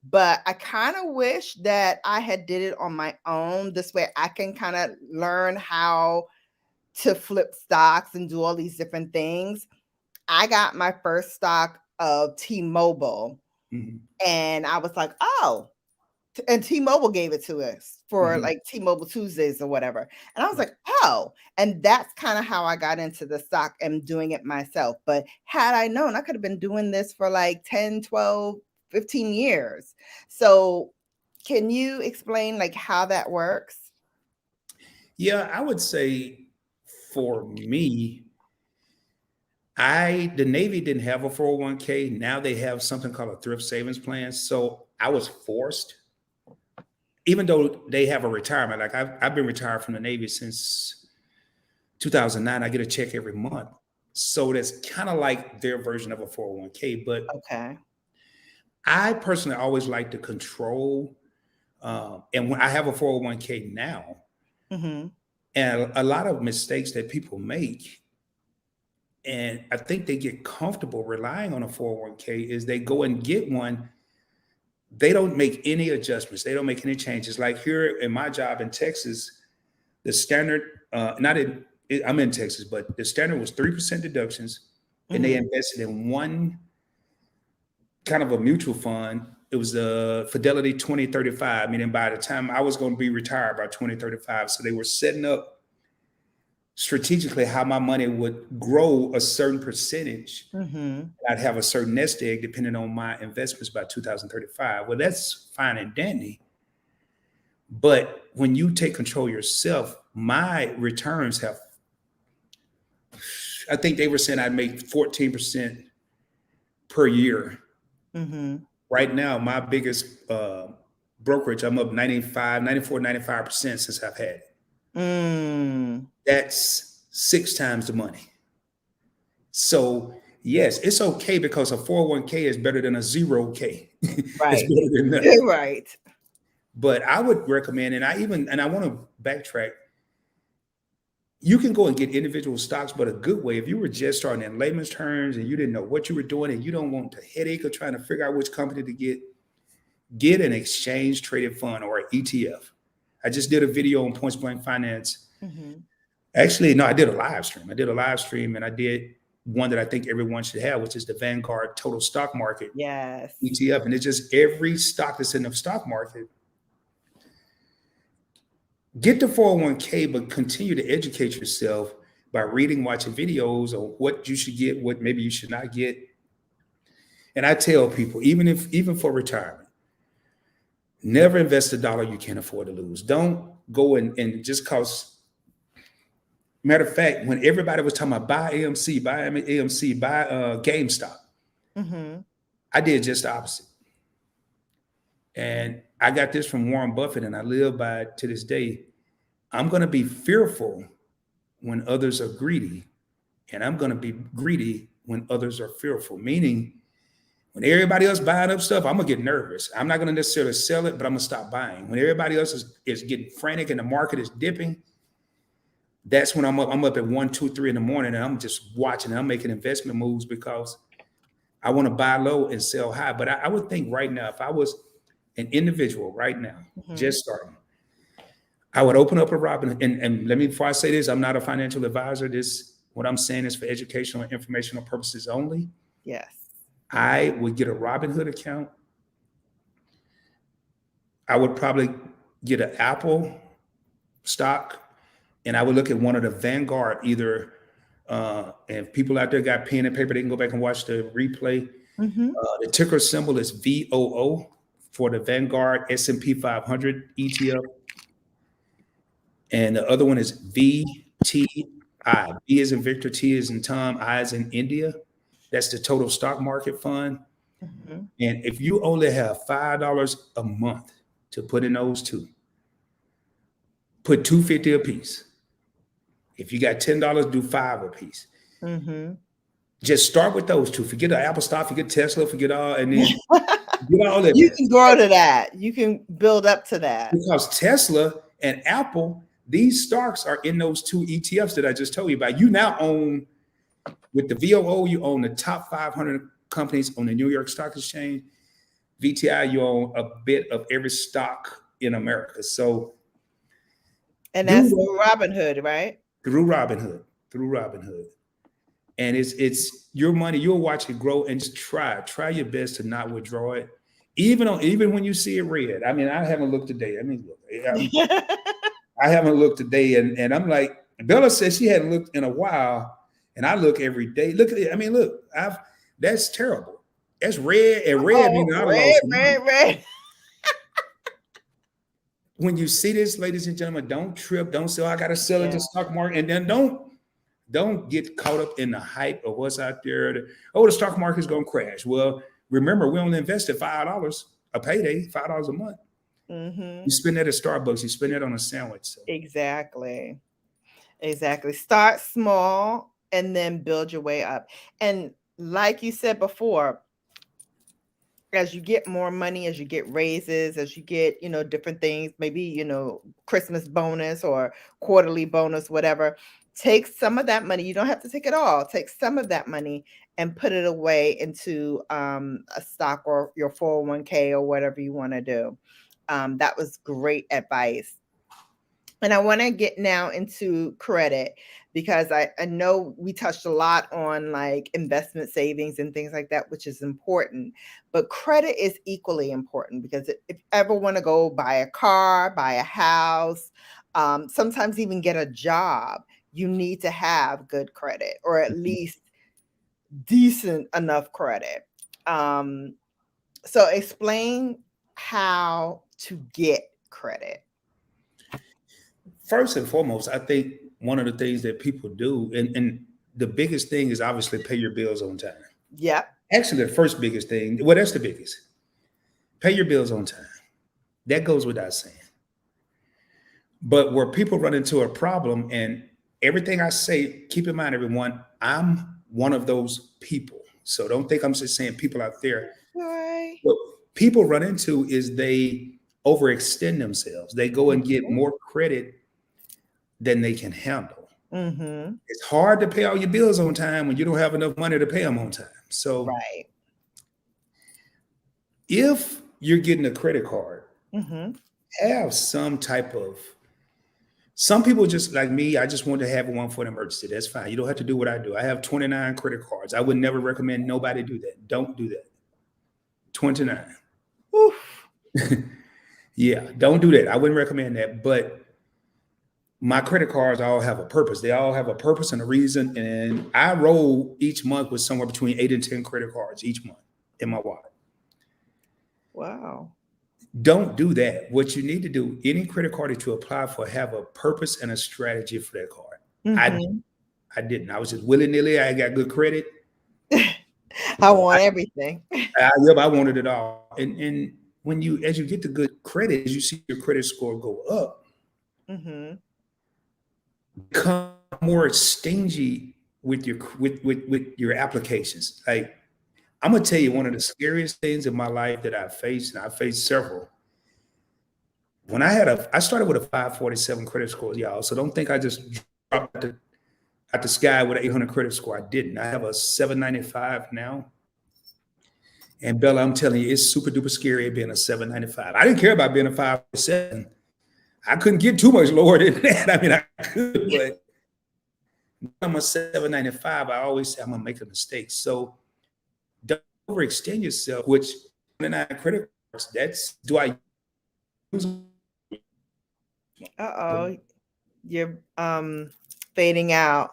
but I kind of wish that I had did it on my own. This way I can kind of learn how to flip stocks and do all these different things. I got my first stock of T-Mobile Mhm, and I was like, oh, and T-Mobile gave it to us for mhm, like T-Mobile Tuesdays or whatever. And I was right. like, oh, and that's kind of how I got into the stock and doing it myself. But had I known, I could have been doing this for like 10, 12, 15 years. So can you explain like how that works? Yeah, I would say for me, the Navy didn't have a 401k. Now they have something called a thrift savings plan. So I was forced, even though they have a retirement. Like I've been retired from the Navy since 2009. I get a check every month. So that's kind of like their version of a 401k. But Okay. I personally always like to control. And when I have a 401k now, Mm-hmm. and a lot of mistakes that people make, and I think they get comfortable relying on a 401k, is they go and get one. They don't make any adjustments. They don't make any changes. Like here in my job in Texas, the standard, not in, I'm in Texas, but the standard was 3% deductions, and they Mm-hmm. invested in one kind of a mutual fund. It was the Fidelity 2035, meaning by the time I was going to be retired by 2035. So they were setting up strategically how my money would grow a certain percentage. Mm-hmm. I'd have a certain nest egg depending on my investments by 2035. Well, that's fine and dandy. But when you take control yourself, my returns have, I think they were saying I'd make 14% per year. Mm-hmm. Right now, my biggest brokerage, I'm up 95, 94, 95% since I've had it. Mm. That's 6 times the money. So yes, it's okay because a 401k is better than a 0K. It's Right. better than nothing. Right. But I would recommend, and I want to backtrack. You can go and get individual stocks, but a good way, if you were just starting in layman's terms and you didn't know what you were doing and you don't want the headache of trying to figure out which company to get an exchange traded fund or an ETF. I just did a video on Points Blank Finance. Mm-hmm. Actually, no, I did a live stream. I did a live stream and I did one that I think everyone should have, which is the Vanguard Total Stock Market Yes. ETF. And it's just every stock that's in the stock market. Get the 401k, but continue to educate yourself by reading, watching videos on what you should get, what maybe you should not get. And I tell people, even for retirement, never invest a dollar you can't afford to lose. Don't go and just cause. Matter of fact, when everybody was talking about buy AMC, buy GameStop, Mm-hmm. I did just the opposite. And I got this from Warren Buffett, and I live by it to this day. I'm going to be fearful when others are greedy, and I'm going to be greedy when others are fearful. Meaning, when everybody else buying up stuff, I'm gonna get nervous. I'm not gonna necessarily sell it, but I'm gonna stop buying. When everybody else is getting frantic and the market is dipping, that's when I'm up. I'm up at 1, 2, 3 in the morning, and I'm just watching. I'm making investment moves because I want to buy low and sell high. But I would think right now, if I was an individual right now, Mm-hmm. just starting, I would open up a Robinhood. And let me, before I say this, I'm not a financial advisor. What I'm saying is for educational and informational purposes only. Yes. I would get a Robinhood account. I would probably get an Apple stock, and I would look at one of the Vanguard, either and if people out there got pen and paper, they can go back and watch the replay. Mm-hmm. The ticker symbol is VOO for the Vanguard S&P 500 ETF, and the other one is VTI. V is in Victor, T is in Tom, I is in India. That's the total stock market fund. Mm-hmm. And if you only have $5 a month to put in those two, put $2.50 a piece. If you got $10, do $5 a piece. Mm-hmm. Just start with those two. Forget the Apple stock, forget Tesla, forget all, and then get all that. You can grow to that. You can build up to that. Because Tesla and Apple, these stocks are in those two ETFs that I just told you about. You now own, with the VOO, you own the top 500 companies on the New York Stock Exchange. VTI, you own a bit of every stock in America. So, And that's Robinhood, right? through Robinhood. And it's your money. You'll watch it grow, and just try your best to not withdraw it, even when you see it red. I mean, I haven't looked today. I mean, look, I haven't looked today, and I'm like, Bella said she hadn't looked in a while, and I look every day. Look at it. I mean, look, that's terrible. That's red, and red means I lost money. Red. When you see this, ladies and gentlemen, don't trip. Don't say, oh, I got to sell into stock market, and then don't get caught up in the hype of what's out there. Oh, the stock market's going to crash. Well, remember, we only invested $5 a payday, $5 a month. Mm-hmm. You spend that at Starbucks. You spend that on a sandwich. So. Exactly. Start small and then build your way up. And like you said before, as you get more money, as you get raises, as you get, different things, maybe, Christmas bonus or quarterly bonus, whatever, take some of that money. You don't have to take it all. Take some of that money and put it away into a stock or your 401k or whatever you want to do. That was great advice. And I want to get now into credit, because I know we touched a lot on like investment savings and things like that, which is important. But credit is equally important, because if you ever want to go buy a car, buy a house, sometimes even get a job, you need to have good credit, or at least decent enough credit. So explain how to get credit. First and foremost, I think one of the things that people do, and the biggest thing is obviously pay your bills on time. Yep. Actually, the first biggest thing, well, that's the biggest. Pay your bills on time. That goes without saying. But where people run into a problem, and everything I say, keep in mind, everyone, I'm one of those people. So don't think I'm just saying people out there. Right. What people run into is they overextend themselves. They go and get more credit than they can handle. Mm-hmm. It's hard to pay all your bills on time when you don't have enough money to pay them on time. So Right. if you're getting a credit card, Mm-hmm. have some type of, some people just like me, I just want to have one for an emergency. That's fine. You don't have to do what I do. I have 29 credit cards. I would never recommend nobody do that. Don't do that. 29. Oof. Yeah, don't do that. I wouldn't recommend that. But my credit cards all have a purpose. They all have a purpose and a reason. And I roll each month with somewhere between 8 and 10 credit cards each month in my wallet. Wow. Don't do that. What you need to do, any credit card that you apply for, have a purpose and a strategy for that card. Mm-hmm. I didn't. I was just willy-nilly. I got good credit. I want everything. Yep, I wanted it all. And when you, as you get the good credit, as you see your credit score go up, Mm-hmm. become more stingy with your with your applications. Like, I'm gonna tell you one of the scariest things in my life that I faced, and I faced several. When I started with a 547 credit score, y'all. So don't think I just dropped out the sky with an 800 credit score. I didn't. I have a 795 now. And Bella, I'm telling you, it's super duper scary being a 795. I didn't care about being a 547. I couldn't get too much lower than that. I mean, I could, but I'm a 795. I always say I'm gonna make a mistake. So don't overextend yourself, which 29 credit cards, that's do I use Uh-oh. You're fading out.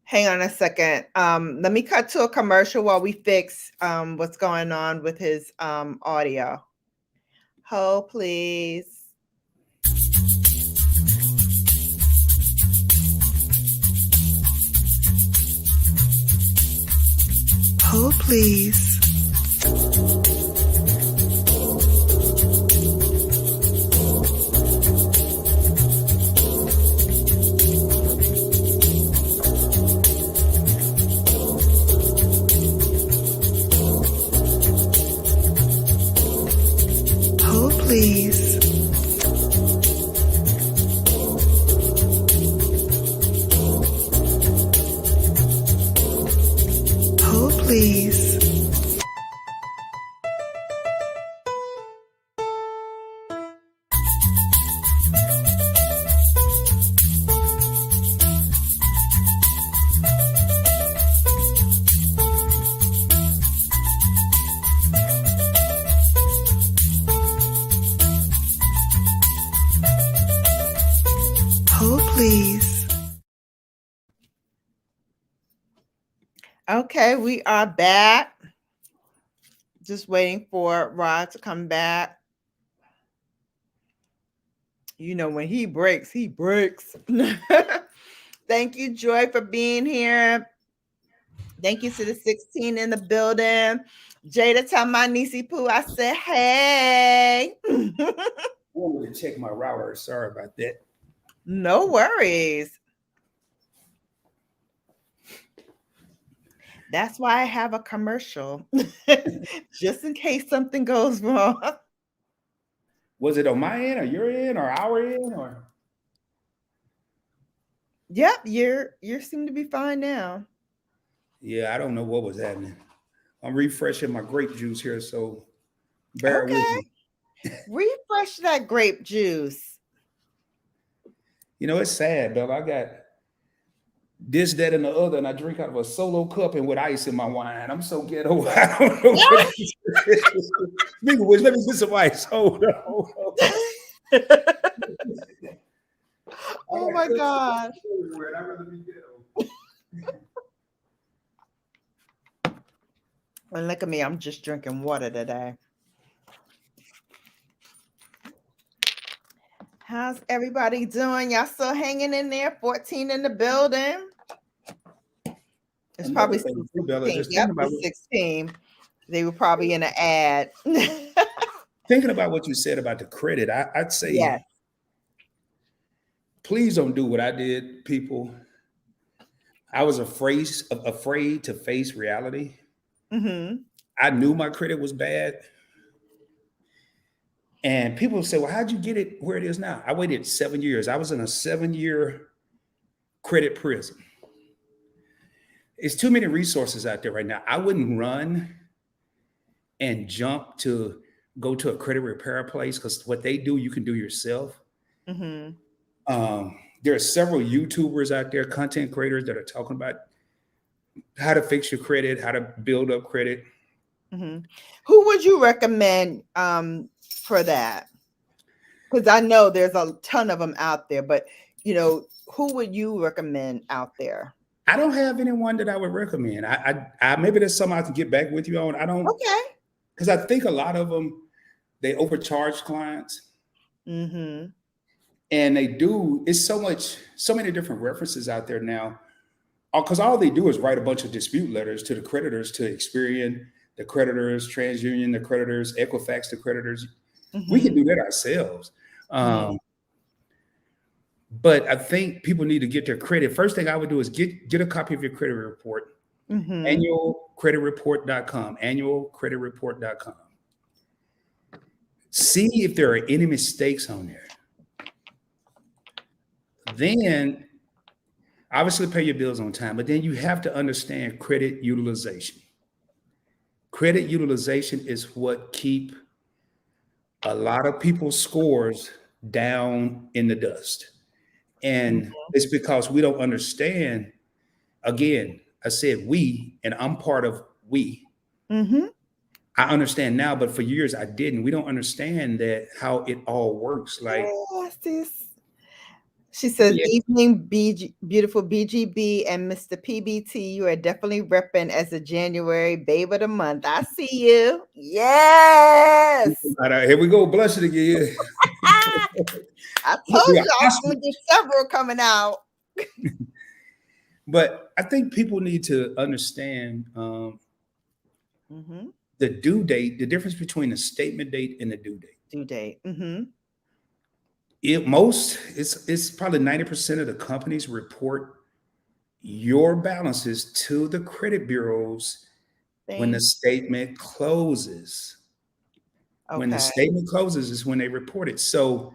Hang on a second. Let me cut to a commercial while we fix what's going on with his audio. Hold, please. Hold, please. Hold, please. Hold, please. Hold, please. Okay, we are back. Just waiting for Rod to come back. You know, when he breaks, he breaks. Thank you, Joy, for being here. Thank you to the 16 in the building. Jada, tell my niecey Pooh I said, hey. I wanted to check my router. Sorry about that. No worries. That's why I have a commercial, just in case something goes wrong. Was it on my end or your end or our end or? Yep, you seem to be fine now. Yeah, I don't know what was happening. I'm refreshing my grape juice here, so bear with Okay. me. Refresh that grape juice. You know, it's sad, Bella. I got this, that, and the other, and I drink out of a solo cup and with ice in my wine. I'm so ghetto. I don't know what. Speaking of which, let me get some ice. Hold on. Oh my God. I'd rather be ghetto. And look at me, I'm just drinking water today. How's everybody doing? Y'all still hanging in there? 14 in the building. It's Another probably thing still too, Bella, 16. just Yep, it's 16. They were probably in an ad. thinking about what you said about the credit, I'd Yes. say, please don't do what I did, people. I was afraid to face reality. Mm-hmm. I knew my credit was bad. And people say, well, how'd you get it where it is now? I waited 7 years. I was in a 7 year credit prison. It's too many resources out there right now. I wouldn't run and jump to go to a credit repair place because what they do, you can do yourself. Mm-hmm. There are several YouTubers out there, content creators that are talking about how to fix your credit, how to build up credit. Mm-hmm. Who would you recommend for that? Because I know there's a ton of them out there, but who would you recommend out there? I don't have anyone that I would recommend. I maybe there's some I can get back with you on. I don't, Okay. because I think a lot of them they overcharge clients, Mm-hmm. and they do. It's so many different references out there now. Because all they do is write a bunch of dispute letters to the creditors, to Experian, the creditors, TransUnion, the creditors, Equifax, the creditors. We can Mm-hmm. do that ourselves. Mm-hmm. But I think people need to get their credit. First thing I would do is get a copy of your credit report, Mm-hmm. annualcreditreport.com, annualcreditreport.com. See if there are any mistakes on there. Then obviously pay your bills on time, but then you have to understand credit utilization. Credit utilization is what keep a lot of people's scores down in the dust. And it's because we don't understand. Again, I said we, and I'm part of we. Mm-hmm. I understand now, but for years I didn't. We don't understand that how it all works. Like, Yes, sis. She says, yeah, "Evening, beautiful BGB and Mr. PBT. You are definitely repping as a January babe of the month. I see you. Yes." here we go, blushing again. I told Yeah, you I was going to get several coming out. but I think people need to understand Mm-hmm. the due date, the difference between the statement date and the due date. Due date. Mm-hmm. It's probably 90% of the companies report your balances to the credit bureaus when the Thank. statement closes. When the Okay. statement closes is when they report it. So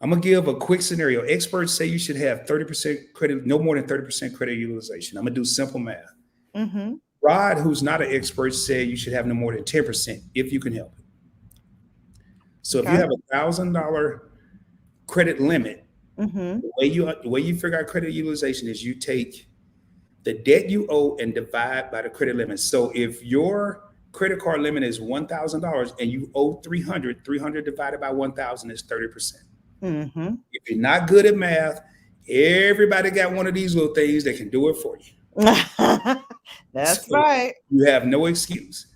I'm gonna give a quick scenario. Experts say you should have 30% credit, no more than 30% credit utilization. I'm gonna do simple math. Mm-hmm. Rod, who's not an expert, said you should have no more than 10% if you can help it. So if you Okay. have $1,000 credit limit, Mm-hmm. the way you figure out credit utilization is you take the debt you owe and divide by the credit limit. So if your credit card limit is $1,000 and you owe 300 divided by 1,000 is 30%. Mm-hmm. If you're not good at math, everybody got one of these little things that can do it for you. That's So right. you have no excuse.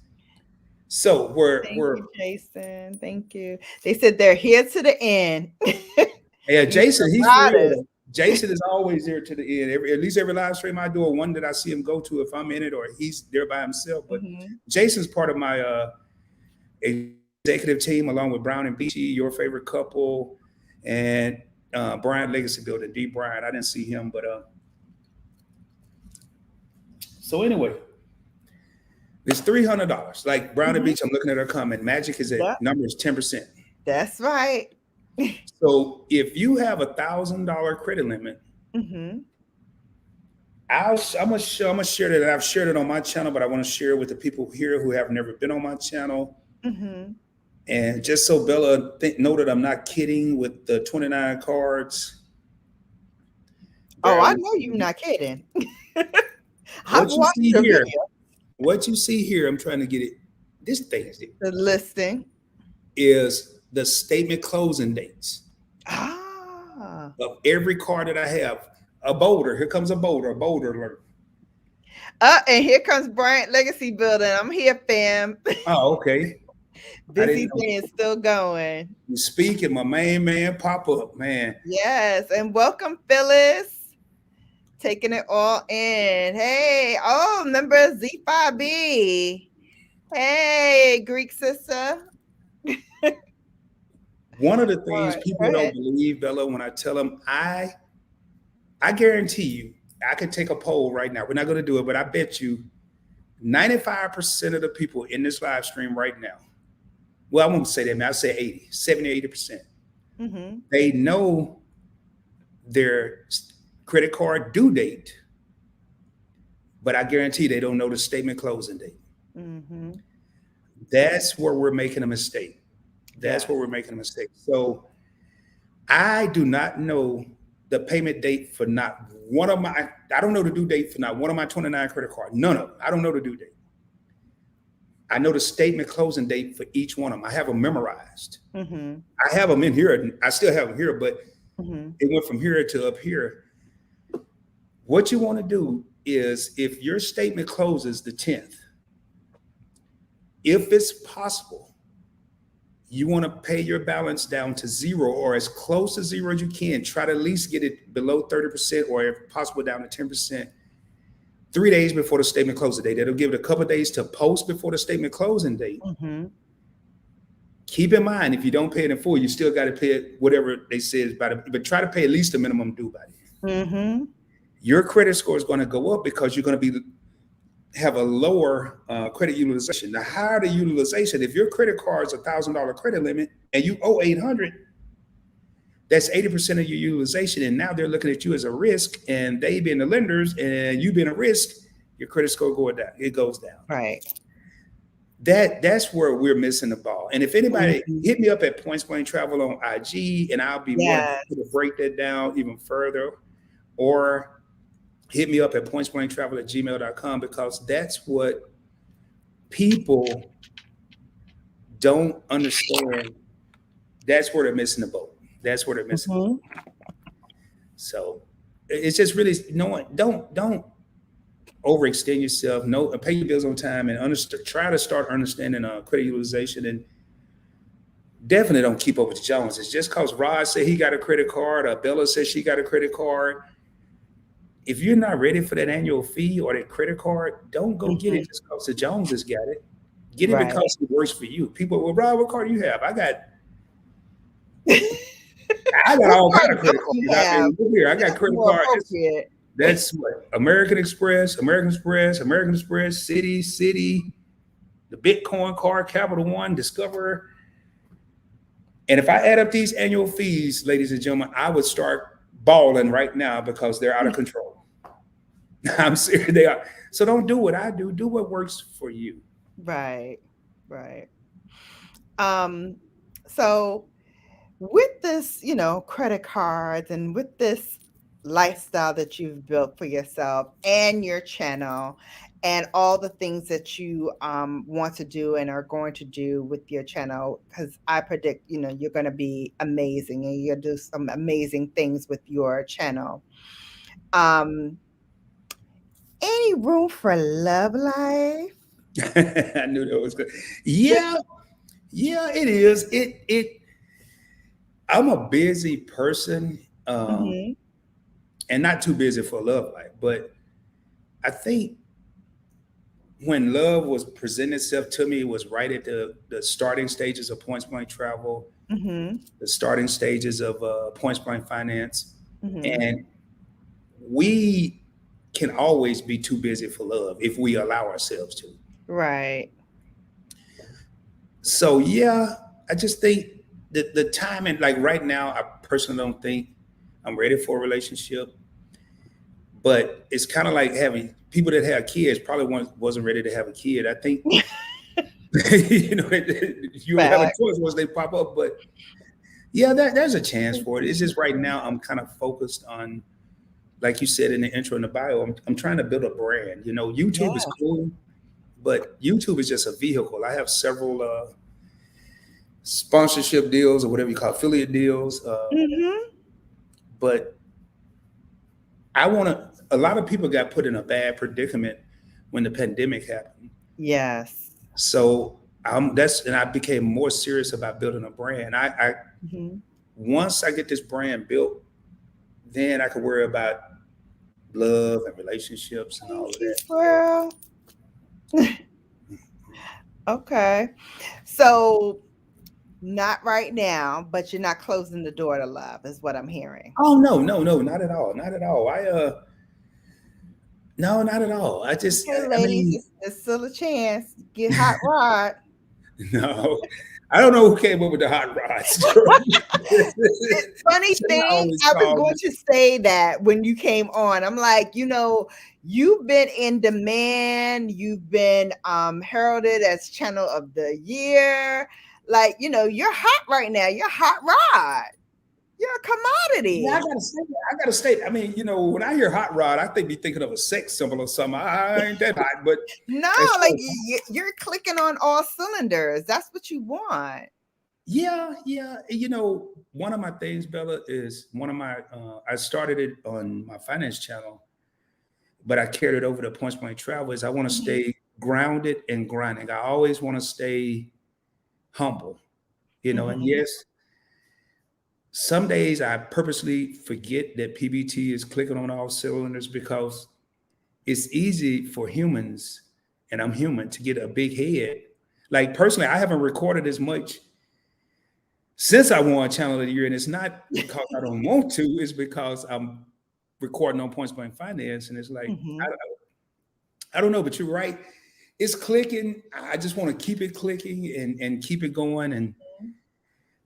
So Thank you, Jason. Thank you. They said they're here to the end. yeah, These Jason, he's for real providers. though. Jason is always there to the end. At least every live stream I do, or one that I see him go to, if I'm in it or he's there by himself. But Mm-hmm. Jason's part of my executive team, along with Brown and Beachy, your favorite couple, and Brian Legacy Builder, D. Brian. I didn't see him, but so anyway, it's $300. Like Brown and Mm-hmm. Beach, I'm looking at her comment. Magic is at Yep. number is 10%. That's right. So if you have $1,000 credit limit, Mm-hmm. I'm gonna share that. I've shared it on my channel, but I want to share it with the people here who have never been on my channel. Mm-hmm. And just so Bella know that I'm not kidding with the 29 cards. Oh, Bear I with know you're me. not kidding. I've What you watched see your here, video. what you see here, I'm trying to get it. This thing The listing. is the statement closing dates Ah. of every card that I have. A boulder. Here comes a boulder alert. And here comes Bryant Legacy Building. I'm here, fam. Oh, okay. I Busy didn't know. day is still going. You speak and my main man pop up, man. Yes. And welcome, Phyllis. Taking it all in. Hey, oh, member Z5B. Hey, Greek sister. One of the All things right, go people don't ahead. believe, Bella, when I tell them, I guarantee you, I could take a poll right now. We're not going to do it, but I bet you 95% of the people in this live stream right now, well, I won't say that, man. I'll say 80, 70, 80%. Mm-hmm. They know their credit card due date, but I guarantee they don't know the statement closing date. Mm-hmm. That's where we're making a mistake. That's where Yes. we're making a mistake. So I do not know the payment date for not one of my, I don't know the due date for not one of my 29 credit cards. None of them. I don't know the due date. I know the statement closing date for each one of them. I have them memorized. Mm-hmm. I have them in here. I still have them here, but Mm-hmm. it went from here to up here. What you want to do is if your statement closes the 10th, if it's possible, you want to pay your balance down to zero or as close to zero as you can. Try to at least get it below 30% or if possible down to 10%. 3 days before the statement closing date. That'll give it a couple of days to post before the statement closing date. Mm-hmm. Keep in mind, if you don't pay it in full, you still got to pay it whatever they say is by the, but try to pay at least the minimum due by then. Mm-hmm. Your credit score is going to go up because you're going to be have a lower credit utilization. The higher the utilization, if your credit card is $1,000 credit limit and you owe 800, that's 80% of your utilization. And now they're looking at you as a risk, and they being the lenders and you being a risk, your credit score going down. It goes down. Right. That's where we're missing the ball. And if anybody Mm-hmm. hit me up at Points Blank Travel on IG, and I'll be more than Yes. happy to break that down even further, or hit me up at pointsblanktravel@gmail.com because that's what people don't understand. That's where they're missing the boat. That's where they're missing the boat. Mm-hmm. So it's just really knowing. Don't overextend yourself. No, pay your bills on time and try to start understanding credit utilization and definitely don't keep up with the Joneses. Just because Rod said he got a credit card or Bella says she got a credit card, if you're not ready for that annual fee or that credit card, don't go get Mm-hmm. it just because the Joneses got it. Get it Right. because it works for you. People, well, Rod, what card do you have? I got What all part kind of credit don't cards. you I have? mean, look here, I got That's credit more cards. appropriate. That's what American Express, American Express, American Express, City, the Bitcoin card, Capital One, Discover. And if I add up these annual fees, ladies and gentlemen, I would start balling right now because they're out of control. I'm serious, they are. So don't do what I do. Do what works for you. Right. Right. Um, so with this, credit cards and with this lifestyle that you've built for yourself and your channel and all the things that you want to do and are going to do with your channel, because I predict, you're going to be amazing and you'll do some amazing things with your channel. Um, any room for love life? I knew that was good. Yeah, yeah, it is. I'm a busy person, Mm-hmm. and not too busy for love life, but I think when love was presenting itself to me, it was right at the starting stages of Points Blank Travel, Mm-hmm. the starting stages of Points Blank Finance, Mm-hmm. and we can always be too busy for love if we allow ourselves to. Right. So yeah, I just think that the timing, like right now, I personally don't think I'm ready for a relationship. But it's kind of like having people that have kids probably wasn't ready to have a kid. I think you have a Fact. choice once they pop up. But yeah, there's a chance for it. It's just right now I'm kind of focused on, like you said in the intro in the bio, I'm trying to build a brand. YouTube is Yeah. cool, but YouTube is just a vehicle. I have several sponsorship deals or whatever you call affiliate deals, Mm-hmm. but I want to. A lot of people got put in a bad predicament when the pandemic happened. Yes. So and I became more serious about building a brand. I Mm-hmm. once I get this brand built, then I can worry about love and relationships and all Thank of you, that. squirrel. Okay. So not right now, but you're not closing the door to love, is what I'm hearing. Oh no, no, no, not at all, not at all. No, not at all. Okay, I ladies, mean, it's still a chance. Get hot rod. no, I don't know who came up with the hot rods. Funny Shay thing, always I was called going me. to say that when you came on. I'm like, you've been in demand, you've been heralded as channel of the year. Like, you're hot right now. You're hot rod. You're a Yeah, I commodity. gotta say, I gotta say. I mean, when I hear hot rod, I think be thinking of a sex symbol or something. I ain't that hot, but No, as far like as, you're clicking on all cylinders. That's what you want. yeah, yeah. One of my things, Bella, is one of my. I started it on my finance channel, but I carried it over to Points Blank Travel. Is I want to Mhm, stay grounded and grinding. I always want to stay humble. And mhm, yes, some days I purposely forget that PBT is clicking on all cylinders because it's easy for humans, and I'm human, to get a big head. Like personally, I haven't recorded as much since I won Channel of the Year, and it's not because I don't want to. It's because I'm recording on Points Blank Finance, and it's like mhm. I don't know, but you're right. It's clicking. I just want to keep it clicking and keep it going. And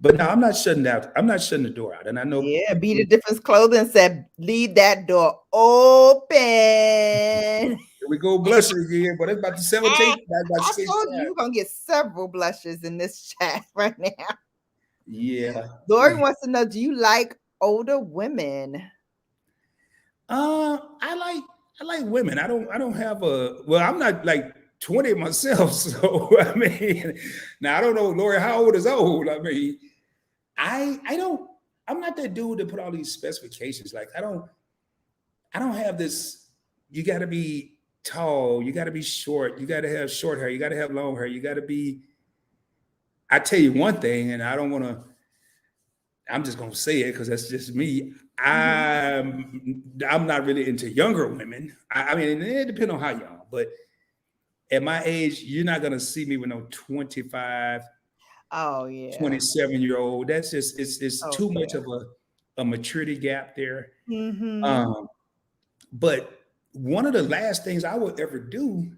but no, I'm not shutting out. I'm not shutting the door out. And I know Yeah, Be people. the Difference Clothing said, leave that door open. Here we go blushing again, but it's about the I 17th, about the sixth told you time. you're gonna get several blushes in this chat right now. Yeah. Lori wants to know, do you like older women? I like women. I don't have a well, I'm not like 20 myself. So I mean, now I don't know, Lori, how old is old? I mean, I don't I'm not that dude that put all these specifications. Like I don't have this, you gotta be tall, you gotta be short, you gotta have short hair, you gotta have long hair, you gotta be I tell you one thing, and I don't wanna I'm just gonna say it because that's just me. Mhm. I'm not really into younger women. I mean, it depends on how young, but at my age, you're not gonna see me with no 25, Oh yeah. 27-year old. That's just it's Oh too much yeah. of a maturity gap there. Mm-hmm. Um, but one of the last things I would ever do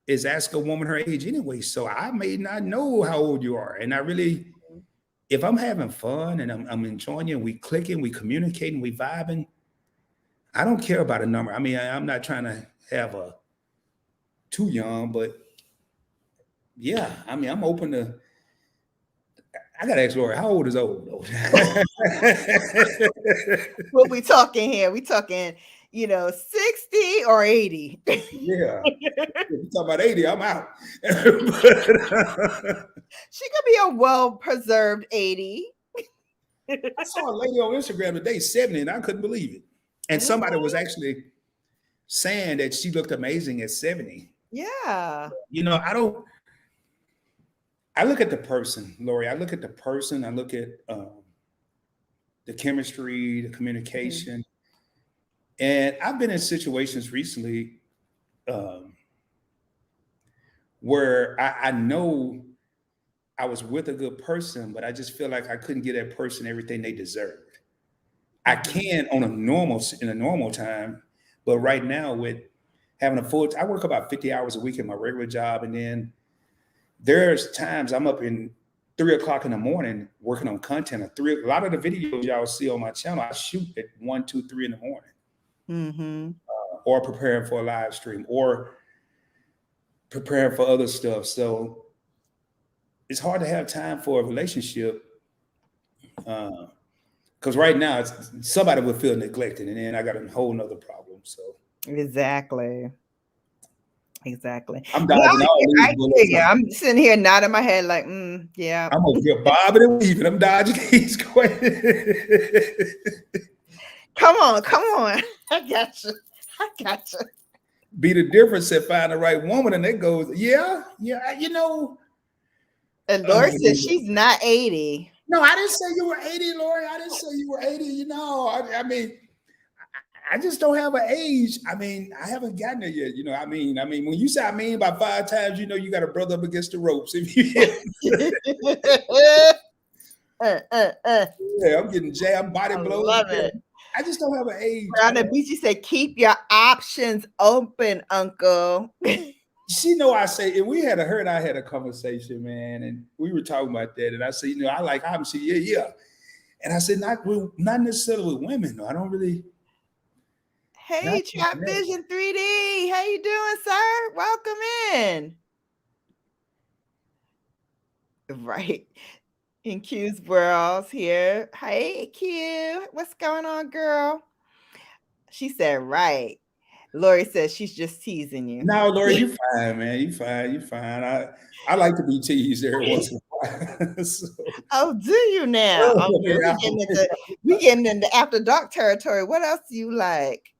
is ask a woman her age anyway. So I may not know how old you are. And I really, if I'm having fun and I'm enjoying you, we clicking, we communicating, we vibing, I don't care about a number. I mean, I'm not trying to have a too young, but yeah, I mean, I'm open to. I gotta ask Lori, how old is old though? What we talking here? We talking, 60 or 80. Yeah, if you talk about 80, I'm out. She could be a well-preserved 80. I saw a lady on Instagram today, 70, and I couldn't believe it. And somebody was Mhm. actually saying that she looked amazing at 70. Yeah. I don't. I look at the person, Lori. I look at the person. I look at the chemistry, the Mhm. communication. And I've been in situations recently um, where I know I was with a good person, but I just feel like I couldn't give that person everything they deserved. I Mhm. can on in a normal time, but right now with having a I work about 50 hours a week in my regular job, and then there's times I'm up in 3 o'clock in the morning working on content. A lot of the videos y'all see on my channel, I shoot at 1, 2, 3 in the morning, Mhm. or preparing for a live stream, or preparing for other stuff. So it's hard to have time for a relationship because right now somebody would feel neglected, and then I got a whole nother problem. So Exactly. Exactly. I'm No, dodging all these I hear bullets. you. I'm sitting here nodding my head like, yeah. I'm over here bobbing and weaving. I'm dodging these questions. Come on, come on. I got you. I got you. Be the difference at finding the right woman, and it goes, yeah, yeah, And Lori says uh, she's not 80. no, I didn't say you were 80, Lori. I didn't say you were 80. I mean, I just don't have an age. I mean, I haven't gotten there yet. I mean, when you say I mean by 5 times, you got a brother up against the ropes. If you, yeah, I'm getting jabbed, body I blows. love it. I just don't have an age. Brown and Beachy said, keep your options open, Uncle. She know I say, and her and I had a conversation, man, and we were talking about that, and I said, I like I'm she, yeah. And I said, not necessarily with women, though. I don't really. Hey, Trap Vision 3D. How you doing, sir? Welcome in. Right. In Q's world's here. Hey, Q. What's going on, girl? She said, right. Lori says she's just teasing you. No, Lori, you fine, man. You fine. You fine. I like to be teased every once in a while. So. Oh, do you now? Oh, yeah, we getting into after dark territory. What else do you like?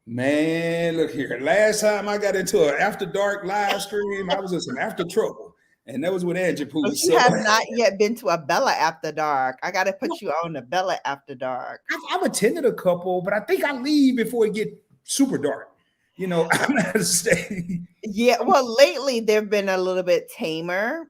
Man, look here. Last time I got into an after dark live stream, I was in some after trouble. And that was with Angie Pooh. But you have not yet been to a Bella After Dark. I got to put you on the Bella After Dark. I've attended a couple, but I think I leave before it get super dark. I'm not staying. Yeah, well, lately they've been a little bit tamer.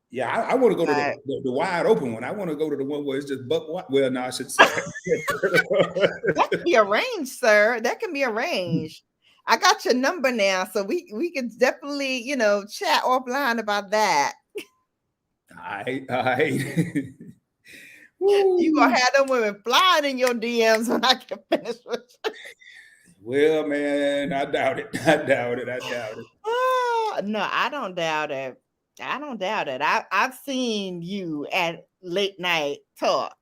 Yeah, I want to go to the wide open one. I want to go to the one where it's just well, no, I should say. That can be arranged, sir. That can be arranged. I got your number now, so we can definitely, chat offline about that. All right. You gonna have them women flying in your DMs when I get finished with you. Well, man, I doubt it. Oh, no, I don't doubt it. I've seen you at late night talk.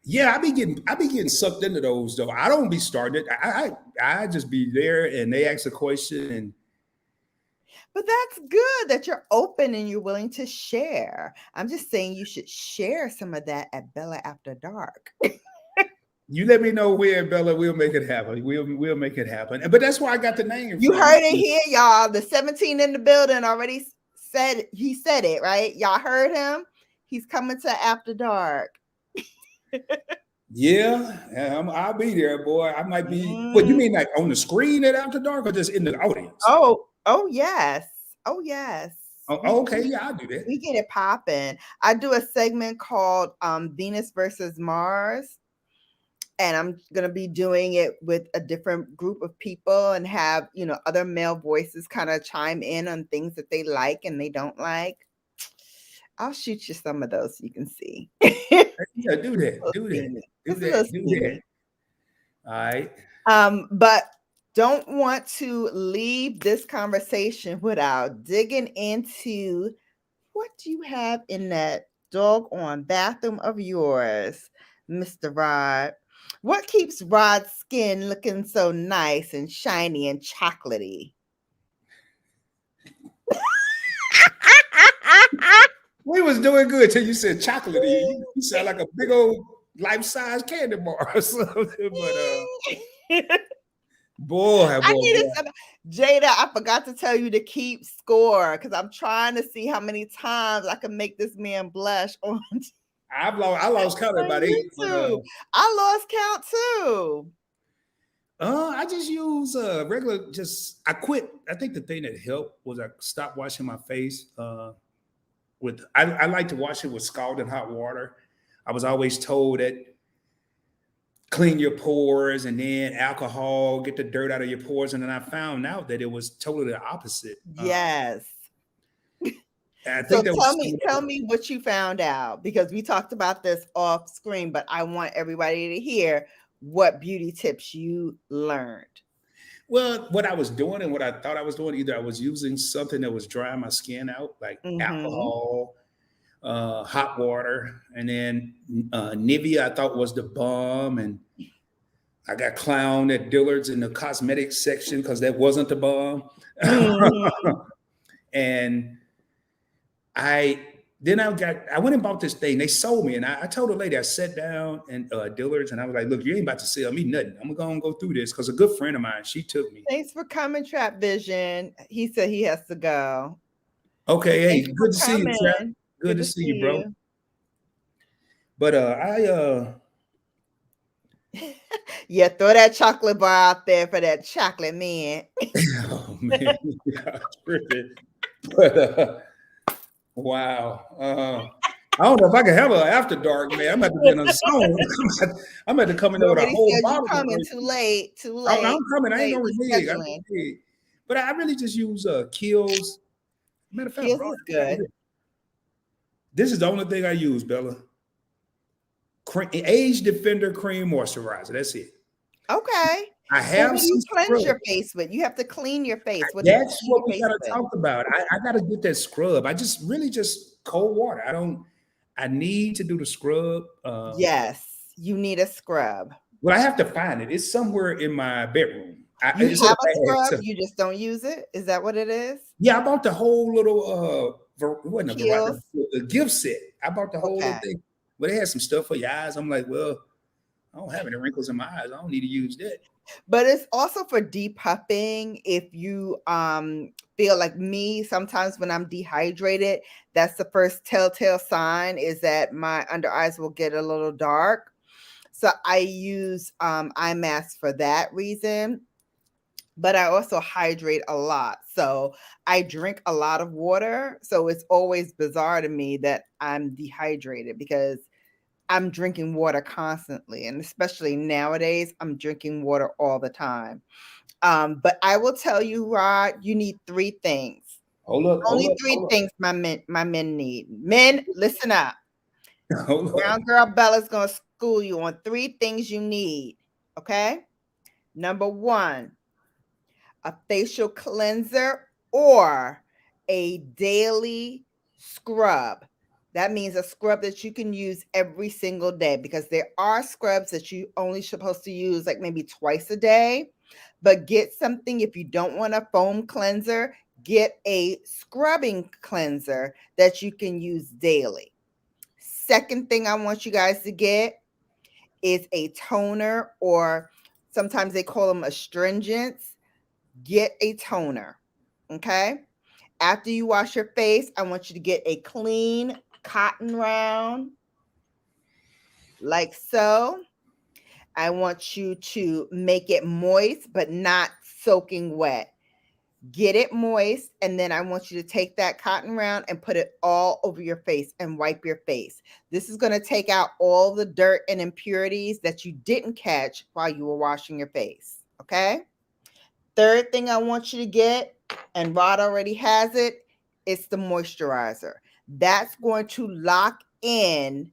Yeah, I be getting sucked into those though. I don't be starting it. I just be there and they ask a question But that's good that you're open and you're willing to share. I'm just saying you should share some of that at Bella After Dark. You let me know where, Bella. We'll make it happen. We'll make it happen. But that's why I got the name. You heard it here, y'all. The 17 in the building already said it, right? Y'all heard him. He's coming to After Dark. Yeah, I'll be there, boy. I might be. What you mean, like on the screen at After Dark, or just in the audience? Oh yes. Oh, okay, yeah, I'll do that. We get it popping. I do a segment called Venus versus Mars. And I'm going to be doing it with a different group of people and have, other male voices kind of chime in on things that they like and they don't like. I'll shoot you some of those so you can see. Yeah, do that. All right. But don't want to leave this conversation without digging into what do you have in that doggone bathroom of yours, Mr. Rod? What keeps Rod's skin looking so nice and shiny and chocolatey? We was doing good till you said chocolatey. You sound like a big old life-size candy bar or something. But boy, I needed some. Jada, I forgot to tell you to keep score because I'm trying to see how many times I can make this man blush on. I lost count at about 8. I lost count too. I just use regular. I quit. I think the thing that helped was I stopped washing my face. I like to wash it with scalding hot water. I was always told that clean your pores and then alcohol, get the dirt out of your pores, and then I found out that it was totally the opposite. Yes. I think tell me what you found out, because we talked about this off screen, but I want everybody to hear what beauty tips you learned. Well, what I was doing and what I thought I was doing, either I was using something that was drying my skin out, like alcohol, hot water, and then Nivea I thought was the bomb, and I got clowned at Dillard's in the cosmetics section because that wasn't the bomb. And I went and bought this thing. They sold me, and I told the lady, I sat down in Dillard's, and I was like, "Look, you ain't about to sell me nothing. I'm gonna go through this," because a good friend of mine, she took me. Thanks for coming, Trap Vision. He said he has to go. Okay, hey, good to see you, Trap. Good to see you, bro. But Yeah, throw that chocolate bar out there for that chocolate man. Oh man, yeah, tripping. But wow. I don't know if I can have an after dark, man. I'm about to be in a zone. I'm about to come in You there with a already whole said you bottle of coming drink. too late, too I'm late, coming. too I ain't late. no We renege. I scheduling. renege. But I really just use Kills. Matter of fact, I Kills brought is it down good. here. This is the only thing I use, Bella. Age Defender Cream Moisturizer. That's it. Okay. I Well, have what do you some cleanse scrub. your face with? You have to clean your face. What do you That's clean what your we face gotta with? talk about. I gotta get that scrub. I just really just cold water. I don't. I need to do the scrub. Yes, you need a scrub. Well, I have to find it. It's somewhere in my bedroom. You It's in have a a bag. scrub, So, you just don't use it? Is that what it is? yeah, I bought the whole little it wasn't a variety, Kiehl's? a gift set. I bought the whole little Okay. thing. But it had some stuff for your eyes. I'm like, well, I don't have any wrinkles in my eyes. I don't need to use that. But it's also for depuffing if you feel like me. Sometimes when I'm dehydrated, that's the first telltale sign is that my under eyes will get a little dark. So I use eye masks for that reason. But I also hydrate a lot. So I drink a lot of water. So it's always bizarre to me that I'm dehydrated because I'm drinking water constantly. And especially nowadays, I'm drinking water all the time. But I will tell you, Rod, you need three things. Hold up, hold Only up, three hold things my men need. Men, listen up. up, hold up. Brown girl Bella's gonna school you on three things you need. Okay. Number one, a facial cleanser or a daily scrub. That means a scrub that you can use every single day because there are scrubs that you only supposed to use like maybe twice a day. But get something if you don't want a foam cleanser, get a scrubbing cleanser that you can use daily. Second thing I want you guys to get is a toner or sometimes they call them astringents. Get a toner. Okay. After you wash your face, I want you to get a clean cotton round like so. I want you to make it moist, but not soaking wet. Get it moist, and then I want you to take that cotton round and put it all over your face and wipe your face. This is going to take out all the dirt and impurities that you didn't catch while you were washing your face. Okay. Third thing I want you to get, and Rod already has it, it's the moisturizer. That's going to lock in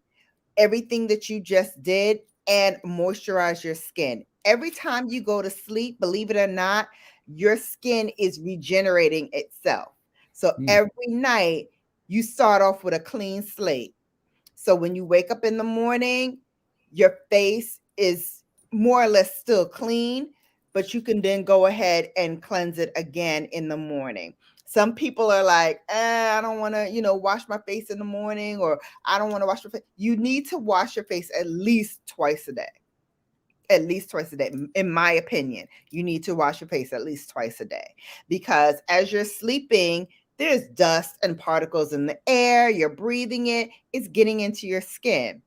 everything that you just did and moisturize your skin. Every time you go to sleep, believe it or not, your skin is regenerating itself. So Mm. every night you start off with a clean slate. So when you wake up in the morning, your face is more or less still clean, but you can then go ahead and cleanse it again in the morning. Some people are like, I don't want to, wash my face in the morning, or I don't want to wash my face. You need to wash your face at least twice a day. At least twice a day. In my opinion, you need to wash your face at least twice a day because as you're sleeping, there's dust and particles in the air, you're breathing it, it's getting into your skin.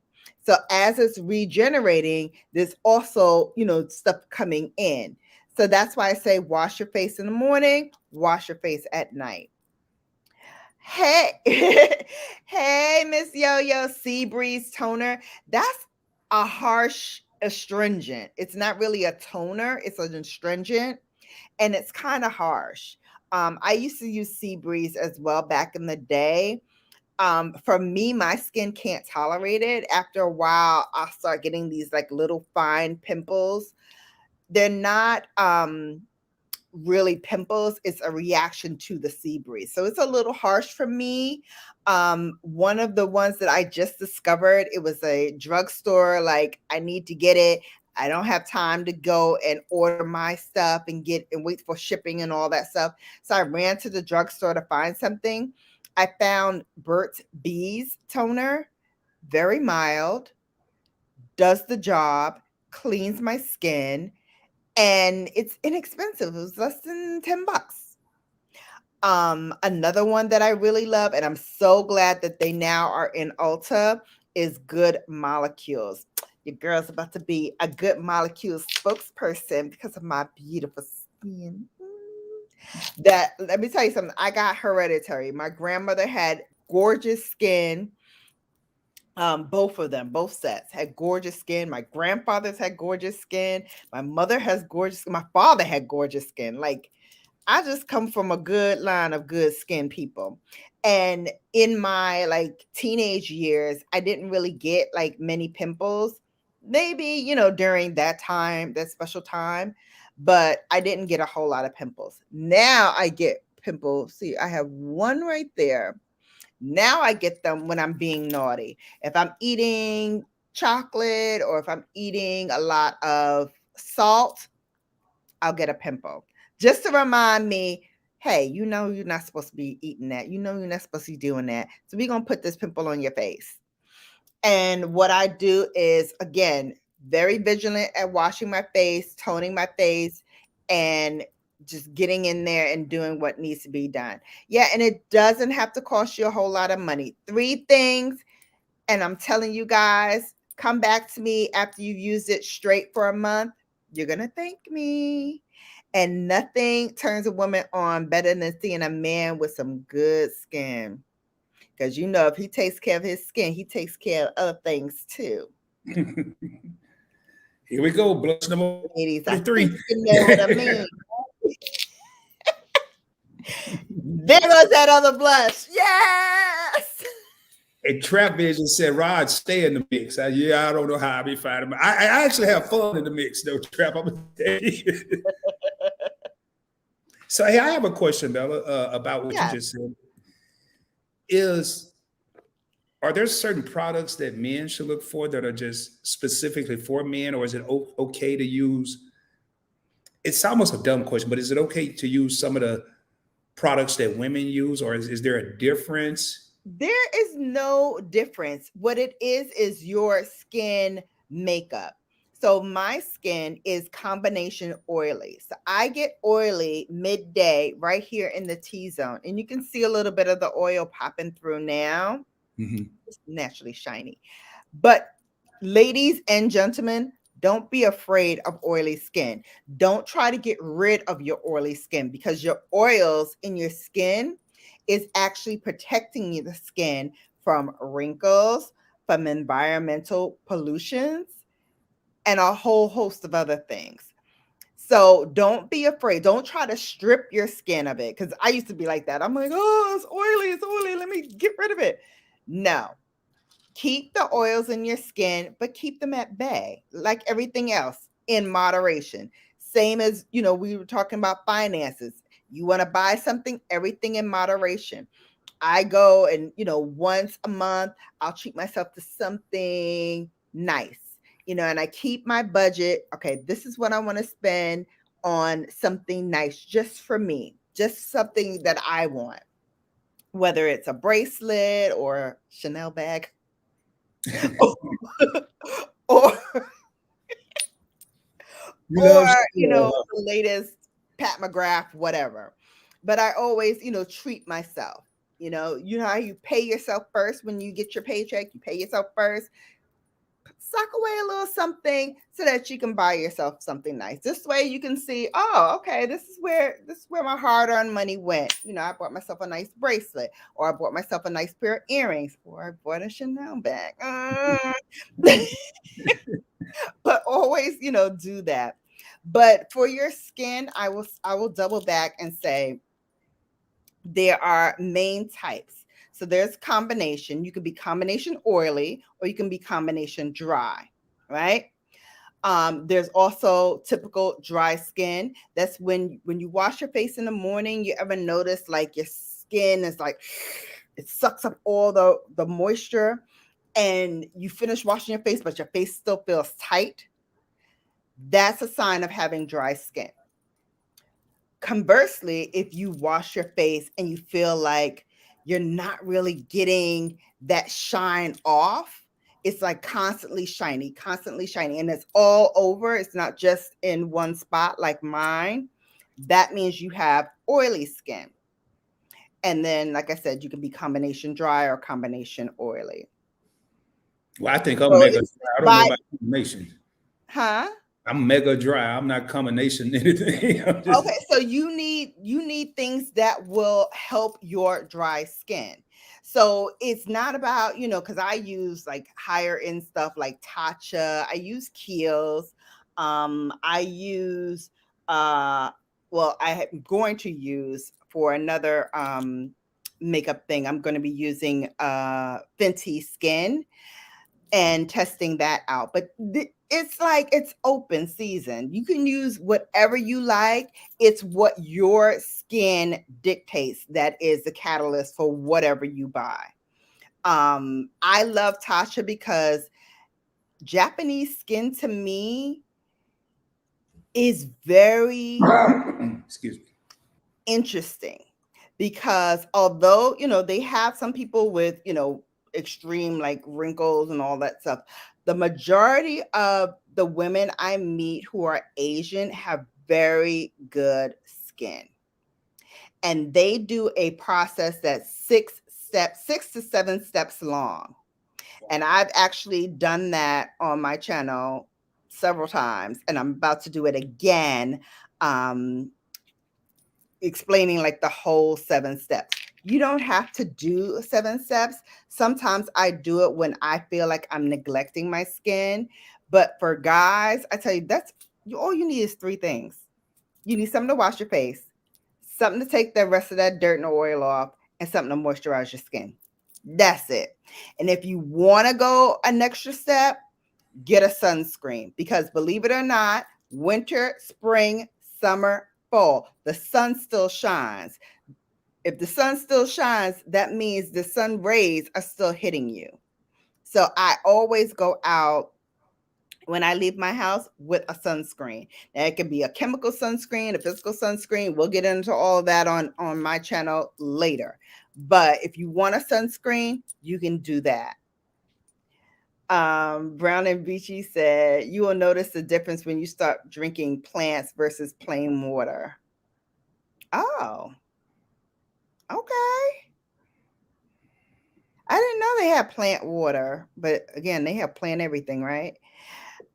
So as it's regenerating, there's also, stuff coming in. So that's why I say wash your face in the morning, wash your face at night. Hey, hey, Miss Yo-Yo, Sea Breeze Toner. That's a harsh astringent. It's not really a toner, it's an astringent, and it's kind of harsh. I used to use Sea Breeze as well back in the day. For me, my skin can't tolerate it. After a while, I'll start getting these like little fine pimples. They're not really pimples, it's a reaction to the sea breeze. So it's a little harsh for me. One of the ones that I just discovered, it was a drugstore, like I need to get it. I don't have time to go and order my stuff and get and wait for shipping and all that stuff. So I ran to the drugstore to find something. I found Burt's Bees toner, very mild, does the job, cleans my skin, and it's inexpensive. It was less than $10. Another one that I really love, and I'm so glad that they now are in Ulta, is Good Molecules. Your girl's about to be a good molecule spokesperson because of my beautiful skin. That let me tell you something. I got hereditary. My grandmother had gorgeous skin. Both of them, both sets had gorgeous skin. My grandfathers had gorgeous skin. My mother has gorgeous. My father had gorgeous skin. Like I just come from a good line of good skinned people. And in my like teenage years, I didn't really get like many pimples. Maybe, during that time, that special time, but I didn't get a whole lot of pimples. Now I get pimples. See, I have one right there. Now I get them when I'm being naughty. If I'm eating chocolate or if I'm eating a lot of salt, I'll get a pimple just to remind me, hey, you're not supposed to be eating that. You're not supposed to be doing that. So we're going to put this pimple on your face. And what I do is, again, very vigilant at washing my face, toning my face, and just getting in there and doing what needs to be done. Yeah, and it doesn't have to cost you a whole lot of money. 3 things, and I'm telling you guys, come back to me after you've used it straight for a month. You're going to thank me. And nothing turns a woman on better than seeing a man with some good skin. Because if he takes care of his skin, he takes care of other things too. Here we go. Blush number Ladies, I 43. think you know what I mean. There goes that other blush. Yes. A Trap Vision said, Rod, stay in the mix. I don't know how I be finding. I actually have fun in the mix, though, Trap. I'm going to tell you. So, hey, I have a question, Bella, about what you Yeah. just said. Are there certain products that men should look for that are just specifically for men, or is it okay to use? It's almost a dumb question, but is it okay to use some of the products that women use, or is there a difference? There is no difference. What it is your skin makeup. So my skin is combination oily. So I get oily midday right here in the T-zone. And you can see a little bit of the oil popping through now. Mm-hmm. It's naturally shiny. But ladies and gentlemen, don't be afraid of oily skin. Don't try to get rid of your oily skin because your oils in your skin is actually protecting the skin from wrinkles, from environmental pollutions, and a whole host of other things. So don't be afraid. Don't try to strip your skin of it. Because I used to be like that. I'm like, oh, it's oily. Let me get rid of it. No, keep the oils in your skin, but keep them at bay, like everything else in moderation. Same as, we were talking about finances. You want to buy something, everything in moderation. I go and, once a month, I'll treat myself to something nice, and I keep my budget. Okay, this is what I want to spend on something nice just for me, just something that I want, whether it's a bracelet or a Chanel bag or You or love the latest Pat McGrath, whatever. But I always, treat myself. You know how you pay yourself first when you get your paycheck, you pay yourself first. Sock away a little something so that you can buy yourself something nice. This way you can see, oh, okay, this is where my hard-earned money went. I bought myself a nice bracelet, or I bought myself a nice pair of earrings, or I bought a Chanel bag. But always, do that. But for your skin, I will double back and say there are main types. So there's combination. You can be combination oily or you can be combination dry, right? There's also typical dry skin. That's when you wash your face in the morning, you ever notice like your skin is like it sucks up all the moisture, and you finish washing your face, but your face still feels tight. That's a sign of having dry skin. Conversely, if you wash your face and you feel like you're not really getting that shine off, it's like constantly shiny, and it's all over. It's not just in one spot like mine. That means you have oily skin. And then, like I said, you can be combination dry or combination oily. Well, I think I'm So mega it's dry. I don't know by, about combination. huh? I'm mega dry. I'm not combination anything. I'm just Okay, so you need things that will help your dry skin. So it's not about, because I use like higher end stuff like Tatcha, I use Kiehl's, I use well, I'm going to use for another makeup thing, I'm going to be using Fenty Skin and testing that out. But it's like it's open season. You can use whatever you like. It's what your skin dictates that is the catalyst for whatever you buy. I love Tasha because Japanese skin to me is very excuse me. interesting because although they have some people with extreme like wrinkles and all that stuff, the majority of the women I meet who are Asian have very good skin, and they do a process that's 6 steps, 6 to 7 steps long. And I've actually done that on my channel several times, and I'm about to do it again, um, explaining like the whole 7 steps. You don't have to do 7 steps. Sometimes I do it when I feel like I'm neglecting my skin. But for guys, I tell you, all you need is 3 things. You need something to wash your face, something to take the rest of that dirt and oil off, and something to moisturize your skin. That's it. And if you want to go an extra step, get a sunscreen because believe it or not, winter, spring, summer, fall, the sun still shines. If the sun still shines, that means the sun rays are still hitting you. So I always go out when I leave my house with a sunscreen. Now it can be a chemical sunscreen, a physical sunscreen. We'll get into all of that on my channel later. But if you want a sunscreen, you can do that. Brown and Beachy said, you will notice the difference when you start drinking plants versus plain water. Oh, okay. I didn't know they had plant water, but again, they have plant everything, right?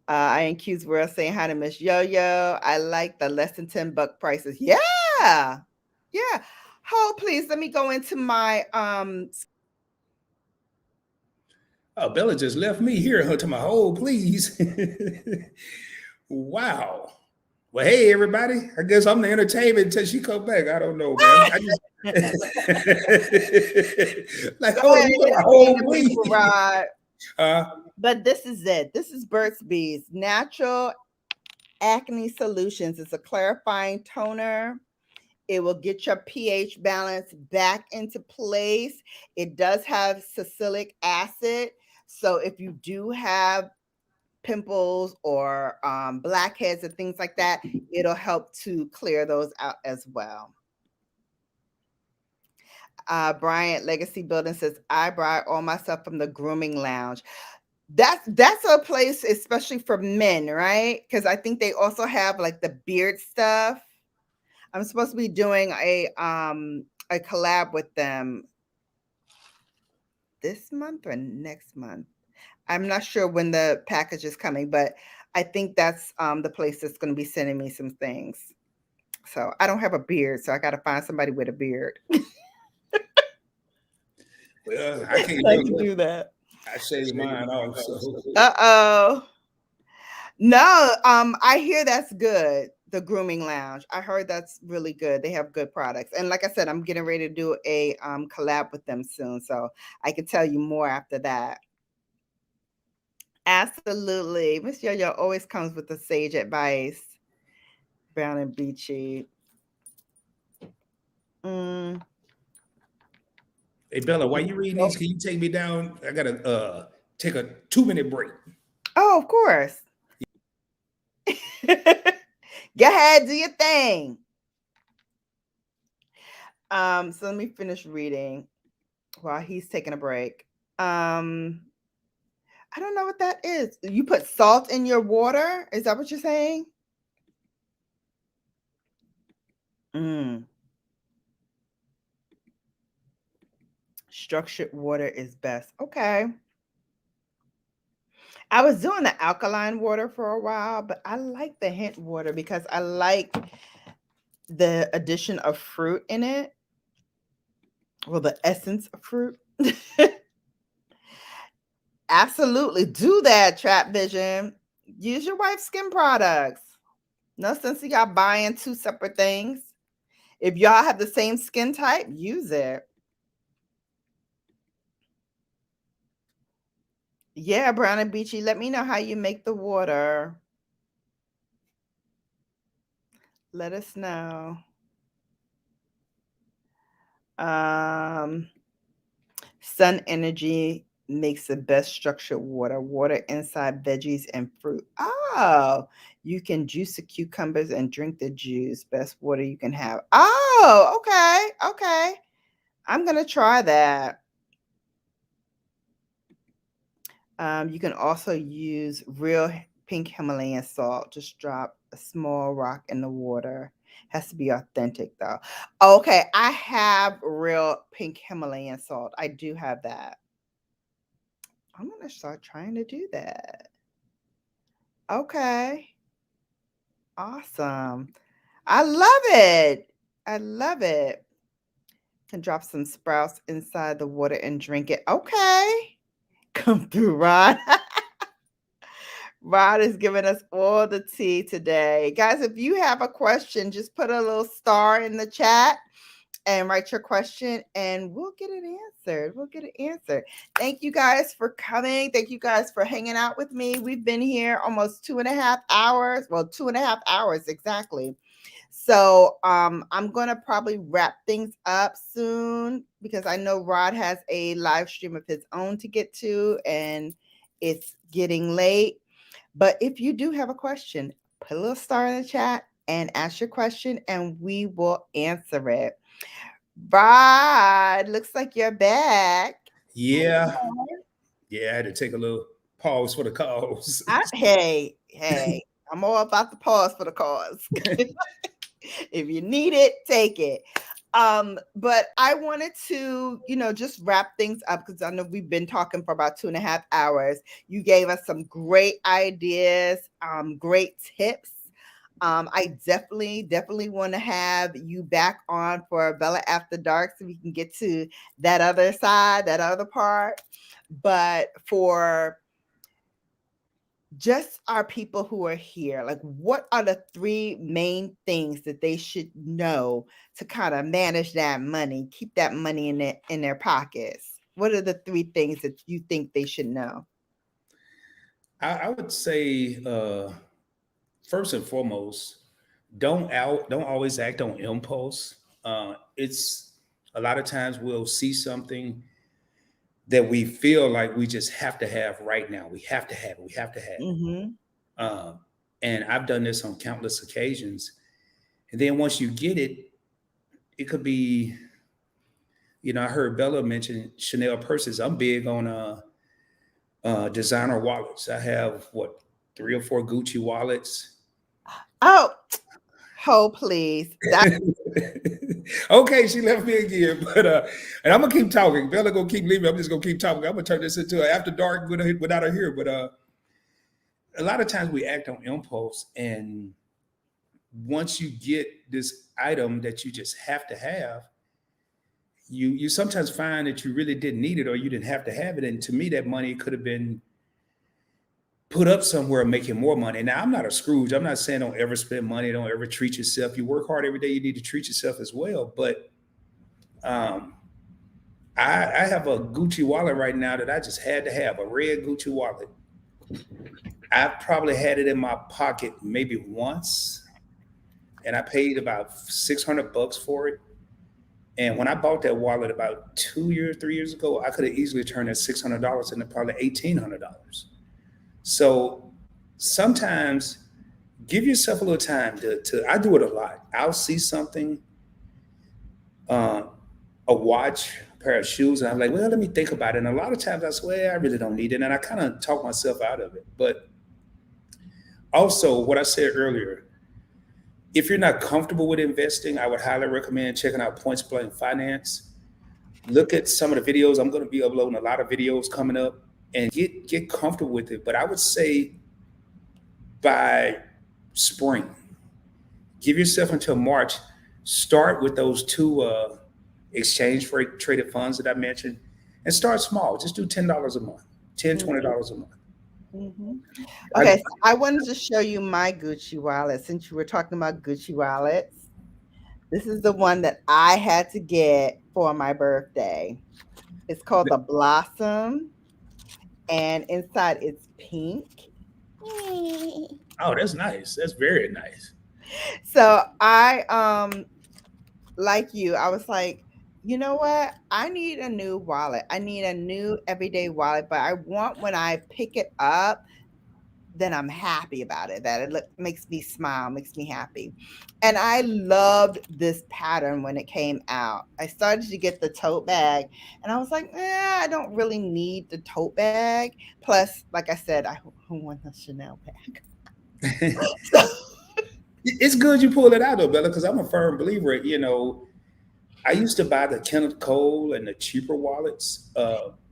I and Q's World saying hi to Miss Yo Yo. I like the less than $10 prices. Yeah, yeah. Hold, please. Let me go into my Oh, Bella just left me here to my hole, please. Wow. Well, hey everybody. I guess I'm the entertainment until she come back. I don't know, man. I just like, Go hold ahead on, you and got my entertain hole, the people, please. Rod. Uh, But this is it. This is Burt's Bees Natural Acne Solutions. It's a clarifying toner. It will get your pH balance back into place. It does have salicylic acid. So if you do have pimples or blackheads and things like that, it'll help to clear those out as well. Bryant Legacy Building says, I buy all my stuff from the grooming lounge. That's a place especially for men, right? Because I think they also have like the beard stuff. I'm supposed to be doing a collab with them this month or next month. I'm not sure when the package is coming, but I think that's the place that's going to be sending me some things. So I don't have a beard, so I got to find somebody with a beard. well, I can't I help can it. do that. I shaved mine off, so Uh-oh. No, I hear that's good. The grooming lounge. I heard that's really good. They have good products. And like I said, I'm getting ready to do a collab with them soon. So I can tell you more after that. Absolutely. Miss Yo-Yo always comes with the sage advice. Brown and Beachy. Mm. hey Bella, while you reading these, can you take me down? I gotta take a 2 minute break. Oh, of course. Go ahead, do your thing. So let me finish reading while he's taking a break. I don't know what that is. You put salt in your water? Is that what you're saying? Mm. Structured water is best. Okay. I was doing the alkaline water for a while, but I like the hint water because I like the addition of fruit in it, or the essence of fruit. Absolutely do that, Trap Vision. Use your wife's skin products. No sense in y'all buying two separate things. If y'all have the same skin type, use it. Yeah, Brown and Beachy, let me know how you make the water. Let us know. Um, Sun energy makes the best structured water. Water inside veggies and fruit. Oh, you can juice the cucumbers and drink the juice. Best water you can have. Oh, okay. Okay. I'm going to try that. You can also use real pink Himalayan salt. Just drop a small rock in the water. Has to be authentic though. Okay, I have real pink Himalayan salt. I do have that. I'm gonna start trying to do that. Okay, awesome. I love it. I love it. Can drop some sprouts inside the water and drink it. Okay, come through, Rod. Rod is giving us all the tea today. Guys, if you have a question, just put a little star in the chat and write your question and we'll get it answered. We'll get it answered. Thank you guys for coming. Thank you guys for hanging out with me. We've been here almost 2.5 hours. Well, 2.5 hours exactly. So I'm going to probably wrap things up soon because I know Rod has a live stream of his own to get to and it's getting late. But if you do have a question, put a little star in the chat and ask your question and we will answer it. Rod, looks like you're back. Yeah, yeah. I had to take a little pause for the calls. Hey, I'm all about the pause for the cause. If you need it, take it. But I wanted to, just wrap things up because I know we've been talking for about 2.5 hours. You gave us some great ideas, great tips. I definitely want to have you back on for Bella After Dark so we can get to that other side, that other part. But for just our people who are here, like what are the three main things that they should know to kind of manage that money, keep that money in their pockets? What are the three things that you think they should know? I would say, first and foremost, don't always act on impulse. It's a lot of times we'll see something that we feel like we just have to have right now. We have to have it. We have to have it. Mm-hmm. And I've done this on countless occasions. And then once you get it, it could be, I heard Bella mention Chanel purses. I'm big on designer wallets. I have what, 3 or 4 Gucci wallets. Oh, please. That Okay, she left me again, but and I'm gonna keep talking. Bella gonna keep leaving. I'm just gonna keep talking. I'm gonna turn this into an after dark without her here. But a lot of times we act on impulse, and once you get this item that you just have to have, you sometimes find that you really didn't need it or you didn't have to have it. And to me, that money could have been put up somewhere making more money. Now, I'm not a Scrooge. I'm not saying don't ever spend money, don't ever treat yourself. You work hard every day, you need to treat yourself as well. But um, I have a Gucci wallet right now that I just had to have, a red Gucci wallet. I probably had it in my pocket maybe once, and I paid about $600 for it. And when I bought that wallet about 2 years, 3 years ago, I could have easily turned that $600 into probably $1,800. So sometimes give yourself a little time to I do it a lot. I'll see something, uh, a watch, a pair of shoes, and I'm like, well, let me think about it. And a lot of times I swear I really don't need it. And I kind of talk myself out of it. But also, what I said earlier, if you're not comfortable with investing, I would highly recommend checking out Points Blank Finance. Look at some of the videos. I'm going to be uploading a lot of videos coming up. and get comfortable with it. But I would say by spring, give yourself until March. Start with those two exchange rate traded funds that I mentioned, and start small. Just do $10 a month, 10, Mhm, $20 a month. mhm. I, Okay, so I wanted to show you my Gucci wallet since you were talking about Gucci wallets. This is the one that I had to get for my birthday. It's called the Blossom, and inside it's pink. oh, that's nice. That's very nice. So I like you, I was like, you know what? I need a new wallet. I need a new everyday wallet, but I want when I pick it up, then I'm happy about it. That it makes me smile, makes me happy. And I loved this pattern when it came out. I started to get the tote bag, and I was like, I don't really need the tote bag. Plus, like I said, I want the Chanel bag. So It's good you pull it out though, Bella, because I'm a firm believer. I used to buy the Kenneth Cole and the cheaper wallets.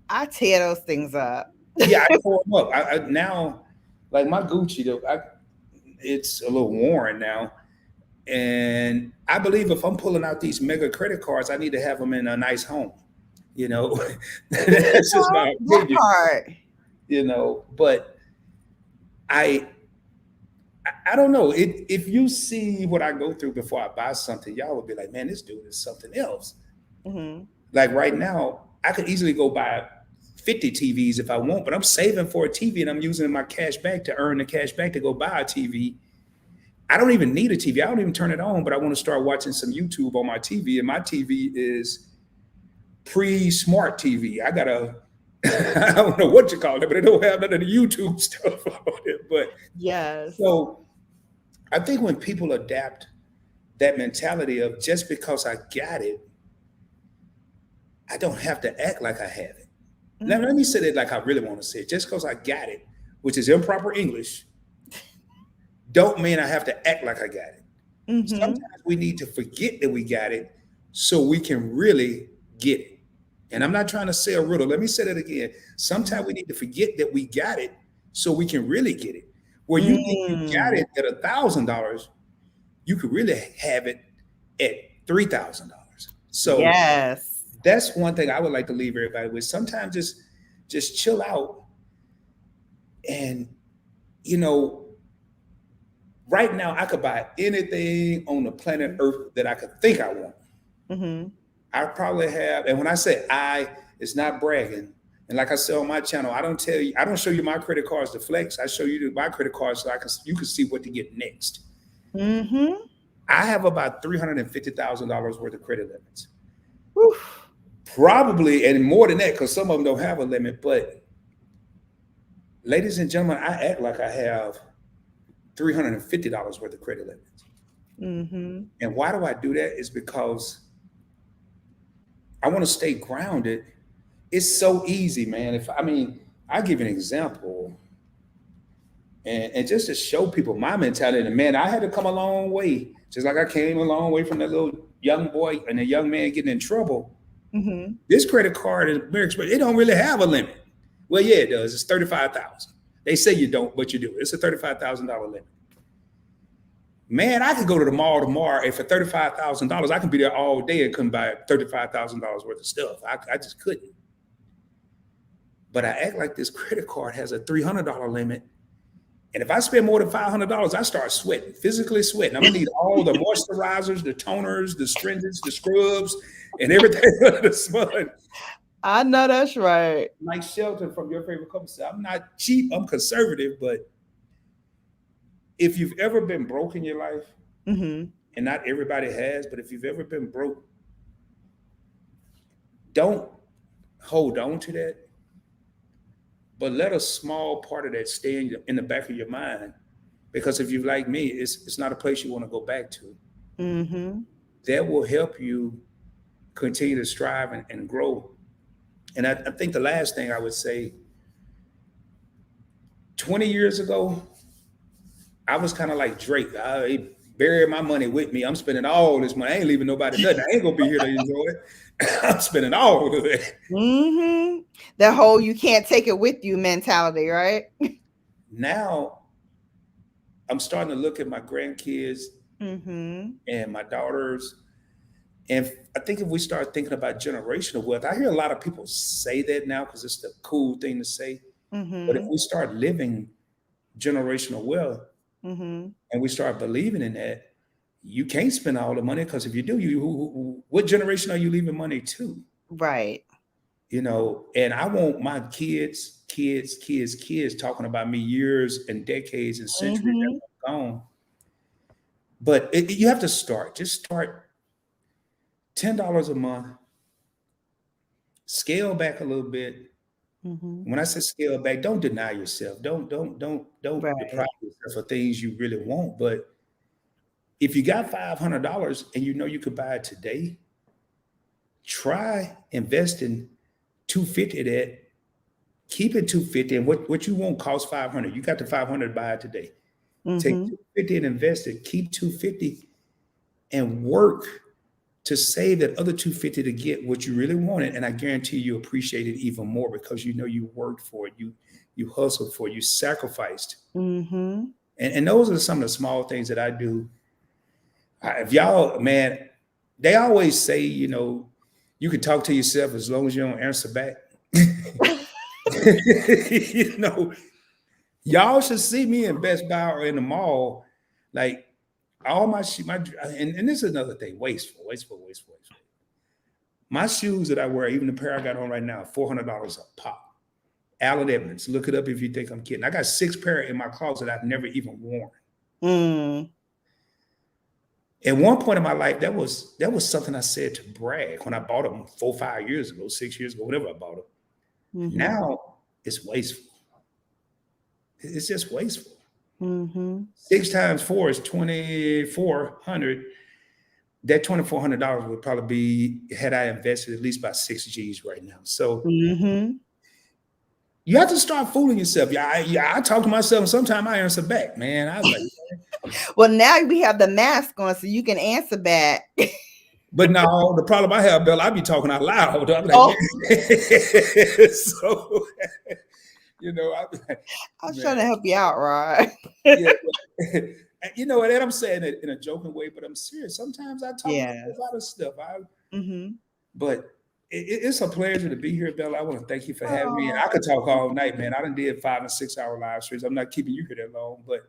I tear those things up. Yeah, I tore them up. I now, like my Gucci, though, it's a little worn now. And I believe if I'm pulling out these mega credit cards, I need to have them in a nice home. You know, that's just my That opinion. part. But I I don't know. If you see what I go through before I buy something, y'all would be like, man, this dude is something else. Hmm. Like right now, I could easily go buy 50 TVs if I want, but I'm saving for a TV and I'm using my cash back to earn the cash back to go buy a TV. I don't even need a TV. I don't even turn it on, but I want to start watching some YouTube on my TV. And my TV is pre-smart TV. I got a, I don't know what you call it, but it don't have none of the YouTube stuff on it. But Yes. so I think when people adapt that mentality of just because I got it, I don't have to act like I have it. Now, let Hmm. me say it like I really want to say it. Just because I got it, which is improper English, don't mean I have to act like I got it. Sometimes Hmm. we need to forget that we got it so we can really get it. And I'm not trying to say a riddle. Let me say that again. Sometimes we need to forget that we got it so we can really get it. Where you think you got Mm. it at $1,000, you could really have it at $3,000. So Yes. that's one thing I would like to leave everybody with. Sometimes just chill out and you know, right now I could buy anything on the planet Earth that I could think I want. Hmm. I probably have, and when I say I, it's not bragging. And like I said on my channel, I don't show you my credit cards to flex. I show you my credit cards so you can see what to get next. Hmm. I have about $350,000 worth of credit limits. Oof. Probably, and more than that, because some of them don't have a limit. But ladies and gentlemen, I act like I have $350 worth of credit limits. Hmm. And why do I do that? Is because I want to stay grounded. It's so easy, man. I give you an example, and just to show people my mentality. And man, I had to come a long way, just like I came a long way from that little young boy and a young man getting in trouble. Hmm. This credit card is American Express. It don't really have a limit. Well, yeah, it does. It's 35,000. They say you don't, but you do. It's a $35,000 limit. Man, I could go to the mall tomorrow, and for $35,000, I can be there all day and couldn't buy $35,000 worth of stuff. I just couldn't. But I act like this credit card has a $300 limit. And if I spend more than $500, I start sweating, physically sweating. I'm gonna need all the moisturizers, the toners, the stringents, the scrubs, and everything under the sun. I know that's right. Like Shelton from Your Favorite Couple said, I'm not cheap, I'm conservative, but if you've ever been broke in your life, Hmm. and not everybody has, but if you've ever been broke, don't hold on to that, but let a small part of that stay in the back of your mind. Because if you're like me, it's not a place you want to go back to. Hmm. That will help you continue to strive and grow. And I think the last thing I would say, 20 years ago, I was kind of like Drake. bury my money with me. I'm spending all this money. I ain't leaving nobody nothing. I ain't gonna be here to enjoy it. I'm spending all of it. Mm-hmm. The whole you can't take it with you mentality, right? Now I'm starting to look at my grandkids Mm-hmm. and my daughters. And I think if we start thinking about generational wealth, I hear a lot of people say that now because it's the cool thing to say. But if Mm-hmm. we start living generational wealth Mm-hmm. and we start believing in that, you can't spend all the money because if you do, what generation are you leaving money to? Right. And I want my kids talking about me years and decades and centuries Mm-hmm. that have gone. But you have to start. Just start $10 a month, scale back a little bit. Mm-hmm. When I say scale back, don't deny yourself. Don't deprive Right. yourself of things you really want. But if you got $500 and you know you could buy it today, try investing 250 of that. Keep it 250, and what you won't cost 500. You got the 500 to buy it today. Take Mm-hmm. 250 and invest it. Keep 250 and work to save that other 250 to get what you really wanted. And I guarantee you appreciate it even more because you know you worked for it. You hustled for it. You sacrificed. Mm-hmm. And those are some of the small things that I do. If y'all, man, they always say, you can talk to yourself as long as you don't answer back. you know, y'all should see me in Best Buy or in the mall. Like all and this is another thing, wasteful. My shoes that I wear, even the pair I got on right now, $400 a pop. Allen Edmonds, look it up if you think I'm kidding. I got 6 pair in my closet I've never even worn. Mm. At one point in my life, that was something I said to brag when I bought them 4, 5 years ago, 6 years ago, whatever I bought them. Mm-hmm. Now it's wasteful. It's just wasteful. Mm-hmm. 6 times 4 is 2,400. That $2,400 would probably be had I invested at least about 6 G's right now. So Mm-hmm. you have to start fooling yourself. I talk to myself and sometimes I answer back, man. I was like, Well, now we have the mask on, so you can answer back. but now the problem I have, Bill, I be talking out loud. I'm like, Oh, man. So, I be like, I was trying to man, help you out, Rod. yeah. And I'm saying it in a joking way, but I'm serious. Sometimes I talk Yeah. myself out of stuff. Mm-hmm. But it's a pleasure to be here, Bella. I want to thank you for having me. And I Oh. could talk all night, man. I done did 5 and 6 hour live streams. I'm not keeping you here that long, but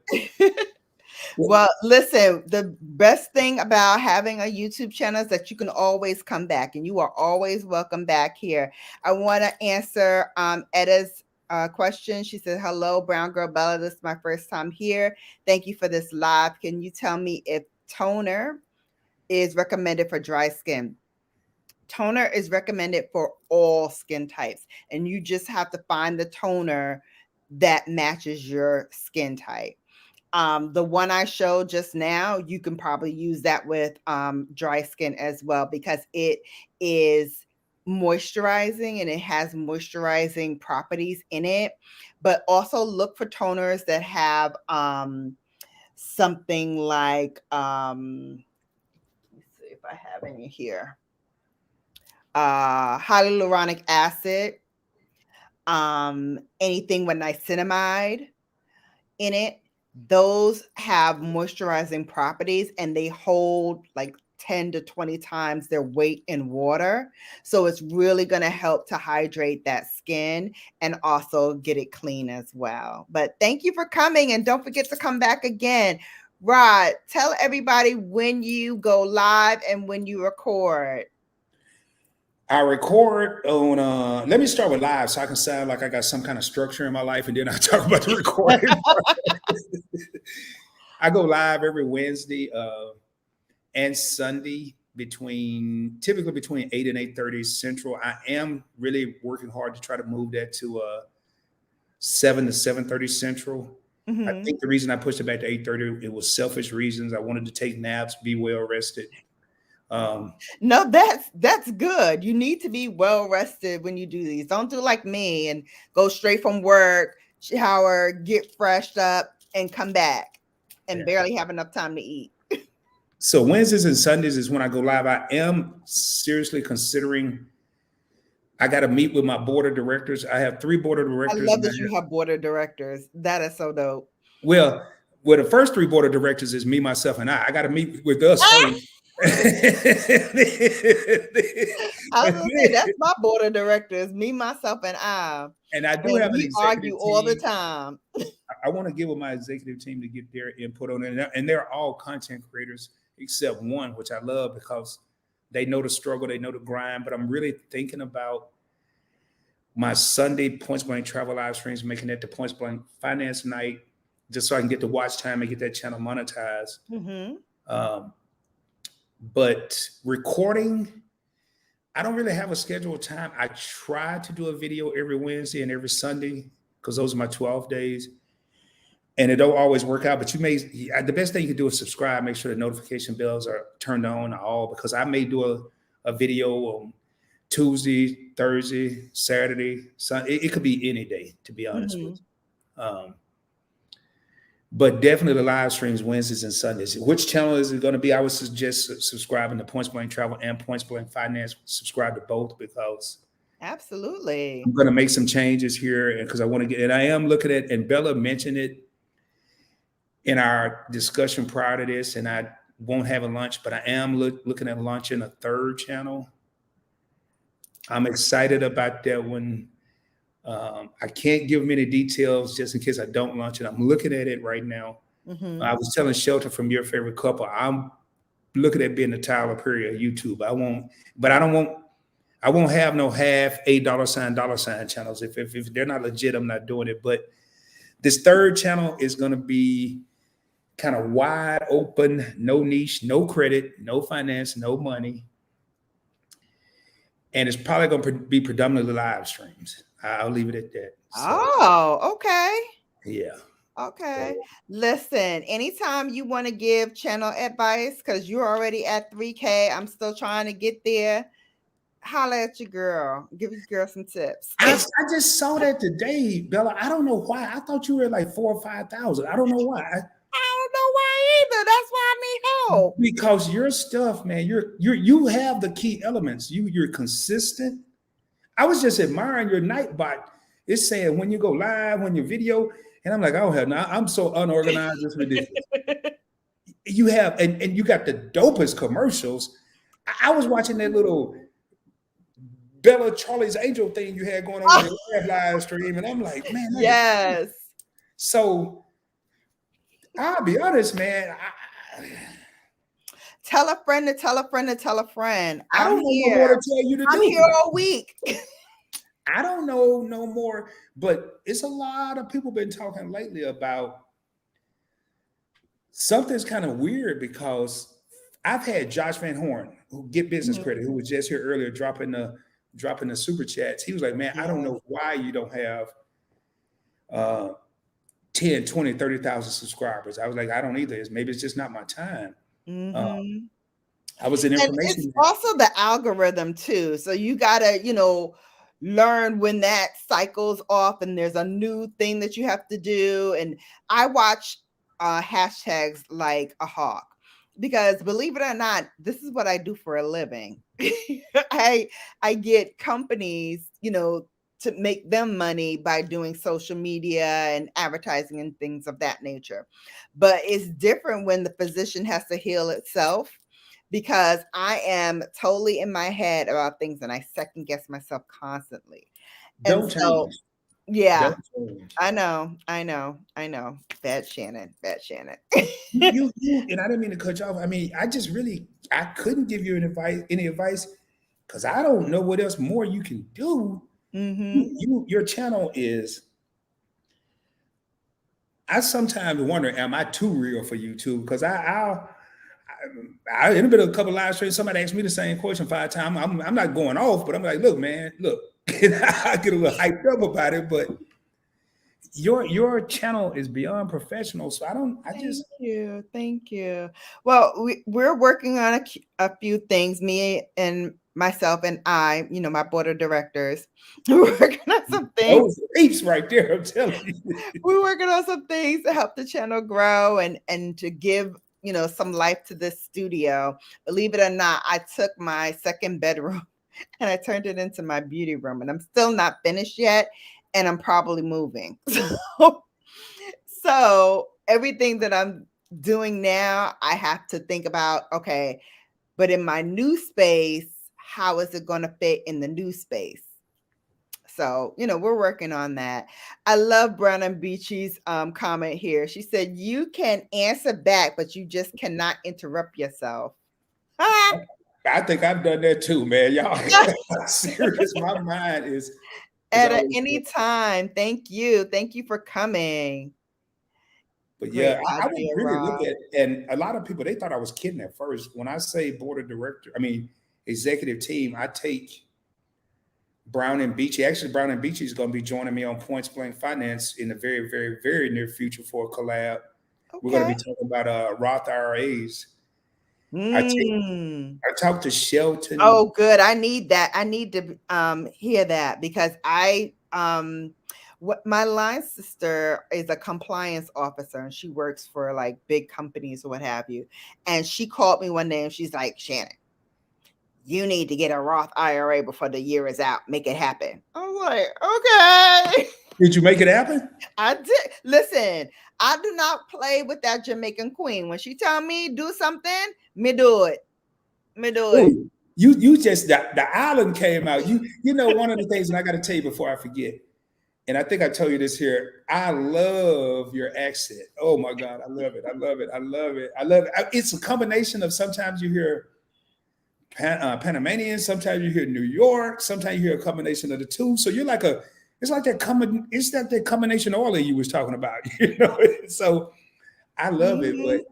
Well, listen, the best thing about having a YouTube channel is that you can always come back and you are always welcome back here. I want to answer Edda's question. She said, hello, Brown Girl Bella. This is my first time here. Thank you for this live. Can you tell me if toner is recommended for dry skin? Toner is recommended for all skin types, and you just have to find the toner that matches your skin type. The one I showed just now, you can probably use that with dry skin as well because it is moisturizing and it has moisturizing properties in it. But also look for toners that have something like, let me see if I have any here, hyaluronic acid, anything with niacinamide in it. Those have moisturizing properties and they hold like 10 to 20 times their weight in water. So it's really going to help to hydrate that skin and also get it clean as well. But thank you for coming and don't forget to come back again. Rod, tell everybody when you go live and when you record. I record on let me start with live so I can sound like I got some kind of structure in my life and then I talk about the recording. I go live every Wednesday and Sunday typically between 8 and 8:30 Central. I am really working hard to try to move that to 7 to 7:30 Central. I Mm-hmm. think the reason I pushed it back to 8:30, it was selfish reasons. I wanted to take naps, be well rested. No, that's good. You need to be well rested when you do these. Don't do like me and go straight from work, shower, get freshed up, and come back and Yeah. barely have enough time to eat. So Wednesdays and Sundays is when I go live. I am seriously considering. I got to meet with my board of directors. I have 3 board of I directors, love and I that you have, have board of directors. That is so dope. well, the first 3 board of directors is me, myself, and I. I got to meet with us Ah! first. I was gonna say that's my board of directors, me, myself, And I do and have an we argue executive all the team. time. I want to get with my executive team to get their input on it. And they're all content creators except one, which I love because they know the struggle, they know the grind. But I'm really thinking about my Sunday Points Blank Travel live streams, making that the Points Blank Finance Night, just so I can get the watch time and get that channel monetized. Mm-hmm. Um, but recording, I don't really have a scheduled time. I try to do a video every Wednesday and every Sunday because those are my 12 days. And it don't always work out, but the best thing you can do is subscribe, make sure the notification bells are turned on or all, because I may do a video on Tuesday, Thursday, Saturday, Sunday. It could be any day, to be honest with you. But definitely the live streams Wednesdays and Sundays. Which channel is it going to be? I would suggest subscribing to Points Blank Travel and Points Blank Finance. Subscribe to both because Absolutely. I'm going to make some changes here because I want to get. And I am looking at, and Bella mentioned it in our discussion prior to this, and I won't have a lunch, but I am looking at launching a 3rd channel. I'm excited about that one. I can't give many details just in case I don't launch it. I'm looking at it right now. Mm-hmm. I was telling Shelton from Your Favorite Couple, I'm looking at being the Tyler Perry of YouTube. I won't have no half $8 channels. If they're not legit, I'm not doing it. But this 3rd channel is going to be kind of wide open, no niche, no credit, no finance, no money. And it's probably going to be predominantly live streams. I'll leave it at that. So, okay. Yeah. Okay. So, listen, anytime you want to give channel advice, because you're already at 3K, I'm still trying to get there. Holla at your girl. Give your girl some tips. I just saw that today, Bella. I don't know why. I thought you were at like 4,000 or 5,000. I don't know why. I don't know why either. That's why I need help. Because your stuff, man, you have the key elements. You're consistent. I was just admiring your Nightbot. It's saying when you go live, when your video, and I'm like, oh hell no, I'm so unorganized, it's ridiculous. You have, and you got the dopest commercials. I was watching that little Bella Charlie's Angel thing you had going on your live stream, and I'm like, man, yes. So I'll be honest, man. Tell a friend to tell a friend to tell a friend. I don't know more to tell you to do. I'm here all week. I don't know no more, but it's a lot of people been talking lately about something's kind of weird because I've had Josh Van Horn, who Get Business Credit, who was just here earlier dropping the super chats. He was like, man, I don't know why you don't have 10, 20, 30,000 subscribers. I was like, I don't either. Maybe it's just not my time. I was in information. And it's also the algorithm too. So you gotta, learn when that cycles off and there's a new thing that you have to do. And I watch hashtags like a hawk because believe it or not, this is what I do for a living. I get companies, to make them money by doing social media and advertising and things of that nature. But it's different when the physician has to heal itself because I am totally in my head about things and I second guess myself constantly. Don't change. Yeah, I know. Bad Shannon. you, and I didn't mean to cut you off. I mean, I couldn't give you any advice because I don't know what else more you can do. Your channel is. I sometimes wonder, am I too real for YouTube? Because I in a bit of a couple of live streams, somebody asked me the same question 5 times. I'm not going off, but I'm like, look, man, look. I get a little hyped up about it, but your channel is beyond professional. So Thank you. Well, we're working on a few things, me and myself and I, my board of directors. We're working on some things. Those apes right there, I'm telling you. We're working on some things to help the channel grow and to give, some life to this studio. Believe it or not, I took my second bedroom and I turned it into my beauty room, and I'm still not finished yet, and I'm probably moving. So everything that I'm doing now, I have to think about, okay, but in my new space, how is it going to fit in the new space? So, we're working on that. I love Brown and Beachy's comment here. She said, you can answer back, but you just cannot interrupt yourself. Ah! I think I've done that too, man. Y'all, I'm serious. My mind is At always. any time. Thank you. Thank you for coming. But Great yeah, I would idea, really look Rob. at, and a lot of people, they thought I was kidding at first. When I say board of director, I mean executive team, I take Brown and Beachy. Actually, Brown and Beachy is going to be joining me on Points Blank Finance in the very, very, very near future for a collab. We're going to Okay. be talking about Roth IRAs. I take, Mm. I talked to Shelton. Oh, good. I need that. I need to hear that, because what my line sister is a compliance officer, and she works for like big companies or what have you. And she called me one day and she's like, Shannon, you need to get a Roth IRA before the year is out. Make it happen. I was like, okay. Did you make it happen? I did. Listen, I do not play with that Jamaican queen. When she tell me do something, me do it. Me do it. Ooh, you just the island came out. You know one of the things, and I got to tell you before I forget. And I think I told you this here. I love your accent. Oh my God, I love it. I love it. I love it. I love it. It's a combination of sometimes you hear Panamanian, sometimes you hear New York, sometimes you hear a combination of the two. So you're like it's like that combination oil you was talking about, So I love it, Mhm.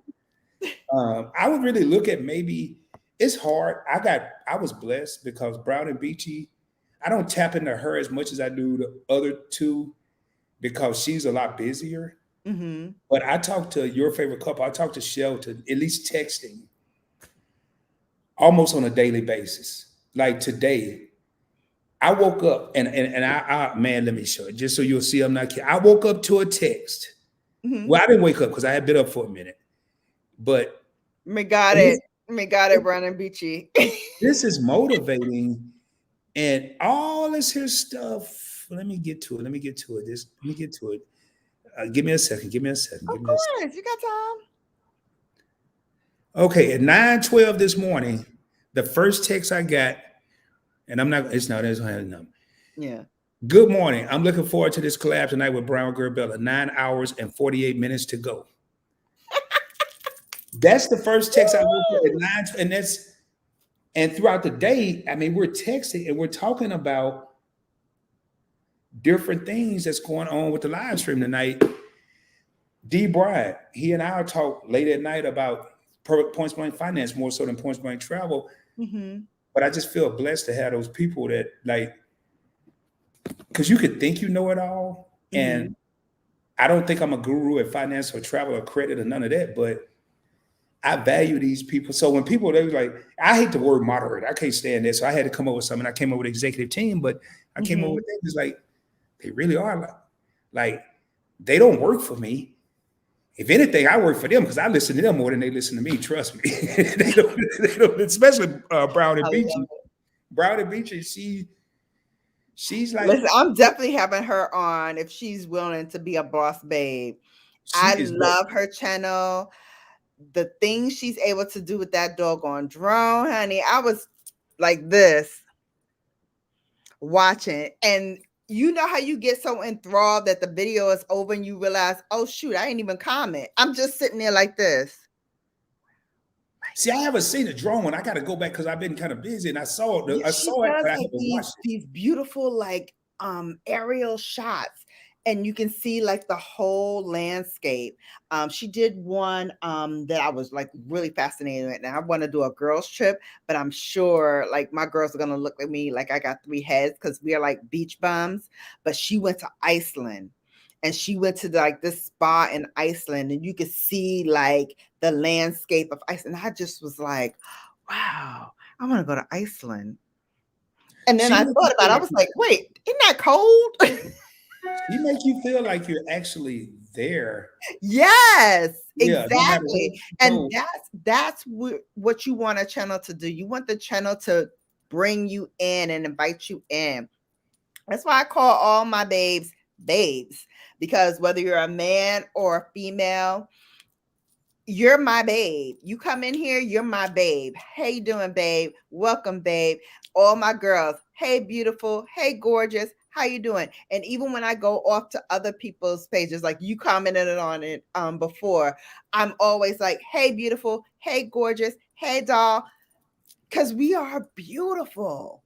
but I would really look at maybe it's hard. I was blessed because Brown and Beachy, I don't tap into her as much as I do the other two because she's a lot busier. Mhm. But I talk to your favorite couple. I talk to Shelton, at least texting, almost on a daily basis. Like today, I woke up and I man, let me show it just so you'll see I'm not kidding. I woke up to a text. Mhm. Well, I didn't wake up because I had been up for a minute, but Me got this, it. Me got it, Brandon Beachy. this is motivating and all this here stuff. Let me get to it. Let me get to it. Let me get to it. Give me a second. Give me a second. Give Of me a second. course, you got time. Okay, at 9:12 this morning, the first text I got, and I'm not, it's not, it's not. Yeah. Good morning. I'm looking forward to this collab tonight with Brown Girl Bella. 9 hours and 48 minutes to go. That's the first text I looked at Woo! 9, and throughout the day, I mean, we're texting and we're talking about different things that's going on with the live stream tonight. D. Bryant, he and I talk late at night about points blank finance more so than points blank travel. Mhm. But I just feel blessed to have those people that like, because you could think you know it all, and Mhm. I don't think I'm a guru at finance or travel or credit or none of that, but I value these people. So when people they was like, I hate the word moderate. I can't stand that. So I had to come up with something. I came up with an executive team, but I came up with Mhm. things like they really are like they don't work for me. If anything, I work for them because I listen to them more than they listen to me. Trust me. They don't, especially Brown I and love Beachy. it. Brown and Beachy, she's like Listen, I'm definitely having her on if she's willing to be a boss babe. she I is dope. love her channel. The things she's able to do with that doggone drone, honey. I was like this watching, and you know how you get so enthralled that the video is over and you realize, oh shoot, I ain't even comment. I'm just sitting there like this. See, I haven't seen the drone one. I got to go back because I've been kind of busy, and I saw it. Yeah, I she saw it, does but I like haven't these watched it. these beautiful like aerial shots, and you can see like the whole landscape. She did one that I was like really fascinated with. Now I want to do a girls trip, but I'm sure like my girls are gonna look at me like I got three heads because we are like beach bums. But she went to Iceland, and she went to like this spa in Iceland, and you could see like the landscape of Iceland. I just was like, wow, I want to go to Iceland. And then She I make you thought about feel it. I like was like, wait, isn't that cold? she make you feel like you're actually there. Yes, Yeah, no matter where exactly. you And go. that's what you want a channel to do. You want the channel to bring you in and invite you in. That's why I call all my babes babes, because whether you're a man or a female, you're my babe. You come in here, you're my babe. Hey, you doing, babe? Welcome, babe. All my girls. Hey, beautiful. Hey, gorgeous. How you doing? And even when I go off to other people's pages, like you commented on it before, I'm always like, hey, beautiful. Hey, gorgeous. Hey, doll. Because we are beautiful.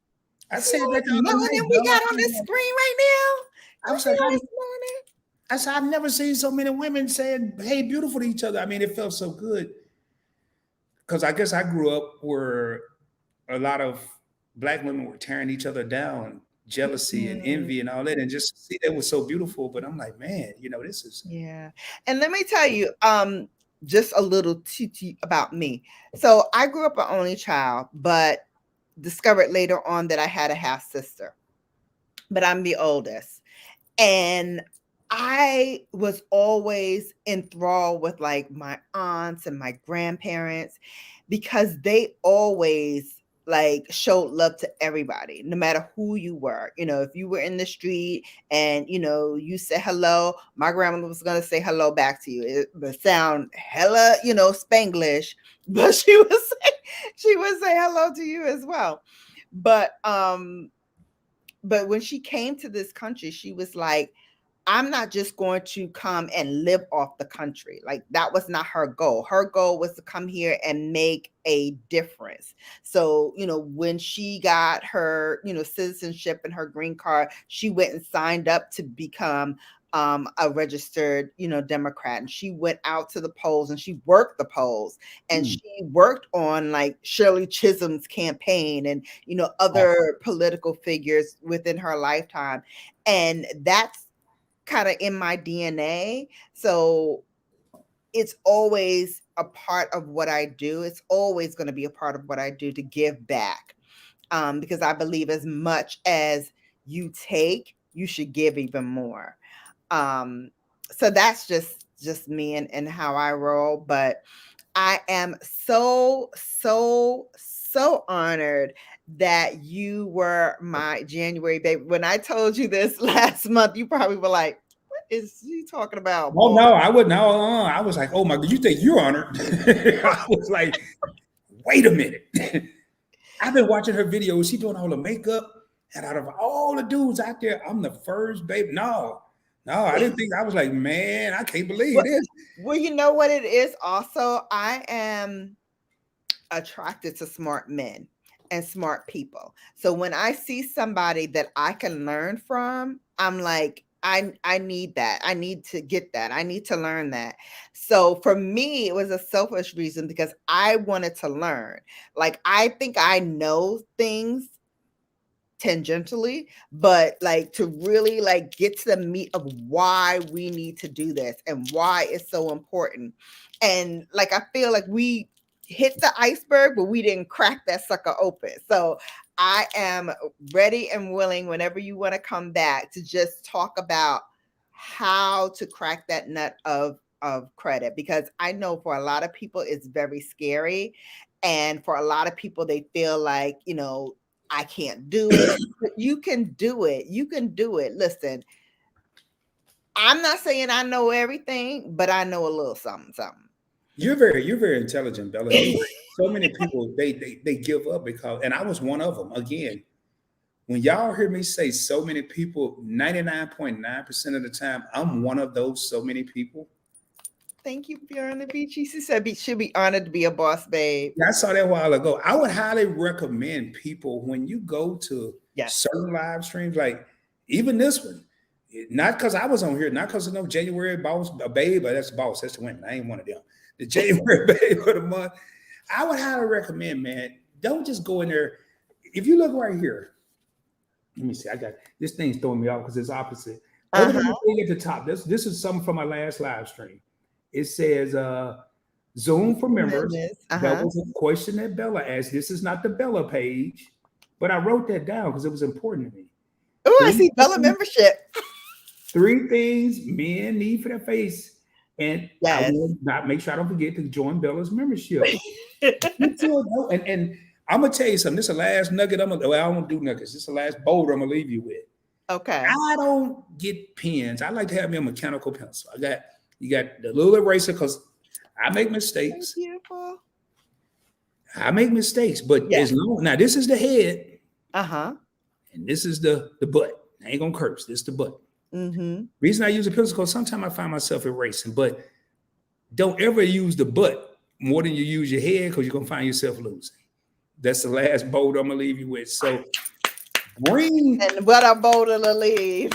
I See said all that this the other melanin night, we Bella. got on this screen right now? I You was see like, all this melanin? I said, I've never seen so many women saying, "Hey, beautiful" to each other. I mean, it felt so good because I guess I grew up where a lot of black women were tearing each other down, jealousy and Mm. envy and all that, and just to see that was so beautiful. But I'm like, man, this is. Yeah. And let me tell you, just a little tea about me. So I grew up an only child, but discovered later on that I had a half sister. But I'm the oldest. And I was always enthralled with like my aunts and my grandparents because they always like showed love to everybody, no matter who you were. If you were in the street and you said hello, my grandmother was gonna say hello back to you. It would sound hella, Spanglish, but she would say hello to you as well. But when she came to this country, she was like, I'm not just going to come and live off the country. Like that was not her goal. Her goal was to come here and make a difference. So, when she got her, citizenship and her green card, she went and signed up to become a registered, Democrat. And she went out to the polls and she worked the polls, and Hmm. she worked on like Shirley Chisholm's campaign and, other political figures within her lifetime. And that's kind of in my DNA. So it's always a part of what I do. It's always going to be a part of what I do to give back. Because I believe as much as you take, you should give even more. So that's just me and how I roll. But I am so, so, so honored that you were my January baby. When I told you this last month, you probably were like, what is he talking about, Oh boy? no, I wouldn't. No, I was like, oh my God, you think you're honored? I was like, wait a minute. I've been watching her videos. She doing all the makeup, and out of all the dudes out there, I'm the first baby. No, no, I didn't think. I was like, man, I can't believe Well, this. well, you know what it is also? I am attracted to smart men and smart people. So when I see somebody that I can learn from, I'm like, I need that. I need to get that. I need to learn that. So for me, it was a selfish reason because I wanted to learn. Like I think I know things tangentially, but like to really like get to the meat of why we need to do this and why it's so important. And like I feel like we hit the iceberg, but we didn't crack that sucker open. So I am ready and willing whenever you want to come back to just talk about how to crack that nut of credit, because I know for a lot of people it's very scary, and for a lot of people they feel like, I can't do it. But you can do it. You can do it. Listen, I'm not saying I know everything, but I know a little something, something. You're very intelligent, Bella. You're right. So many people they give up because, and I was one of them. Again, when y'all hear me say so many people, 99.9% of the time, I'm one of those so many people. Thank you, Bjorn the Beach. She said should be honored to be a boss babe. Yeah, I saw that a while ago. I would highly recommend people when you go to Yes. certain live streams, like even this one, not because I was on here, not because of no January boss, a babe, but that's the boss, that's the women. I ain't one of them. The January babe of the month. I would highly recommend, man, don't just go in there. If you look right here, let me see. I got this thing's throwing me off because it's opposite. Go to the Uh-huh. thing at the top. This is something from my last live stream. It says Zoom for members. That Uh-huh. was a question that Bella asked. This is not the Bella page, but I wrote that down because it was important to me. Oh, I Zoom see Bella membership. Three things men need for their face. And I Yes. will not make sure I don't forget to join Bella's membership. And I'm gonna tell you something. This is the last nugget. I don't do nuggets. This is the last boulder I'm gonna leave you with. Okay. I don't get pens. I like to have me a mechanical pencil. You got the little eraser because I make Very mistakes. beautiful. I make mistakes, but Yes. as long now this is the head Uh-huh. and this is the butt. I ain't gonna curse. This is the butt. Mm-hmm. Reason I use a pencil because sometimes I find myself erasing, but don't ever use the butt more than you use your head because you're gonna find yourself losing. That's the last boulder I'm gonna leave you with. So bring And what a boulder to leave.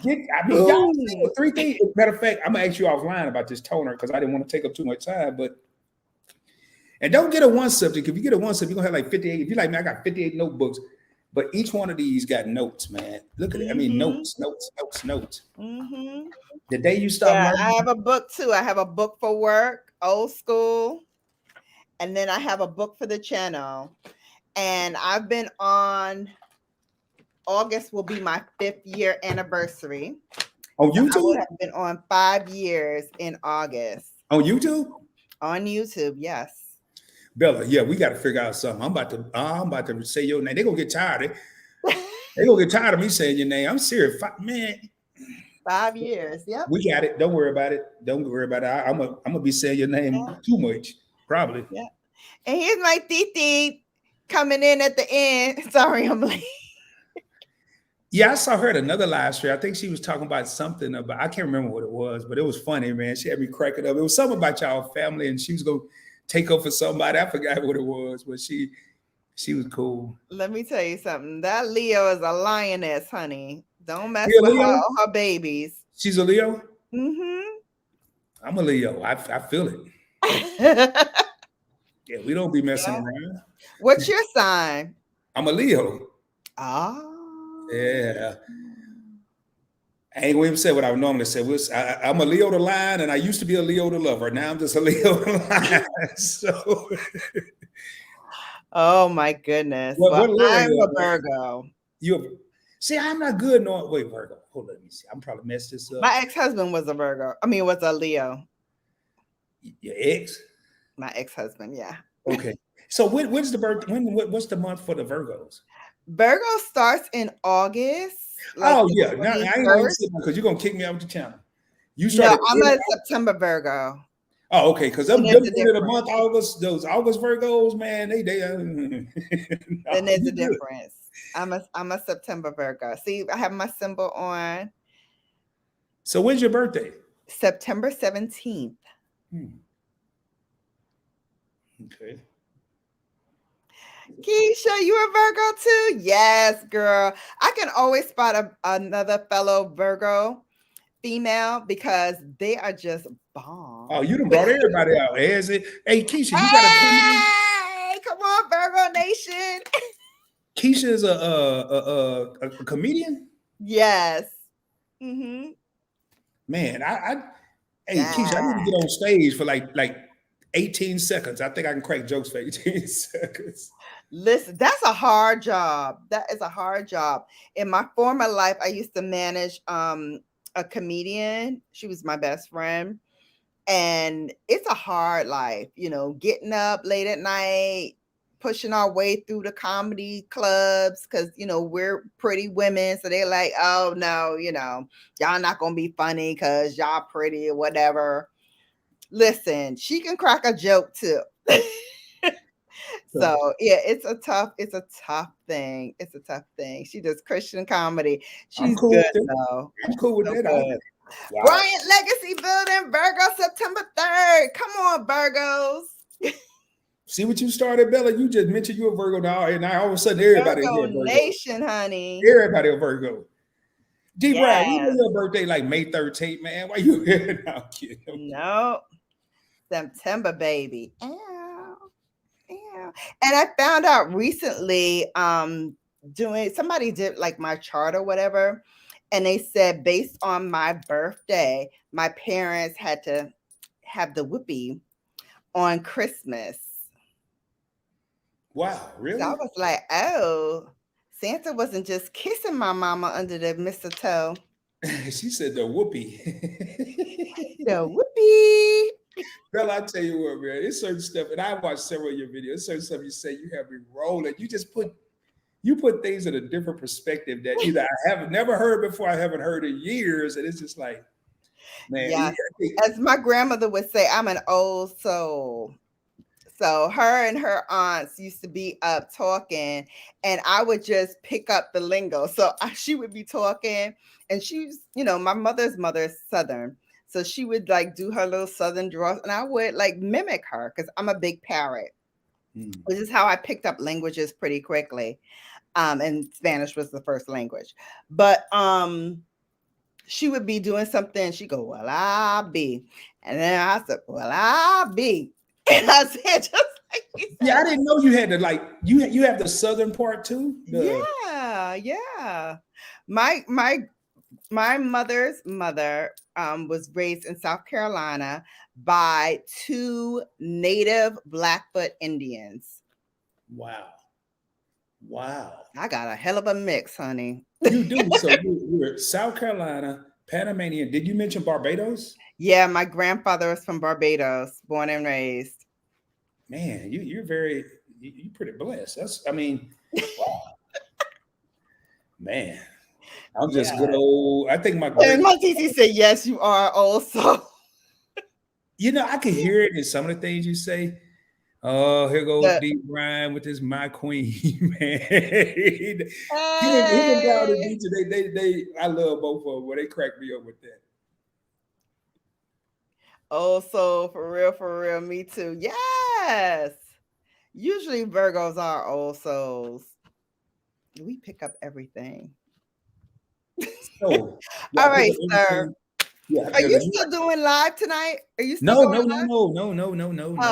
I mean, y'all see Ooh. the three things. Matter of fact, I'm gonna ask you offline about this toner because I didn't want to take up too much time. But and don't get a one subject. If you get a one subject, you're gonna have like 58. If you're like, man, I got 58 notebooks, but each one of these got notes, man. Look at it. I mean, Mm-hmm. notes. Mm-hmm. The day you stop Yeah, I learning, have a book too. I have a book for work, old school, and then I have a book for the channel. And I've been on, August will be my 5th-year anniversary. on So I will YouTube, have been on 5 years in August on YouTube, on YouTube. Yes. Bella. Yeah, we got to figure out something. I'm about to say your name. They're gonna get tired. They're gonna get tired of me saying your name. I'm serious, man. 5 years. Yep. We got it. Don't worry about it. Don't worry about it. I'm gonna be saying your name Yeah. too much, probably. Yeah. And here's my Titi coming in at the end. Sorry, I'm late. Yeah, I saw her at another live stream. I think she was talking about something about I can't remember what it was, but it was funny, man. She had me cracking up. It was something about y'all family, and she was gonna take up for somebody. I forgot what it was, but she was cool. Let me tell you something. That Leo is a lioness, honey. Don't mess You a with her Leo? or her babies. She's a Leo. Mm-hmm. I'm a Leo. I feel it. Yeah, we don't be messing Yeah. around. What's your sign? I'm a Leo. Oh. Yeah. I ain't gonna even say what I would normally say. I'm a Leo the lion, and I used to be a Leo the lover. Now I'm just a Leo the lion. So, Oh my goodness. what, Well, what Leo I'm a you? Virgo. You see, I'm not good knowing. Wait, Virgo. Hold on, let me see. I'm probably messed this up. My ex-husband was a Virgo. I mean, was a Leo. Your ex? My ex-husband, yeah. Okay. So when's the birth? What's the month for the Virgos? Virgo starts in August, like Oh the yeah. Now I ain't gonna even 21st. say because you're gonna kick me out of the channel. You No, started. I'm a September Virgo. Oh, okay. Because them And there's a end of the difference. month, August, those August Virgos, man, they Then no, there's you a good. difference. I'm a September Virgo. See, I have my symbol on So when's your birthday? September 17th. Okay. Keisha, you a Virgo too? Yes, girl. I can always spot another fellow Virgo female because they are just bomb. Oh, you done brought everybody out. Is it? Hey, Keisha, you got a comedy? Hey, come on, Virgo Nation. Keisha is a comedian? Yes. Mm-hmm. Man, hey, Keisha, I need to Yeah. get on stage for like 18 seconds. I think I can crack jokes for 18 seconds. Listen, that's a hard job. That is a hard job. In my former life, I used to manage a comedian. She was my best friend. And it's a hard life, getting up late at night, pushing our way through the comedy clubs because we're pretty women. So they're like, oh no, y'all not gonna be funny because y'all pretty or whatever. Listen, she can crack a joke too. So yeah, it's a tough thing. It's a tough thing. She does Christian comedy. I'm She's cool good with it. though. I'm cool with So that. good. Wow. Bryant Legacy Building, Virgo, September 3rd. Come on, Virgos. See what you started, Bella? You just mentioned you a Virgo now, and now all of a sudden everybody Virgo here a Virgo. Nation, honey. Everybody a Virgo. D. Brad, you know Yes. your birthday like May 13th, man. Why you here now, kid? No. September, baby. Ow. Ow. And I found out recently, somebody did like my chart or whatever, and they said based on my birthday, my parents had to have the whoopee on Christmas. Wow, really? So I was like, oh, Santa wasn't just kissing my mama under the mistletoe. She said the whoopee. The whoopee. Girl, I tell you what, man, it's certain stuff, and I watched several of your videos. It's certain stuff you say you have me rolling. You put things in a different perspective that either I have never heard before, I haven't heard in years, and it's just like, man, Yes. As my grandmother would say, I'm an old soul. So her and her aunts used to be up talking, and I would just pick up the lingo. So she would be talking, and she's, my mother's mother is Southern. So she would like do her little Southern draws, and I would like mimic her because I'm a big parrot. Which is how I picked up languages pretty quickly. And Spanish was the first language. But she would be doing something. She'd go, well, I'll be. And then I said, well, I'll be. And I said, just like you said. Yeah, I didn't know you had to like you have the southern part too. Yeah. My mother's mother was raised in South Carolina by 2 native Blackfoot Indians. Wow. I got a hell of a mix, honey. You do. So you're South Carolina, Panamanian. Did you mention Barbados? Yeah, my grandfather was from Barbados, born and raised. Man, you're pretty blessed. Wow. Man, I'm just good old. I think my TC said, yes, you are also. I can hear it in some of the things you say. Oh, here goes D. Ryan with this my queen, man. Even down the beach, they I love both of them. Where they crack me up with that. Oh, so for real, me too. Yes. Usually Virgos are old souls. We pick up everything. So, all right, sir. Yeah, are you still doing live tonight? Are you still No. Oh,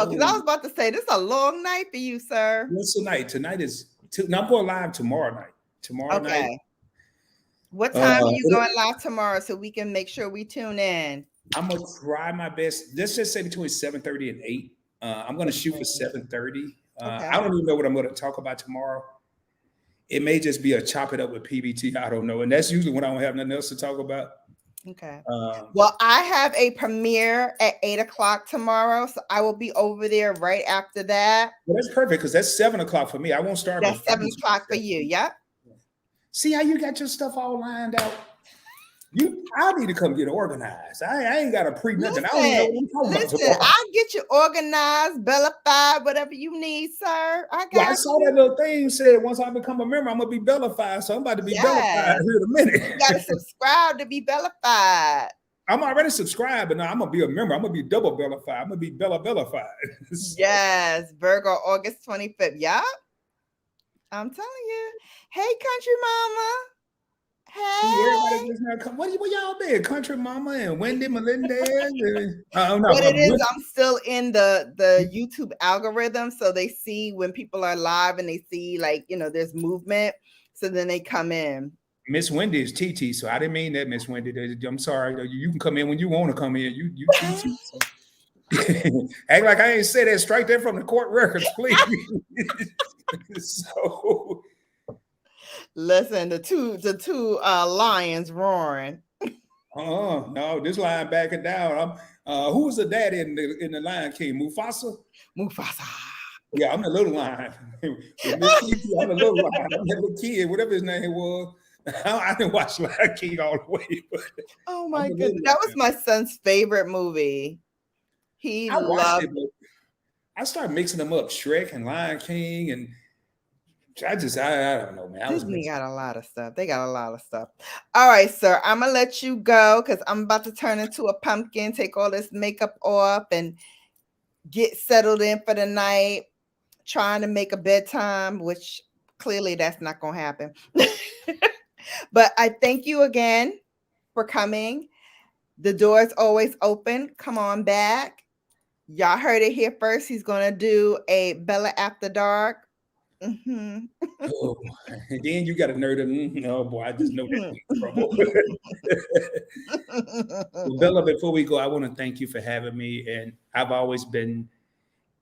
because I was about to say this is a long night for you, sir. What's tonight? Tonight is I'm going live tomorrow night. Okay. What time are you going live tomorrow so we can make sure we tune in? I'm gonna try my best. Let's just say between 7:30 and 8. I'm gonna shoot for 7:30. I don't even know what I'm gonna talk about tomorrow. It may just be a chop it up with PBT. I don't know, and that's usually when I don't have nothing else to talk about. Okay. Well, I have a premiere at 8:00 tomorrow, so I will be over there right after that. Well, that's perfect because that's 7:00 for me. I won't start. That's 7:00 for you. Yep. See how you got your stuff all lined out. I need to come get organized. I ain't got a pre nothing. I don't even know what I'm talking about. I'll get you organized, Bellafied, whatever you need, sir. I saw that little thing said once I become a member, I'm gonna be Bellafied. So I'm about to be Bellafied here in a minute. You gotta subscribe to be Bellafied. I'm already subscribed, but now I'm gonna be a member. I'm gonna be double Bellafied. I'm gonna be Bellafied. Yes, Virgo, August 25th. Yup. I'm telling you. Hey, country mama. Hey. Where y'all been? Country Mama and Wendy Melendez? What it is, I'm still in the YouTube algorithm. So they see when people are live and they see there's movement. So then they come in. Miss Wendy is TT. So I didn't mean that, Miss Wendy. I'm sorry. You can come in when you want to come in. You TT. So. Act like I ain't said that. Strike that from the court records, please. So listen, the two lions roaring. No, this lion backing down. Who was the daddy in the Lion King? Mufasa. Yeah, I'm the little lion. I'm the little lion. I'm that little kid, whatever his name was. I didn't watch Lion King all the way. But oh my goodness, that was my son's favorite movie. I loved it. I started mixing them up, Shrek and Lion King, and I don't know, man. Disney got a lot of stuff. They got a lot of stuff. All right, sir. I'm gonna let you go because I'm about to turn into a pumpkin, take all this makeup off, and get settled in for the night. Trying to make a bedtime, which clearly that's not gonna happen. But I thank you again for coming. The door is always open. Come on back. Y'all heard it here first. He's gonna do a Bella After Dark. Mm-hmm. Oh, and then you got a nerd. Oh boy, I just know that trouble. Well, Bella, before we go, I want to thank you for having me. And I've always been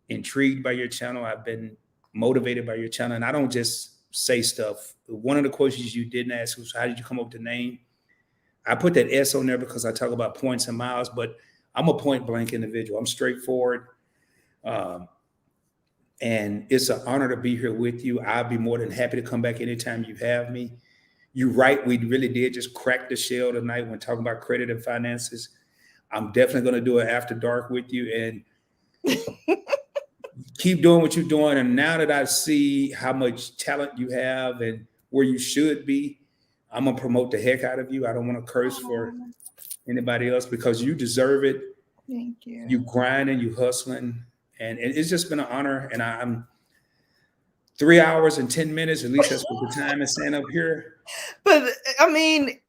intrigued by your channel. I've been motivated by your channel, and I don't just say stuff. One of the questions you didn't ask was, "How did you come up with the name?" I put that S on there because I talk about points and miles, but I'm a point blank individual. I'm straightforward. Um, and it's an honor to be here with you. I'll be more than happy to come back anytime you have me. You're right. We really did just crack the shell tonight when talking about credit and finances. I'm definitely going to do it after dark with you and keep doing what you're doing. And now that I see how much talent you have and where you should be, I'm going to promote the heck out of you. I don't want to curse for Oh, anybody else because you deserve it. thank you. You grinding, you hustling. And it's just been an honor. And I'm 3 hours and 10 minutes. At least that's what the time is saying up here. But I mean,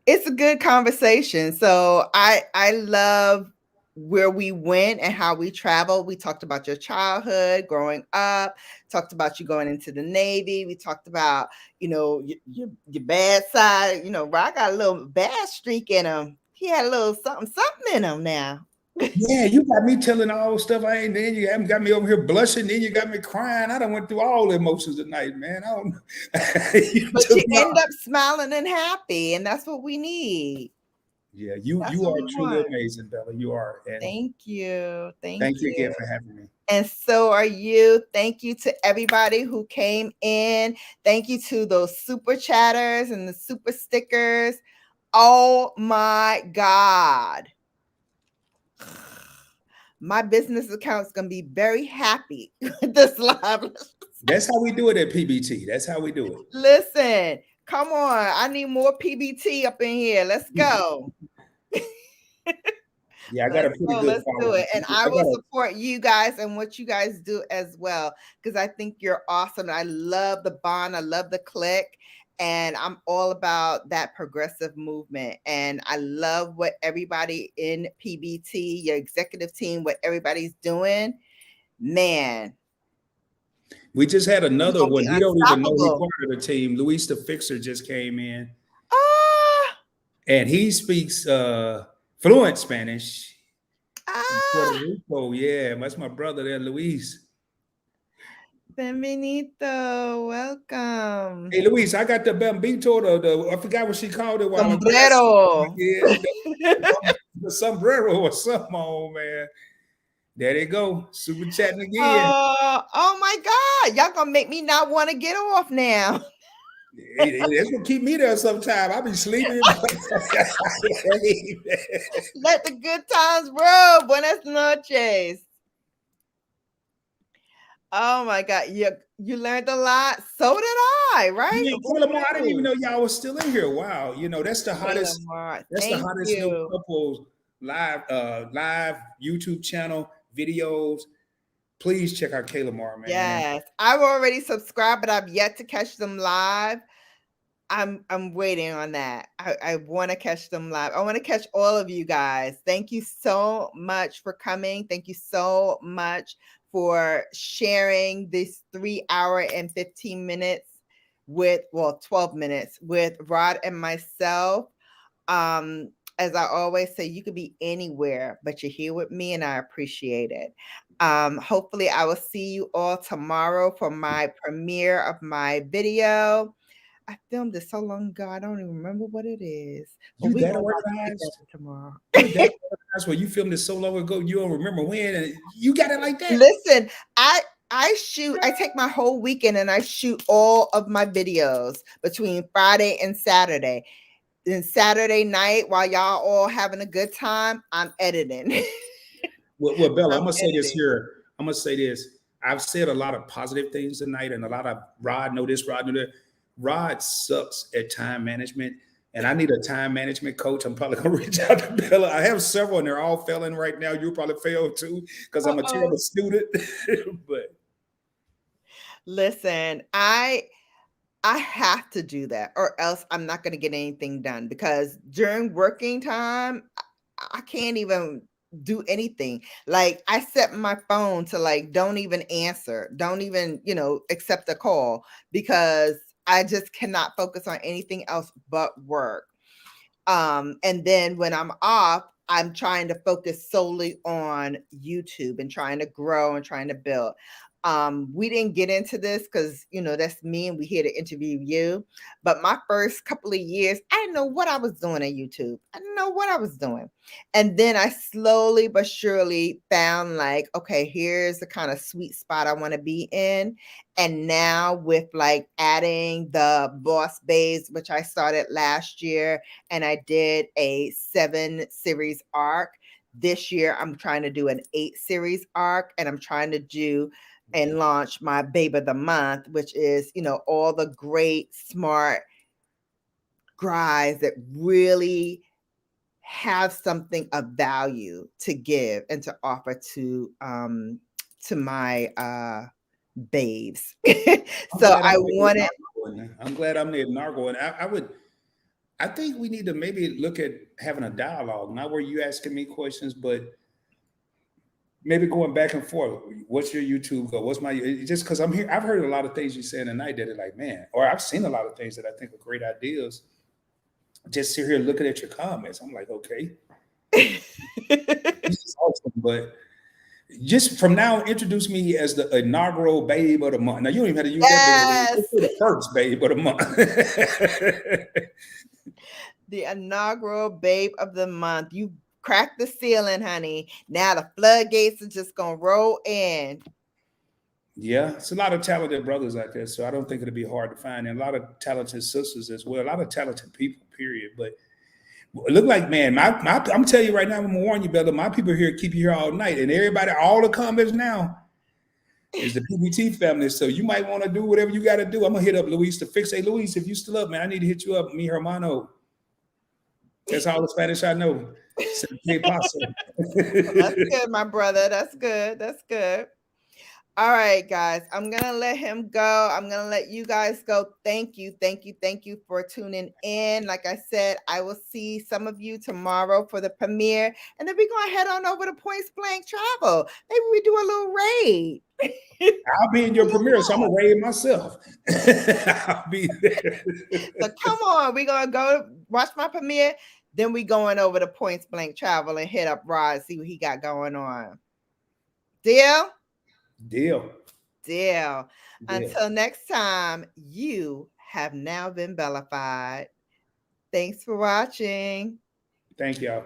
it's a good conversation. So I love where we went and how we traveled. We talked about your childhood, growing up, talked about you going into the Navy. We talked about, your bad side. Rock got a little bad streak in him. He had a little something in him now. Yeah, you got me telling all stuff I ain't. Then you haven't got me over here blushing. Then you got me crying. I done went through all the emotions tonight, man. I don't know. You But took you me end out. up smiling and happy, and that's what we need. Yeah, you That's you what are we truly want. amazing, Bella. You are, and Thank you. Thank thank you you. again for having me. And so are you. Thank you to everybody who came in. Thank you to those super chatters and the super stickers. Oh my God. My business account is going to be very happy with this live. That's how we do it at PBT. That's how we do Listen, come on. I need more PBT up in here. Let's it. go. Yeah, I got a Let's pretty go. good Let's do following. it. And I I will got a support you guys and what you guys do as well, because I think you're awesome. I love the bond. I love the click. And I'm all about that progressive movement. And I love what everybody in PBT, your executive team, what everybody's doing. Man, We just had we're another going to one. be He don't even know he unstoppable. part of the team. Luis the Fixer just came in, Ah, and he speaks fluent Spanish. From Puerto ah, Rico, yeah, that's my brother there, Luis. Benvenito. Welcome. Hey, Luis, I got the Bambito, the I forgot what she called it a while ago. Sombrero. Yeah, the sombrero or something, oh man. There they go, super chatting again. Oh my God. Y'all gonna make me not want to get off now. That's what keep me there sometime. I be sleeping. Let the good times roll. Buenas noches. Oh my God. You learned a lot. So did I, right? Yeah, Who Kayla Moore, I didn't even knew? know y'all was still in here. Wow, that's the Kayla hottest. Mart. That's the Thank hottest new you. couple live YouTube channel videos. Please check out Kayla Moore, man. Yes. I've already subscribed, but I've yet to catch them live. I'm waiting on that. I want to catch them live. I want to catch all of you guys. Thank you so much for coming. Thank you so much for sharing this 3 hour and 15 minutes 12 minutes with Rod and myself. As I always say, you could be anywhere, but you're here with me, and I appreciate it. Hopefully I will see you all tomorrow for my premiere of my video. I filmed it so long ago, I don't even remember what it is. But You we're that gonna watch it organized? together tomorrow. You that organized? Where you filmed it so long ago, you don't remember when? And you got it like that? Listen, I take my whole weekend and I shoot all of my videos between Friday and Saturday. Then Saturday night, while y'all all having a good time, I'm editing. Well, Bella, I'm I'm gonna say this editing. here. I'm gonna say this. I've said a lot of positive things tonight, and a lot of Rod know this, Rod know that. Rod sucks at time management, and I need a time management coach. I'm probably gonna reach out to Bella. I have several, and they're all failing right now. You'll probably fail too, because I'm a Uh-oh. terrible student. But Listen, I have to do that, or else I'm not going to get anything done, because during working time, I can't even do anything. Like, I set my phone to like, don't even answer, don't even, accept a call, because I just cannot focus on anything else but work. And then when I'm off, I'm trying to focus solely on YouTube and trying to grow and trying to build. We didn't get into this because, that's me and we here to interview you. But my first couple of years, I didn't know what I was doing on YouTube. I didn't know what I was doing. And then I slowly but surely found like, okay, here's the kind of sweet spot I want to be in. And now with like adding the Boss Babes, which I started last year, and I did a 7-series arc. This year, I'm trying to do an 8-series arc, and I'm trying to do and launch my Babe of the Month, which is, all the great, smart guys that really have something of value to give and to offer to my babes. So I wanted. I'm glad I'm the inaugural, and I think we need to maybe look at having a dialogue, not where you asking me questions, but maybe going back and forth. What's your YouTube go? What's my, just because I'm here, I've heard a lot of things you saying tonight that are like, man, or I've seen a lot of things that I think are great ideas. Just sit here looking at your comments. I'm like, okay, this is awesome. But just from now, introduce me as the inaugural Babe of the Month. Now you don't even have to use that big of a word. Yes. Let's say the first Babe of the Month. The inaugural Babe of the Month. You cracked the ceiling, honey. Now the floodgates are just gonna roll in. Yeah, it's a lot of talented brothers out there, so I don't think it'll be hard to find, and a lot of talented sisters as well. A lot of talented people, period. But it look like, man, I'm telling you right now, I'm gonna warn you, brother. My people here keep you here all night, and everybody, all the comments now is the PBT family. So you might want to do whatever you got to do. I'm gonna hit up Luis to fix. Hey, Luis, if you still up, man, I need to hit you up. Mi hermano. That's all the Spanish I know. Well, that's good, my brother. That's good. That's good. All right, guys, I'm going to let him go. I'm going to let you guys go. Thank you. Thank you. Thank you for tuning in. Like I said, I will see some of you tomorrow for the premiere. And then we're going to head on over to Points Blank Travel. Maybe we do a little raid. I'll be in your premiere, so I'm going to raid myself. I'll be there. So come on. We're going to go watch my premiere. Then we going over to Points Blank Travel and hit up Rod, see what he got going on. Deal? Deal. Until next time, you have now been bellified. Thanks for watching. Thank y'all.